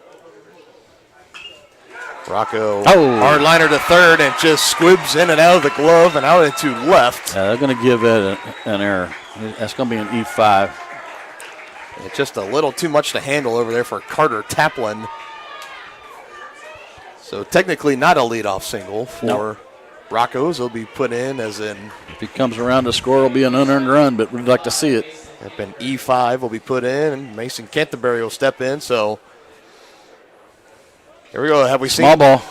Rocco, hard liner to third, and just squibs in and out of the glove and out into left. Yeah, they're going to give it an error. That's going to be an E5. It's just a little too much to handle over there for Carter Taplin. So technically not a leadoff single for Rocco's. He'll be put in as in. If he comes around to score, it'll be an unearned run, but we'd like to see it. Yep, an E5 will be put in, and Mason Canterbury will step in. So here we go. Have we seen small ball?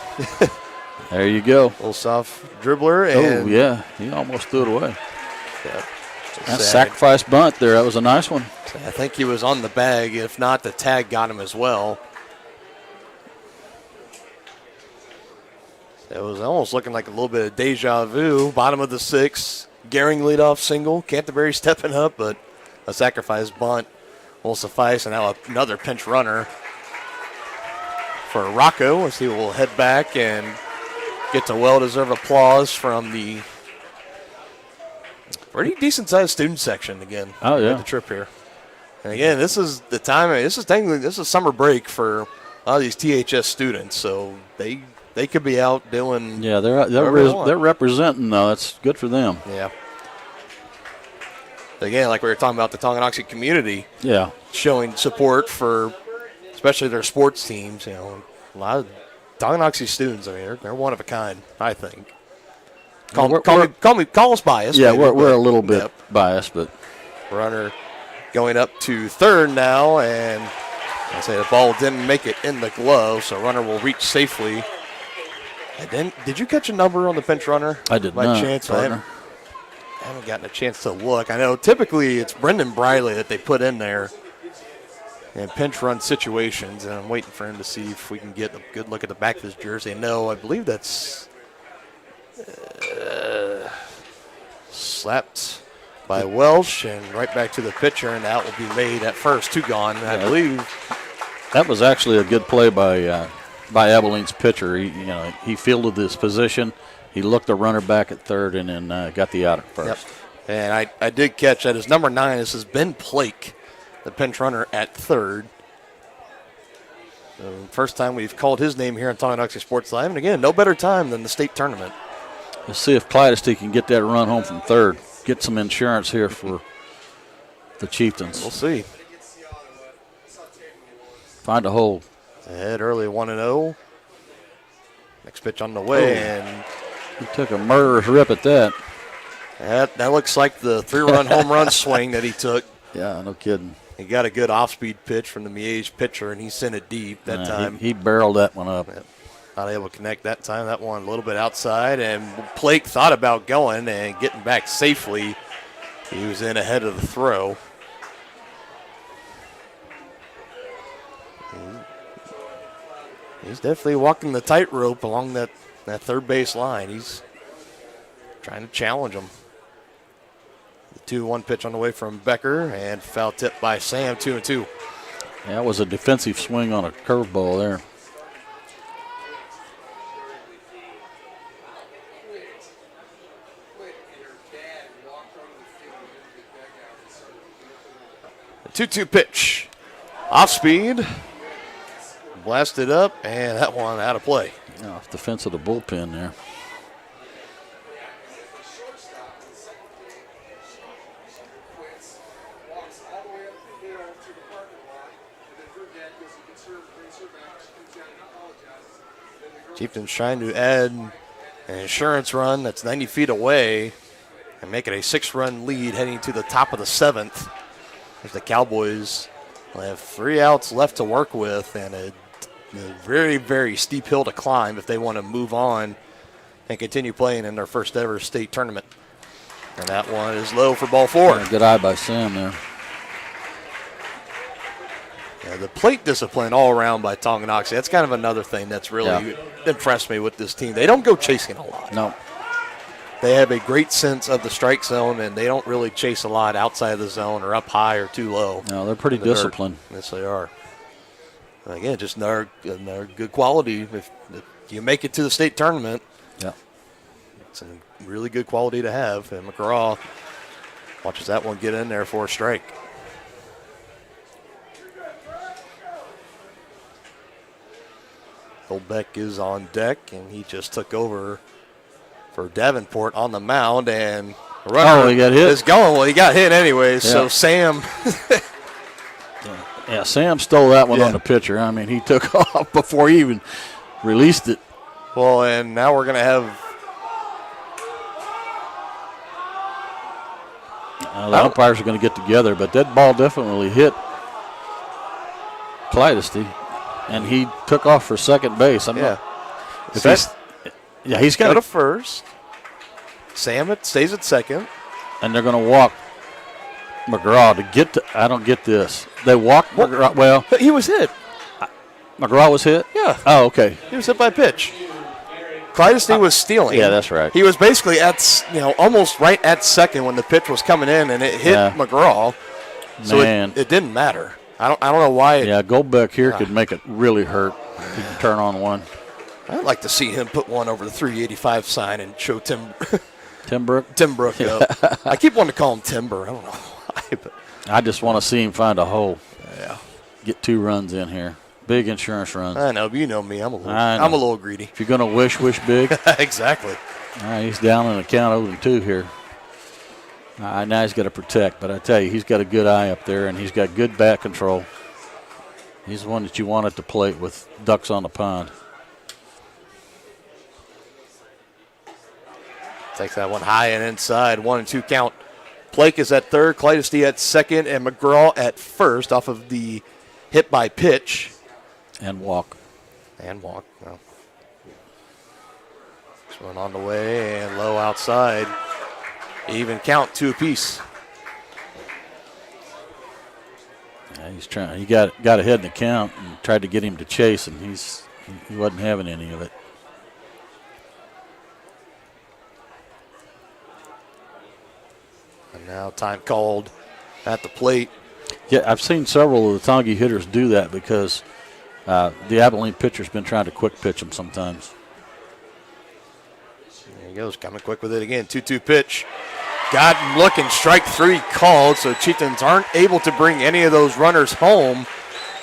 There you go. Little soft dribbler. And yeah, he almost threw it away. Yeah, that sacrifice bunt there. That was a nice one. I think he was on the bag. If not, the tag got him as well. It was almost looking like a little bit of deja vu. Bottom of the 6th. Gehring leadoff single. Canterbury stepping up, but a sacrifice bunt will suffice. And now another pinch runner for Rocco. Let's see, we'll head back and get to well-deserved applause from the pretty decent-sized student section again. Oh, yeah. The trip here. And again, this is the time. This is summer break for a lot of these THS students, so they could be out doing. Yeah, they're representing though. That's good for them. Yeah. Again, like we were talking about the Tonganoxie community. Yeah. Showing support for, especially their sports teams. You know, a lot of Tonganoxie students. I mean, they're one of a kind. I think. Call us biased. Yeah, we're a little bit biased, but runner going up to third now, and I say the ball didn't make it in the glove, so runner will reach safely. And then, did you catch a number on the pinch runner? I did by not. Chance? I haven't gotten a chance to look. I know typically it's Brendan Briley that they put in there in pinch run situations, and I'm waiting for him to see if we can get a good look at the back of his jersey. No, I believe that's slapped by Welsh, and right back to the pitcher, and that will be made at first. 2 gone, I believe. That was actually a good play by Abilene's pitcher. He fielded this position. He looked the runner back at third, and then got the out at first. Yep. And I did catch that as number 9. This is Ben Plake, the pinch runner at third. First time we've called his name here on Tonganoxie Sports Live. And again, no better time than the state tournament. Let's see if Clydesdale can get that run home from third. Get some insurance here for the Chieftains. We'll see. Find a hole. Ahead early 1-0. Next pitch on the way, and he took a murderous rip at that. That looks like the 3-run home run swing that he took. Yeah, no kidding. He got a good off-speed pitch from the Miege pitcher, and he sent it deep that time. He barreled that one up. Not able to connect that time. That one a little bit outside, and Blake thought about going and getting back safely. He was in ahead of the throw. He's definitely walking the tightrope along that third base line. He's trying to challenge him. The 2-1 pitch on the way from Becker, and foul tip by Sam, 2-2. That was a defensive swing on a curveball there. The 2-2 pitch. Off speed. Blasted up, and that one out of play. Off the fence of the bullpen there. Chieftains trying to add an insurance run that's 90 feet away and make it a 6-run lead heading to the top of the 7th. As the Cowboys will have 3 outs left to work with and a very, very steep hill to climb if they want to move on and continue playing in their first ever state tournament. And that one is low for ball 4. Good eye by Sam there. Yeah, the plate discipline all around by Tonganoxie. That's kind of another thing that's really impressed me with this team. They don't go chasing a lot. No. They have a great sense of the strike zone, and they don't really chase a lot outside of the zone or up high or too low. No, they're pretty disciplined. Yes, they are. Again, just another good quality. If you make it to the state tournament, it's a really good quality to have. And McGraw watches that one get in there for a strike. Goldbeck is on deck, and he just took over for Davenport on the mound, and the runner he got hit. is going. Well, he got hit anyways, so Sam. Yeah, Sam stole that one on the pitcher. I mean, he took off before he even released it. Well, and now we're going to have. The umpires are going to get together, but that ball definitely hit Clydesdale, and he took off for second base. He's got go to first. Sam stays at second. And they're going to walk McGraw to get to. I don't get this. They walked McGraw. Well, he was hit. McGraw was hit? Yeah. Oh, okay. He was hit by pitch. Clydesdale was stealing. Yeah, that's right. He was basically almost right at second when the pitch was coming in, and it hit McGraw. So it didn't matter. I don't know why. Goldbeck here could make it really hurt. He can turn on one. I'd like to see him put one over the 385 sign and show Tim Brook. I keep wanting to call him Timber. I don't know why, but I just want to see him find a hole. Yeah. Get 2 runs in here. Big insurance runs. I know, but you know me. I'm a little greedy. If you're going to wish big. Exactly. All right, he's down in the count 0-2 here. Now he's got to protect, but I tell you, he's got a good eye up there, and he's got good bat control. He's the one that you want at the plate with ducks on the pond. Takes that one high and inside. 1-2 count. Blake is at third, Clydesdale at second, and McGraw at first off of the hit by pitch. And walk. No. This one on the way and low outside. Even count, 2 apiece. Yeah, he's trying. He got ahead in the count and tried to get him to chase, and he wasn't having any of it. And now time called at the plate. Yeah, I've seen several of the Tongi hitters do that because the Abilene pitcher's been trying to quick pitch them sometimes. There he goes, coming quick with it again. 2-2 pitch. Got him looking, strike 3 called, so Chieftains aren't able to bring any of those runners home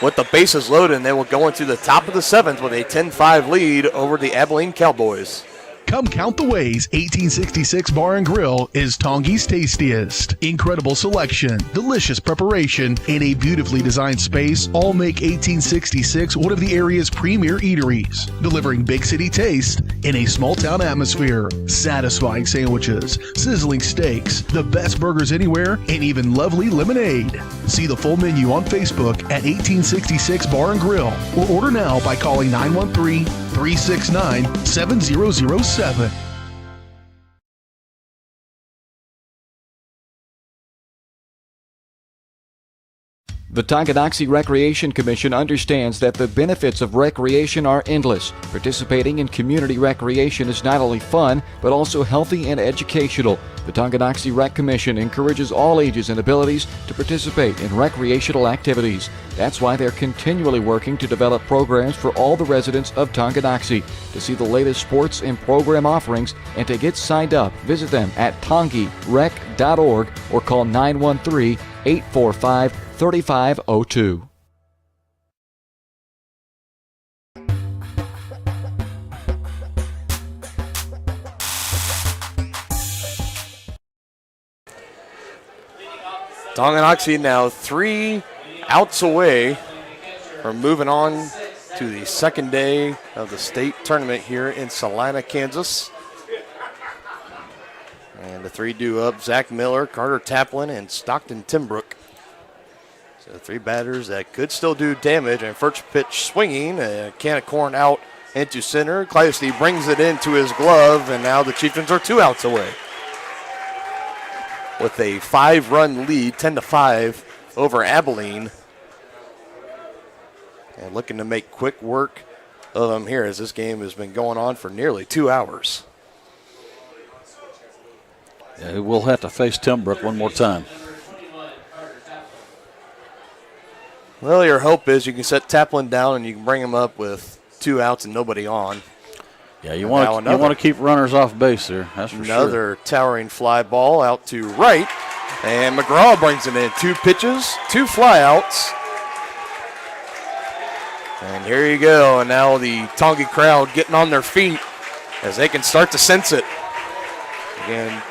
with the bases loaded, and they will go into the top of the 7th with a 10-5 lead over the Abilene Cowboys. Come count the ways 1866 Bar and Grill is Tongie's tastiest. Incredible selection, delicious preparation, and a beautifully designed space all make 1866 one of the area's premier eateries, delivering big city taste in a small town atmosphere. Satisfying sandwiches, sizzling steaks, the best burgers anywhere, and even lovely lemonade. See the full menu on Facebook at 1866 Bar and Grill, or order now by calling 913-369-7007. The Tonganoxie Recreation Commission understands that the benefits of recreation are endless. Participating in community recreation is not only fun, but also healthy and educational. The Tonganoxie Rec Commission encourages all ages and abilities to participate in recreational activities. That's why they're continually working to develop programs for all the residents of Tonganoxie. To see the latest sports and program offerings and to get signed up, visit them at tongierec.org or call 913-845-3502. Tonganoxie now 3 outs away from moving on to the second day of the state tournament here in Salina, Kansas. And the 3 due up: Zach Miller, Carter Taplin, and Stockton Timbrook. So 3 batters that could still do damage. And first pitch swinging, a can of corn out into center. Clydesty brings it into his glove, and now the Chieftains are 2 outs away with a 5-run lead, 10-5 over Abilene. And looking to make quick work of them here, as this game has been going on for nearly 2 hours. Yeah, we'll have to face Timbrook one more time. Well, your hope is you can set Taplin down and you can bring him up with 2 outs and nobody on. Yeah, you want to keep runners off base there. That's for sure. Another towering fly ball out to right, and McGraw brings it in. 2 pitches, 2 flyouts. And here you go, and now the Tongi crowd getting on their feet as they can start to sense it. Again,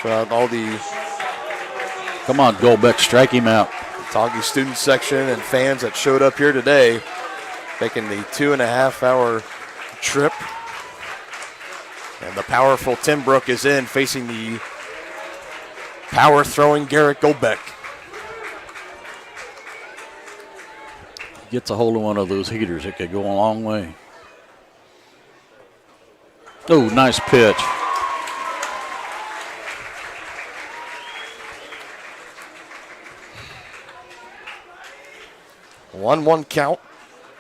show out all the... Come on, Golbeck, strike him out. Tongi student section and fans that showed up here today, making the 2.5-hour trip. And the powerful Timbrook is in, facing the power-throwing Garrett Golbeck. Gets a hold of one of those heaters, it could go a long way. Oh, nice pitch. One count.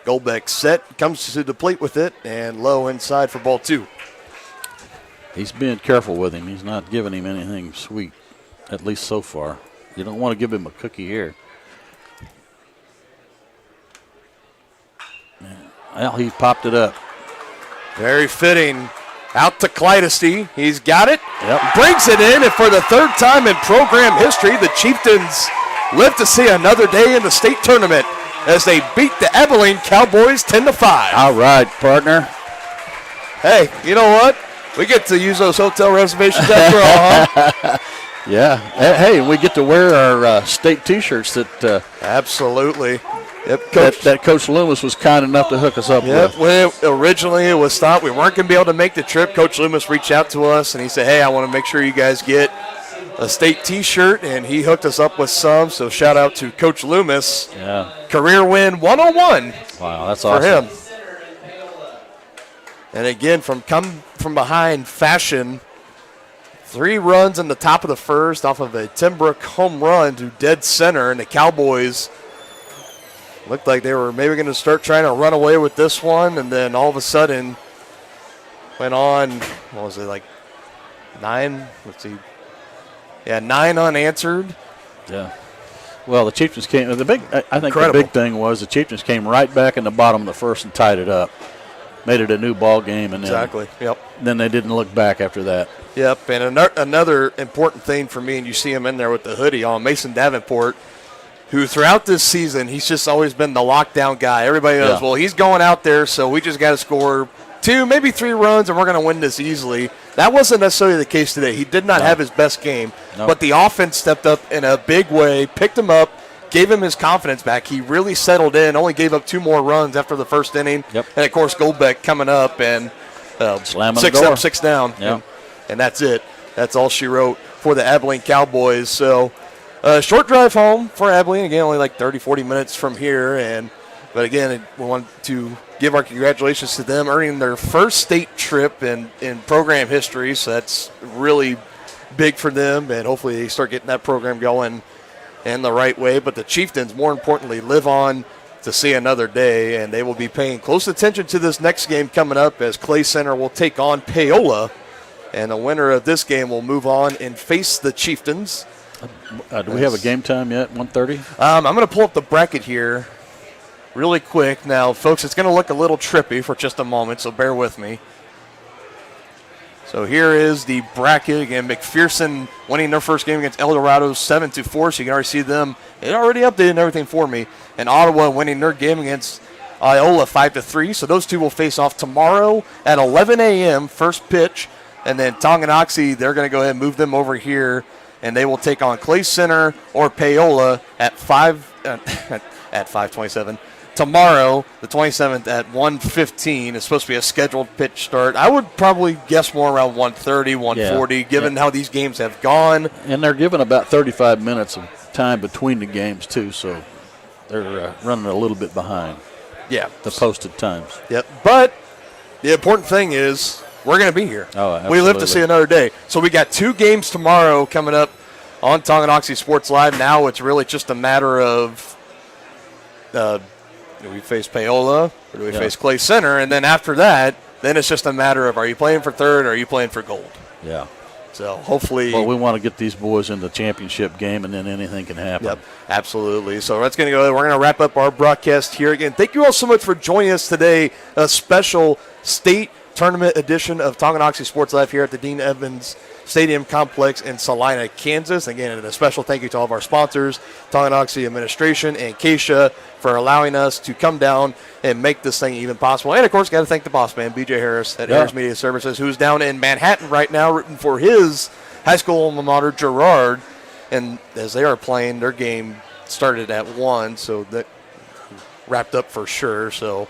Golbeck set, comes to the plate with it, and low inside for ball 2. He's being careful with him. He's not giving him anything sweet, at least so far. You don't want to give him a cookie here. Well, he popped it up. Very fitting. Out to Clydesty. He's got it. Yep. Brings it in, and for the 3rd time in program history, the Chieftains live to see another day in the state tournament as they beat the Abilene Cowboys 10-5. All right, partner. Hey, you know what? We get to use those hotel reservations after all, huh? Yeah. Hey, we get to wear our state T-shirts that absolutely. Yep, Coach. That Coach Loomis was kind enough to hook us up with. Well, originally it was thought we weren't going to be able to make the trip. Coach Loomis reached out to us, and he said, hey, I want to make sure you guys get a state T-shirt, and he hooked us up with some. So shout out to Coach Loomis. Yeah. Career win 101. Wow, that's awesome. For him. And again, from behind fashion, 3 runs in the top of the 1st off of a Timbrook home run to dead center, and the Cowboys looked like they were maybe going to start trying to run away with this one, and then all of a sudden went on, what was it, like 9? Let's see. Yeah, 9 unanswered. Yeah. Well, the Chieftains came. I think Incredible. The big thing was the Chieftains came right back in the bottom of the 1st and tied it up. Made it a new ball game, and exactly. Yep. Then they didn't look back after that. Yep. And another important thing for me, and you see him in there with the hoodie on, Mason Davenport. who throughout this season, he's just always been the lockdown guy. Everybody knows, well, he's going out there, so we just got to score 2, maybe 3 runs, and we're going to win this easily. That wasn't necessarily the case today. He did not have his best game, but the offense stepped up in a big way, picked him up, gave him his confidence back. He really settled in, only gave up 2 more runs after the first inning. And, of course, Goldbeck coming up and 6 up, 6 down. And that's it. That's all she wrote for the Abilene Cowboys. So, short drive home for Abilene. Again, only like 30, 40 minutes from here. But again, we want to give our congratulations to them earning their first state trip in program history. So that's really big for them. And hopefully they start getting that program going in the right way. But the Chieftains, more importantly, live on to see another day. And they will be paying close attention to this next game coming up as Clay Center will take on Paola. And the winner of this game will move on and face the Chieftains. Do we have a game time yet, 1:30? I'm going to pull up the bracket here really quick. Now, folks, it's going to look a little trippy for just a moment, so bear with me. So here is the bracket. Again, McPherson winning their first game against El Dorado 7-4, so you can already see them. It already updated everything for me. And Ottawa winning their game against Iola 5-3. So those two will face off tomorrow at 11 a.m., first pitch. And then Tonganoxie, they're going to go ahead and move them over here, and they will take on Clay Center or Paola at 5:27. Tomorrow, the 27th at 1:15. It's supposed to be a scheduled pitch start. I would probably guess more around 1:30, 1:40, given how these games have gone. And they're given about 35 minutes of time between the games, too, so they're running a little bit behind. Yeah. The posted times. Yep. But the important thing is we're going to be here. Oh, absolutely. We live to see another day. So we got 2 games tomorrow coming up on Tonganoxie Sports Live. Now it's really just a matter of do we face Paola or do we face Clay Center? And then after that, then it's just a matter of are you playing for third or are you playing for gold? Yeah. So hopefully. Well, we want to get these boys in the championship game, and then anything can happen. Yep, absolutely. So that's going to go. We're going to wrap up our broadcast here again. Thank you all so much for joining us today. A special state tournament edition of Tonganoxie Sports Live here at the Dean Evans Stadium Complex in Salina, Kansas. Again, and a special thank you to all of our sponsors, Tonganoxie Administration and Keisha, for allowing us to come down and make this thing even possible. And, of course, got to thank the boss man, BJ Harris at Harris Media Services, who's down in Manhattan right now rooting for his high school alma mater, Girard. And as they are playing, their game started at 1, so that wrapped up for sure. So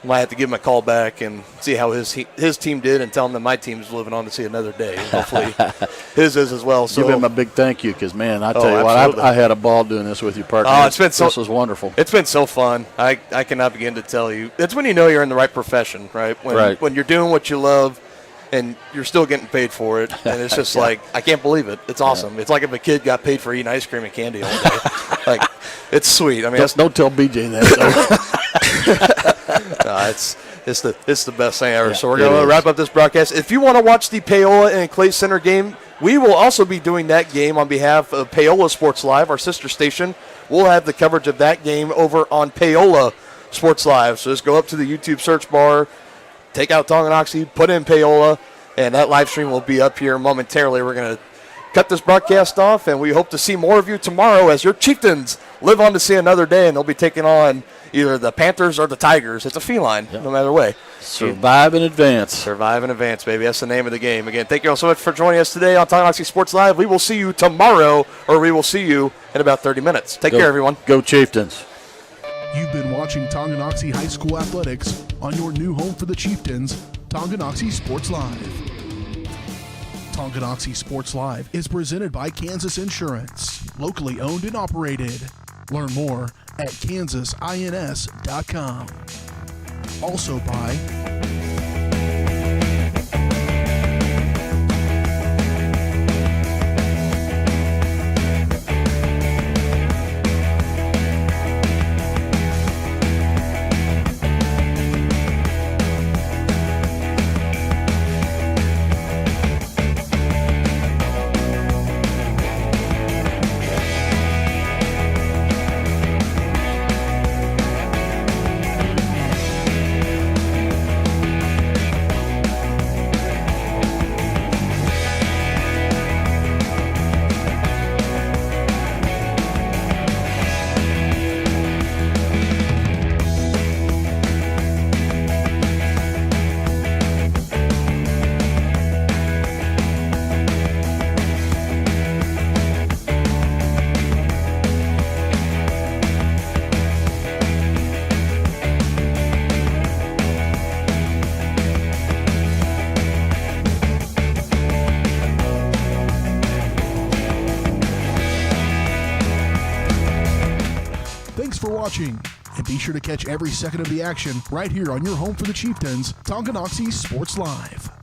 might have to give him a call back and see how his team did and tell him that my team's living on to see another day. Hopefully his is as well. So give him a big thank you because, man, I tell you what, I had a ball doing this with you, partner. Oh, this was wonderful. It's been so fun. I cannot begin to tell you. It's when you know you're in the right profession, right? When you're doing what you love and you're still getting paid for it. And it's just like, I can't believe it. It's awesome. It's like if a kid got paid for eating ice cream and candy all day. Like, it's sweet. I mean, don't tell BJ that. No, it's the best thing ever. So we're going to wrap up this broadcast. If you want to watch the Paola and Clay Center game, we will also be doing that game on behalf of Paola Sports Live, our sister station. We'll have the coverage of that game over on Paola Sports Live. So just go up to the YouTube search bar, take out Tonganoxie, put in Paola, and that live stream will be up here momentarily. We're going to cut this broadcast off, and we hope to see more of you tomorrow as your Chieftains live on to see another day, and they'll be taking on either the Panthers or the Tigers. It's a feline, no matter way. Survive in advance. Survive in advance, baby. That's the name of the game. Again, thank you all so much for joining us today on Tonganoxie Sports Live. We will see you tomorrow, or we will see you in about 30 minutes. Take care, everyone. Go Chieftains. You've been watching Tonganoxie High School Athletics on your new home for the Chieftains, Tonganoxie Sports Live. Tonganoxie Sports Live is presented by Kansas Insurance, locally owned and operated. Learn more at kansasins.com. Also by Thanks for watching, and be sure to catch every second of the action right here on your home for the Chieftains, Tonganoxie Sports Live.